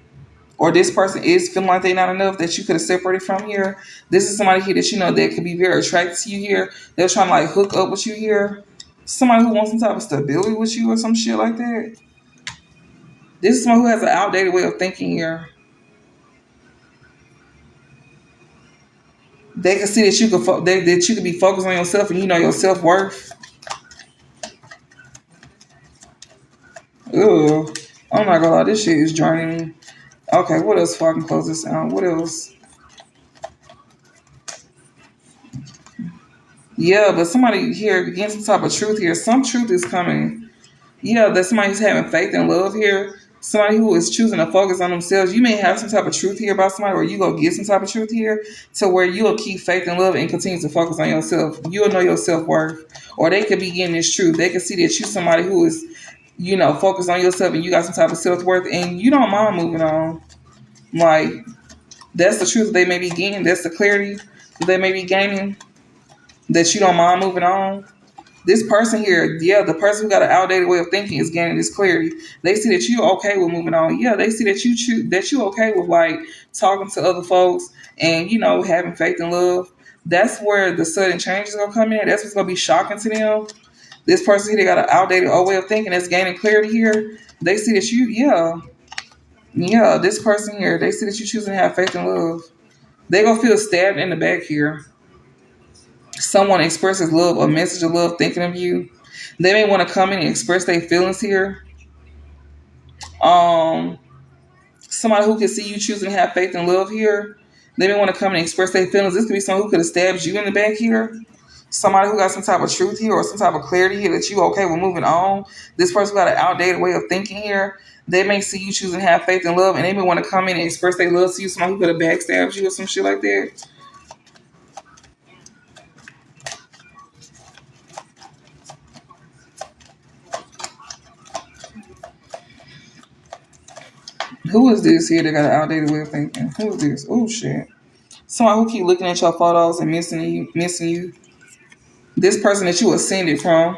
or this person is feeling like they're not enough that you could have separated from here. This is somebody here that that could be very attracted to you here. They're trying to like hook up with you here. Somebody who wants some type of stability with you or some shit like that. This is someone who has an outdated way of thinking here. They can see that that you could be focused on yourself and you know your self worth. Ugh. I'm not gonna lie, this shit is draining me. Okay, what else before I can close this out? What else? Yeah, but somebody here getting some type of truth here. Some truth is coming. Yeah, that's somebody who's having faith and love here. Somebody who is choosing to focus on themselves. You may have some type of truth here about somebody, or you go get some type of truth here to where you'll keep faith and love and continue to focus on yourself. You'll know your self worth. Or they could be getting this truth. They can see that you somebody who is, focused on yourself and you got some type of self worth and you don't mind moving on. Like, that's the truth that they may be gaining. That's the clarity that they may be gaining. That you don't mind moving on. This person here, yeah, the person who got an outdated way of thinking is gaining this clarity. They see that you okay with moving on. Yeah, they see that you okay with like talking to other folks and having faith and love. That's where the sudden change is gonna come in. That's what's gonna be shocking to them. This person here, they got an outdated old way of thinking that's gaining clarity here. They see that yeah, this person here, they see that you choosing to have faith and love. They gonna feel stabbed in the back here. Someone expresses love, a message of love, thinking of you. They may want to come in and express their feelings here. Um, Somebody who can see you choosing to have faith and love here. They may want to come and express their feelings. This could be someone who could have stabbed you in the back here. Somebody who got some type of truth here or some type of clarity here that you okay with moving on. This person got an outdated way of thinking here. They may see you choosing to have faith and love, and they may want to come in and express their love to you. Somebody who could have backstabbed you or some shit like that. Who is this here that got an outdated way of thinking? Who is this? Oh shit. Someone who keep looking at your photos and missing you. This person that you ascended from,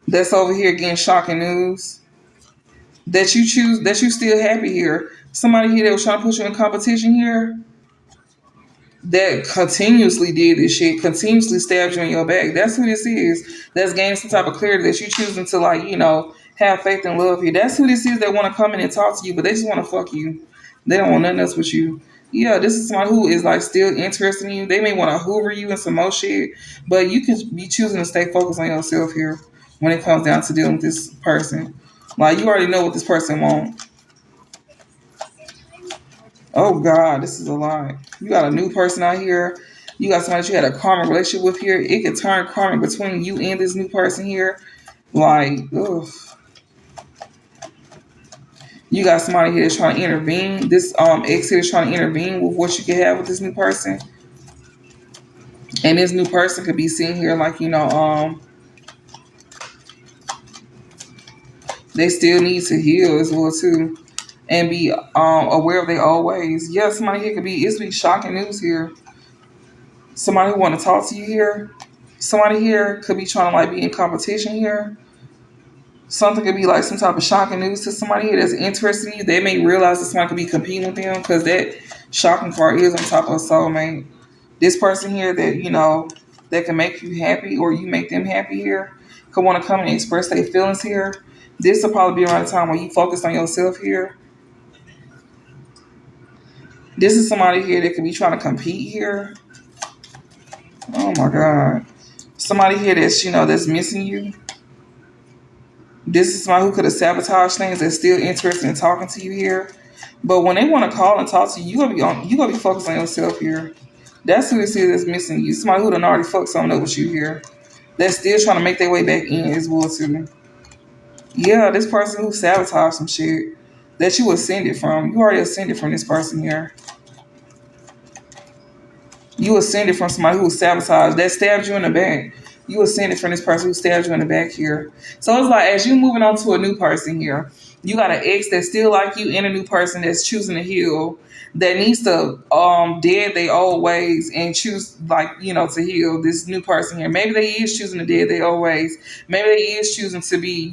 that's over here getting shocking news. That you still happy here. Somebody here that was trying to put you in competition here, that continuously did this shit, continuously stabbed you in your back. That's who this is. That's gaining some type of clarity that you choosing to like, have faith and love you. That's who this is that want to come in and talk to you, but they just want to fuck you. They don't want nothing else with you. Yeah, this is somebody who is like still interested in you. They may want to hoover you and some more shit, but you can be choosing to stay focused on yourself here when it comes down to dealing with this person. Like you already know what this person wants. Oh God, this is a lot. You got a new person out here. You got somebody that you had a karmic relationship with here. It could turn karmic between you and this new person here. Like, ugh. You got somebody here that's trying to intervene. This ex here is trying to intervene with what you can have with this new person. And this new person could be seen here like, they still need to heal as well too. And be aware of their old ways. Yeah, somebody here could be, it's be shocking news here. Somebody who want to talk to you here. Somebody here could be trying to like be in competition here. Something could be like some type of shocking news to somebody here that's interested in you. They may realize that somebody could be competing with them because that shocking part is on top of a soulmate. This person here that, that can make you happy or you make them happy here could want to come and express their feelings here. This will probably be around the time when you focus on yourself here. This is somebody here that could be trying to compete here. Oh my God. Somebody here that's, that's missing you. This is somebody who could have sabotaged things that's still interested in talking to you here. But when they want to call and talk to you, you gonna be focused on yourself here. That's who this is that's missing you. Somebody who done already fucked something up with you here. That's still trying to make their way back in as well too. Yeah, this person who sabotaged some shit that you ascended from. You already ascended from this person here. You ascended from somebody who sabotaged, that stabbed you in the back. You ascended from this person who stabbed you in the back here. So it's like as you moving on to a new person here, you got an ex that's still like you and a new person that's choosing to heal, that needs to dead their old ways and choose like, to heal this new person here. Maybe they is choosing to dead their old ways. Maybe they is choosing to be,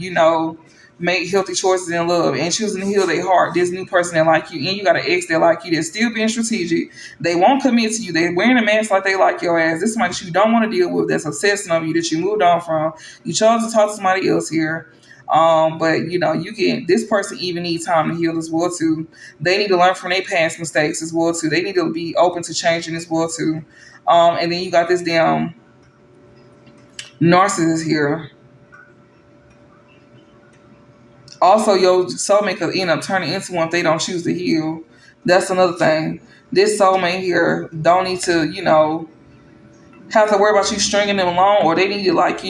make healthy choices in love and choosing to heal their heart. This new person that like you, and you got an ex that like you that's still being strategic. They won't commit to you. They wearing a mask like they like your ass. This is somebody that you don't want to deal with. That's obsessing on you. That you moved on from. You chose to talk to somebody else here. But you can. This person even need time to heal as well too. They need to learn from their past mistakes as well too. They need to be open to changing as well too. And then you got this damn narcissist here. Also, your soulmate could end up turning into one if they don't choose to heal. That's another thing. This soulmate here don't need to, have to worry about you stringing them along, or they need to, like,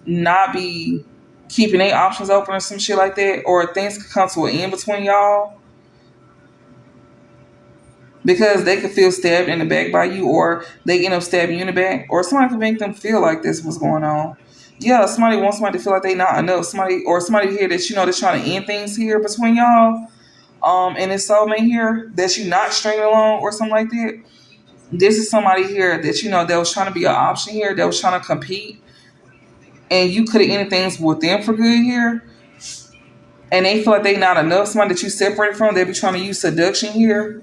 not be keeping their options open or some shit like that, or things could come to an end between y'all because they could feel stabbed in the back by you, or they end up stabbing you in the back, or somebody could make them feel like this was going on. Yeah, somebody wants somebody to feel like they not enough. Somebody here that they're trying to end things here between y'all. And it's soulmate here that you not stringing along or something like that. This is somebody here that that was trying to be an option here, that was trying to compete, and you could have ended things with them for good here. And they feel like they not enough. Somebody that you separated from, they be trying to use seduction here.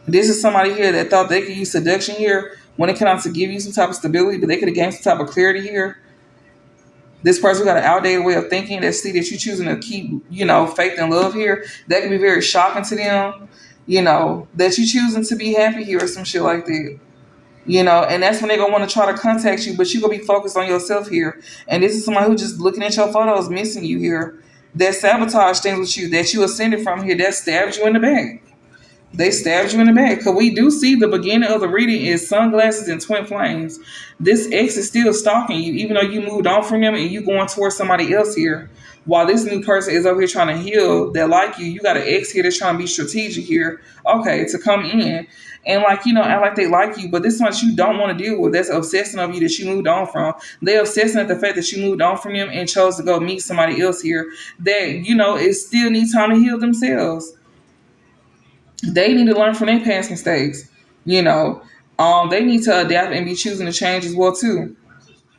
This is somebody here that thought they could use seduction here when it came out to give you some type of stability, but they could have gained some type of clarity here. This person got an outdated way of thinking that see that you choosing to keep, faith and love here. That can be very shocking to them, that you choosing to be happy here or some shit like that. And that's when they're gonna want to try to contact you, but you gonna be focused on yourself here. And this is somebody who just looking at your photos, missing you here, that sabotage things with you, that you ascended from here, that stabbed you in the back. They stabbed you in the back. Because we do see the beginning of the reading is sunglasses and twin flames. This ex is still stalking you, even though you moved on from them and you going towards somebody else here. While this new person is over here trying to heal that like you got an ex here that's trying to be strategic here. Okay, to come in and act like they like you, but this one you don't want to deal with. That's obsessing of you that you moved on from. They're obsessing at the fact that you moved on from them and chose to go meet somebody else here that, it still needs time to heal themselves. They need to learn from their past mistakes. They need to adapt and be choosing to change as well too.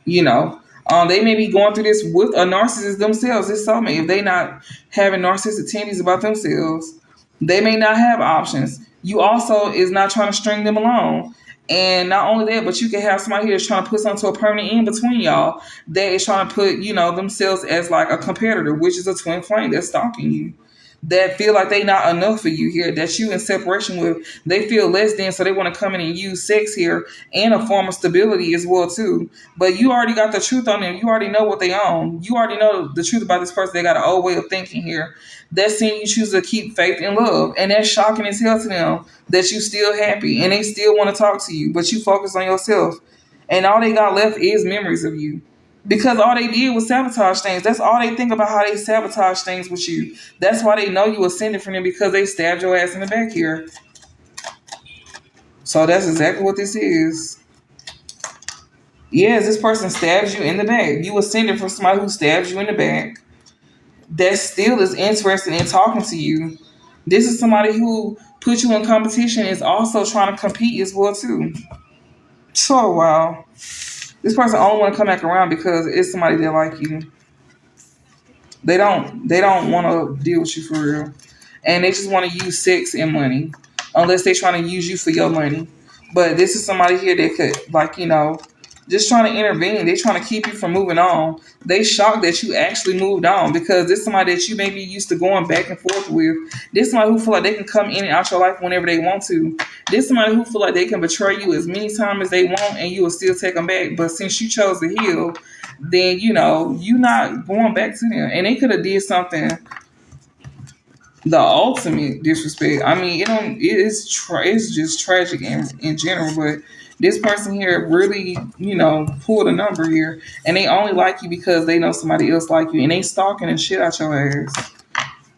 They may be going through this with a narcissist themselves. It's so many. If they not having narcissistic tendencies about themselves, they may not have options. You also is not trying to string them along. And not only that, but you can have somebody here that's trying to put something to a permanent end between y'all that is trying to put, themselves as like a competitor, which is a twin flame that's stalking you, that feel like they not enough for you here, that you in separation with, they feel less than, so they want to come in and use sex here and a form of stability as well too. But you already got the truth on them. You already know what they own. You already know the truth about this person. They got an old way of thinking here. That's seeing you choose to keep faith and love. And that's shocking as hell to them that you still happy and they still want to talk to you, but you focus on yourself. And all they got left is memories of you. Because all they did was sabotage things. That's all they think about, how they sabotage things with you. That's why they know you ascended from them, because they stabbed your ass in the back here. So that's exactly what this is. Yes, this person stabs you in the back. You ascended from somebody who stabs you in the back. That still is interested in talking to you. This is somebody who put you in competition, is also trying to compete as well too. So wow. This person only want to come back around because it's somebody that like you. They don't want to deal with you for real. And they just want to use sex and money. Unless they're trying to use you for your money. But this is somebody here that could, just trying to intervene. They're trying to keep you from moving on. They shocked that you actually moved on, because this is somebody that you may be used to going back and forth with. This is somebody who feel like they can come in and out your life whenever they want to. This is somebody who feel like they can betray you as many times as they want and you will still take them back. But since you chose to heal, then, you're not going back to them. And they could have did something, the ultimate disrespect. I mean, it's just tragic in general, but this person here really, pulled a number here, and they only like you because they know somebody else like you, and they stalking and shit out your ass,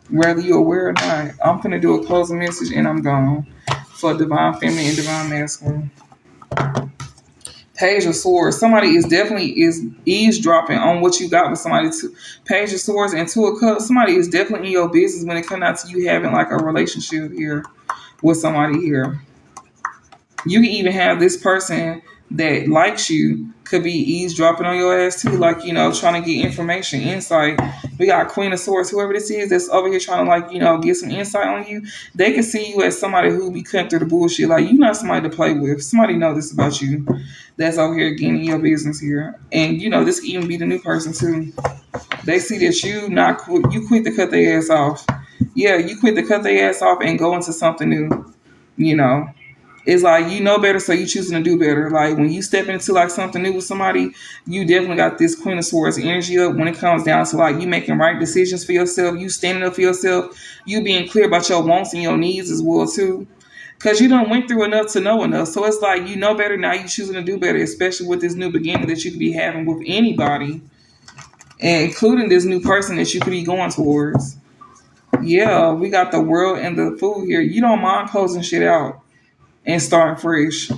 whether you're aware or not. I'm gonna do a closing message and I'm gone for Divine Feminine and Divine Masculine. Page of Swords. Somebody is definitely eavesdropping on what you got with somebody. Page of Swords and Two of Cups. Somebody is definitely in your business when it comes out to you having like a relationship here with somebody here. You can even have this person that likes you could be eavesdropping on your ass too, like, trying to get information, insight. We got Queen of Swords, whoever this is that's over here trying to get some insight on you. They can see you as somebody who be cutting through the bullshit. Like, you're not somebody to play with. Somebody know this about you that's over here getting in your business here. And, this can even be the new person too. They see that you quit to cut their ass off. Yeah, you quit to cut their ass off and go into something new, It's like, better, so you choosing to do better. Like, when you step into like something new with somebody, you definitely got this Queen of Swords energy up when it comes down to like you making right decisions for yourself, you standing up for yourself, you being clear about your wants and your needs as well too. Because you done went through enough to know enough. So it's like, better, now you choosing to do better, especially with this new beginning that you could be having with anybody. and including this new person that you could be going towards. Yeah, we got the world and the food here. You don't mind closing shit out and starting fresh.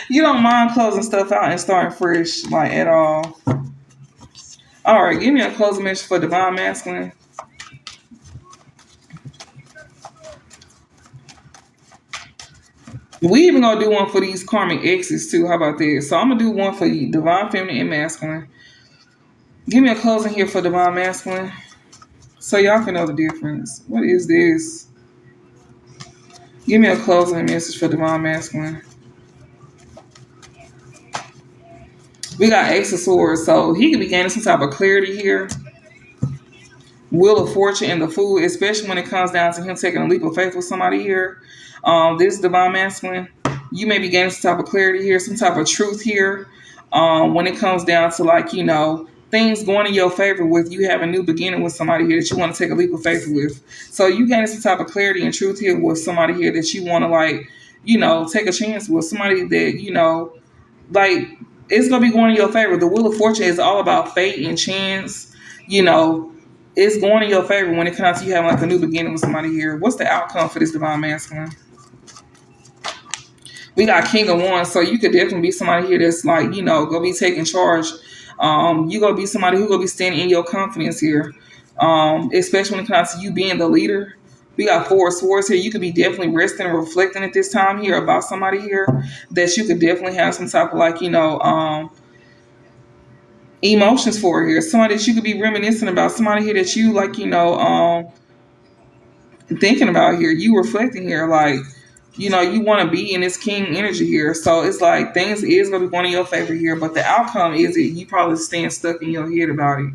You don't mind closing stuff out and starting fresh, like at all. All right, give me a closing message for Divine Masculine. We even gonna do one for these karmic exes too. How about that? So I'm gonna do one for you, Divine Feminine and Masculine. Give me a closing here for Divine Masculine, so y'all can know the difference. What is this? Give me a closing message for Divine Masculine. We got Ace of Swords, so he could be gaining some type of clarity here. Wheel of Fortune and the Fool, especially when it comes down to him taking a leap of faith with somebody here. This Divine Masculine, you may be gaining some type of clarity here, some type of truth here. When it comes down to like, things going in your favor with you having a new beginning with somebody here that you want to take a leap of faith with. So you gaining some type of clarity and truth here with somebody here that you want to like, take a chance with. Somebody that, like it's gonna be going in your favor. The Wheel of Fortune is all about fate and chance. It's going in your favor when it comes to you having like a new beginning with somebody here. What's the outcome for this Divine Masculine? We got King of Wands, so you could definitely be somebody here that's like, gonna be taking charge. You gonna be somebody who gonna be standing in your confidence here, especially when it comes to you being the leader. We got Four of Swords here. You could be definitely resting and reflecting at this time here about somebody here that you could definitely have some type of like, emotions for here. Somebody that you could be reminiscing about. Somebody here that you like, thinking about here. You reflecting here, like, you want to be in this king energy here. So it's like things is going to be going in your favor here, but the outcome is that you probably staying stuck in your head about it,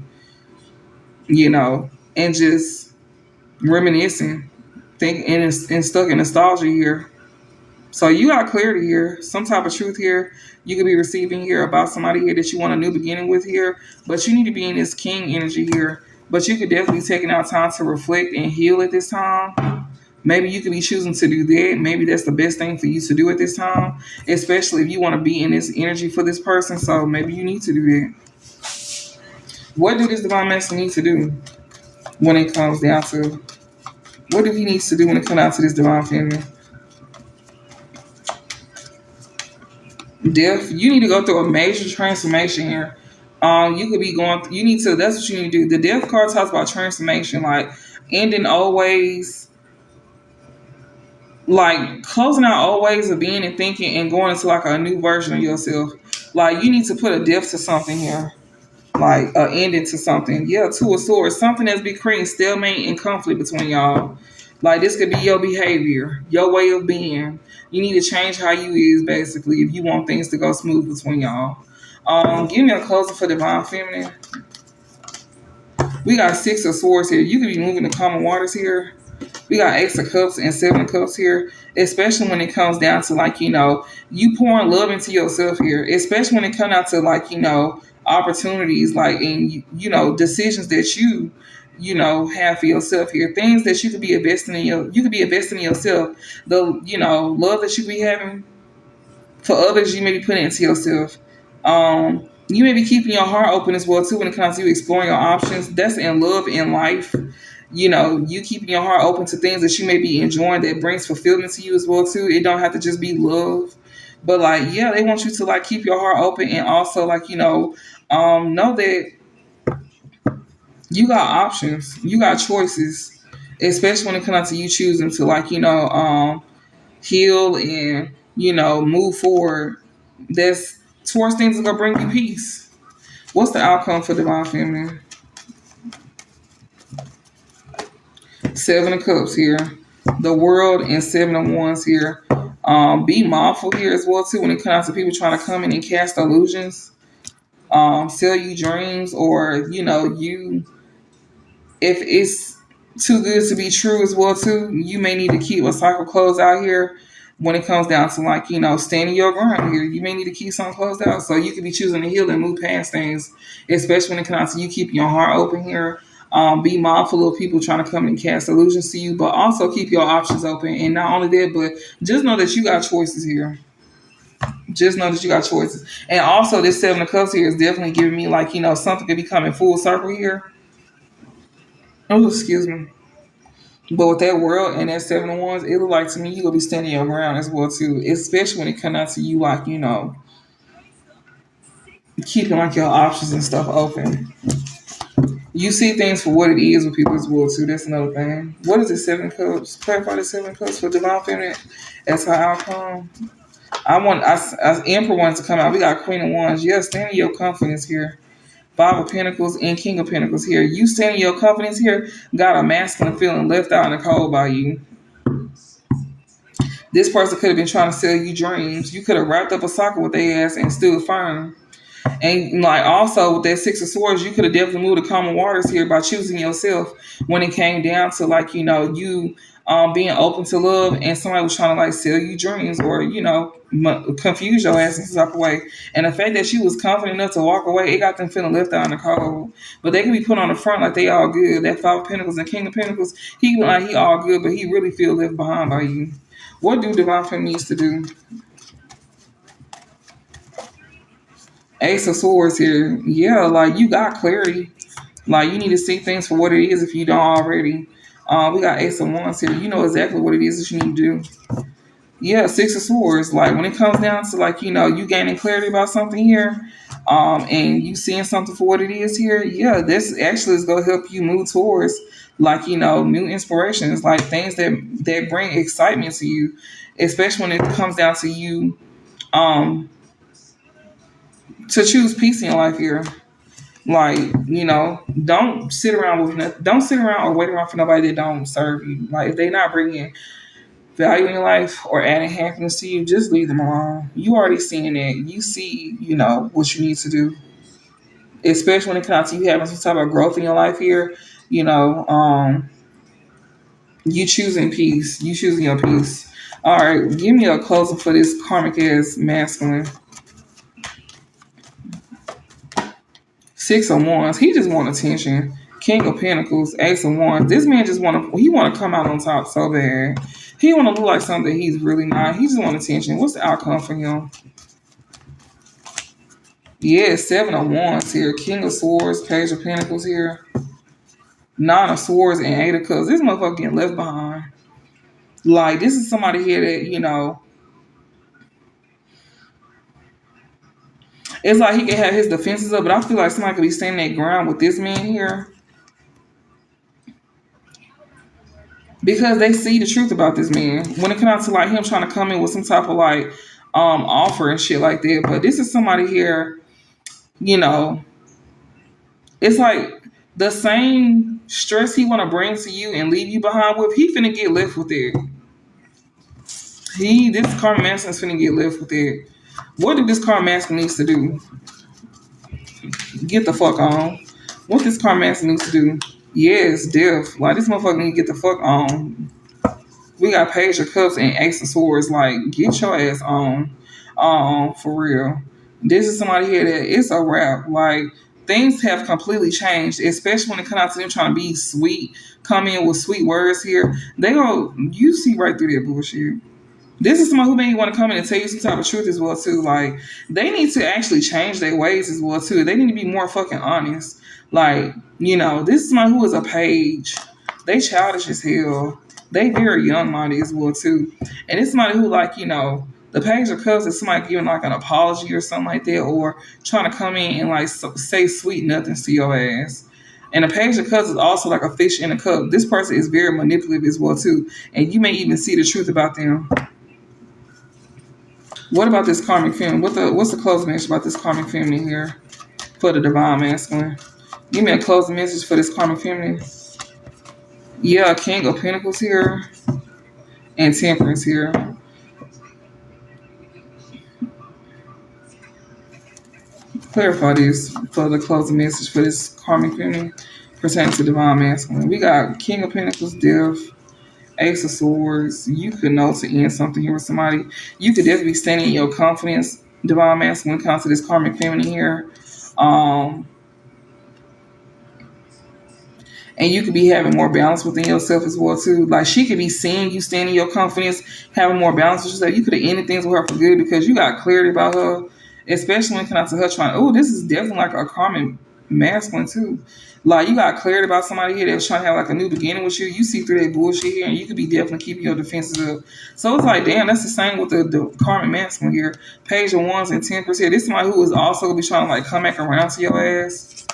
and just reminiscing, and stuck in nostalgia here. So you got clarity here, some type of truth here you could be receiving here about somebody here that you want a new beginning with here, but you need to be in this king energy here. But you could definitely be taking out time to reflect and heal at this time. Maybe you could be choosing to do that. Maybe that's the best thing for you to do at this time, especially if you want to be in this energy for this person. So maybe you need to do that. What do this Divine Masculine need to do when it comes down to, what do he needs to do when it comes down to this Divine Feminine? Death, you need to go through a major transformation here. You could be going, you need to, that's what you need to do. The Death card talks about transformation, like ending old ways, like closing out old ways of being and thinking and going into like a new version of yourself. Like you need to put a death to something here, like an ending to something. Yeah, Two of Swords, something that's been creating stalemate and conflict between y'all. Like this could be your behavior, your way of being. You need to change how you is basically if you want things to go smooth between y'all. Give me a closing for Divine Feminine. We got Six of Swords here. You could be moving the common waters here. We got Ace of Cups and Seven of Cups here, especially when it comes down to like, you pouring love into yourself here, especially when it comes down to like, opportunities, like, and, decisions that you have for yourself here, things that you could be investing in you could be investing in yourself. The, love that you be having for others, you may be putting into yourself. You may be keeping your heart open as well too when it comes to you exploring your options. That's in love, in life. You keeping your heart open to things that you may be enjoying that brings fulfillment to you as well too. It don't have to just be love, but like, yeah, they want you to like keep your heart open and also like, know that you got options, you got choices, especially when it comes to you choosing to like, heal and, move forward. That's towards things that are gonna bring you peace. What's the outcome for Divine Feminine? Seven of Cups here, the World, and Seven of Wands here. Be mindful here as well too when it comes to people trying to come in and cast illusions, sell you dreams, or you, if it's too good to be true as well too, you may need to keep a cycle closed out here. When it comes down to like, standing your ground here, you may need to keep something closed out. So you could be choosing to heal and move past things, especially when it comes to you keeping your heart open here. Be mindful of people trying to come and cast illusions to you, but also keep your options open. And not only that, but just know that you got choices here. Just know that you got choices. And also, this Seven of Cups here is definitely giving me like, something could be coming full circle here. Oh, excuse me. But with that world and that Seven of Wands, it look like to me you gonna be standing your ground as well too. Especially when it comes out to you like, keeping like your options and stuff open. You see things for what it is with people as well too. That's another thing. What is the Seven of Cups? Clarify the Seven of Cups for Divine Feminine as her outcome. I Emperor wants to come out. We got Queen of Wands. Yeah, stand in your confidence here. Five of Pentacles and King of Pentacles here. You standing your confidence here got a masculine feeling left out in the cold by you. This person could have been trying to sell you dreams. You could have wrapped up a socket with their ass and stood firm. And like also with that Six of Swords, you could have definitely moved to calmer waters here by choosing yourself when it came down to like, you being open to love and somebody was trying to like sell you dreams or, confuse your ass in some type of way. And the fact that she was confident enough to walk away, it got them feeling left out in the cold. But they can be put on the front like they all good. That Five of Pentacles and King of Pentacles, he like he all good, but he really feel left behind by you. What do Divine Feminine needs to do? Ace of Swords here. Yeah, like you got clarity. Like you need to see things for what it is if you don't already. We got Ace of Wands here. You know exactly what it is that you need to do. Yeah, Six of Swords. Like when it comes down to like, you gaining clarity about something here, and you seeing something for what it is here, yeah, this actually is gonna help you move towards like, new inspirations, like things that bring excitement to you, especially when it comes down to you to choose peace in your life here. Like, don't sit around with nothing. Don't sit around or wait around for nobody that don't serve you. Like, if they not bringing value in your life or adding happiness to you, just leave them alone. You already seeing it. You see, what you need to do. Especially when it comes to you having some type of growth in your life here. You know, you choosing peace. You choosing your peace. All right, give me a closing for this karmic ass masculine. Six of Wands. He just want attention. King of Pentacles, Ace of Wands. This man just want to come out on top so bad. He want to look like something he's really not. He just want attention. What's the outcome for him? Yeah, Seven of Wands here. King of Swords, Page of Pentacles here. Nine of Swords and Eight of Cups. This motherfucker getting left behind. Like, this is somebody here that, it's like he can have his defenses up, but I feel like somebody could be standing that ground with this man here because they see the truth about this man. When it comes to like him trying to come in with some type of like offer and shit like that, but this is somebody here, you know, it's like the same stress he want to bring to you and leave you behind with, he finna get left with it. This karma masculine's finna get left with it. What did this karma masculine needs to do? Get the fuck on. What this karma masculine needs to do? Yes, death. Like this motherfucker need to get the fuck on. We got Page of Cups and Ace of Swords. Like, get your ass on. For real. This is somebody here that it's a wrap. Like, things have completely changed, especially when it comes out to them trying to be sweet, come in with sweet words here. You see right through that bullshit. This is someone who may want to come in and tell you some type of truth as well too. Like, they need to actually change their ways as well too. They need to be more fucking honest. Like, this is someone who is a page. They childish as hell. They very young minded as well too. And it's somebody who like, the Page of Cups is somebody giving like an apology or something like that, or trying to come in and like say sweet nothings to your ass. And the Page of Cups is also like a fish in a cup. This person is very manipulative as well too. And you may even see the truth about them. What about this karmic feminine? What's the closing message about this karmic feminine here for the divine masculine? Give me a closing message for this karmic feminine. Yeah, King of Pentacles here and Temperance here. Clarify this for the closing message for this karmic feminine pertaining to divine masculine. We got King of Pentacles, Death, Ace of Swords. You could know to end something here with somebody. You could definitely be standing in your confidence, divine masculine, when it comes to this karmic feminine here. And you could be having more balance within yourself as well too. Like she could be seeing you standing your confidence, having more balance with yourself. You could have ended things with her for good because you got clarity about her, especially when it comes to her trying. Oh, this is definitely like a common masculine too. Like you got clarity about somebody here that's trying to have like a new beginning with you. You see through that bullshit here, and you could be definitely keeping your defenses up. So it's like, damn, that's the same with the karmic masculine here. Page of Wands and Temperance here. This is somebody who is also gonna be trying to like come back around to your ass.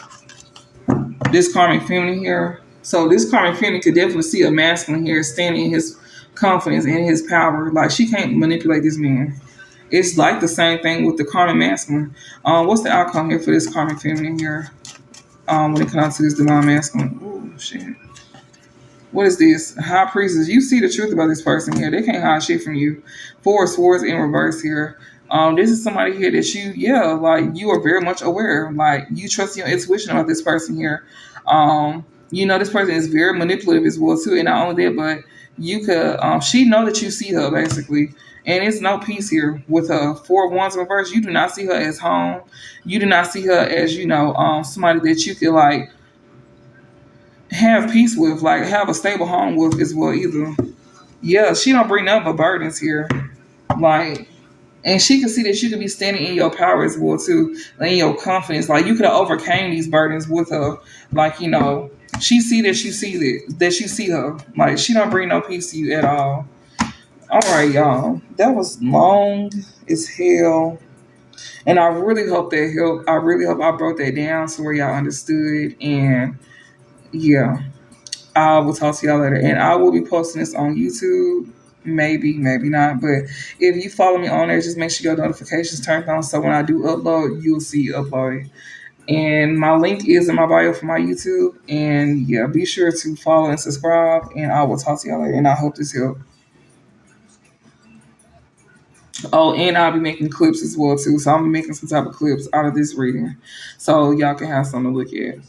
This karmic feminine here. So this karmic feminine could definitely see a masculine here standing in his confidence and his power. Like she can't manipulate this man. It's like the same thing with the karmic masculine. What's the outcome here for this karmic feminine here? When it comes to this divine masculine. Oh shit. What is this? High priestess. You see the truth about this person here. They can't hide shit from you. Four of Swords in reverse here. This is somebody here that like you are very much aware. Like you trust your intuition about this person here. This person is very manipulative as well too. And not only that, but you could she know that you see her basically. And it's no peace here with her. Four of Wands in reverse. You do not see her as home. You do not see her as, somebody that you could like have peace with, like have a stable home with as well either. Yeah, she don't bring none but burdens here. Like, and she can see that you could be standing in your power as well too, in your confidence. Like you could have overcame these burdens with her. Like, she see that you see her. Like she don't bring no peace to you at all. All right, y'all. That was long as hell. And I really hope that helped. I really hope I broke that down so where y'all understood. And yeah. I will talk to y'all later. And I will be posting this on YouTube. Maybe, maybe not. But if you follow me on there, just make sure your notifications turned on so when I do upload, you'll see uploading. And my link is in my bio for my YouTube. And yeah, be sure to follow and subscribe. And I will talk to y'all later. And I hope this helped. Oh, and I'll be making clips as well too. So I'm making some type of clips out of this reading. So y'all can have something to look at.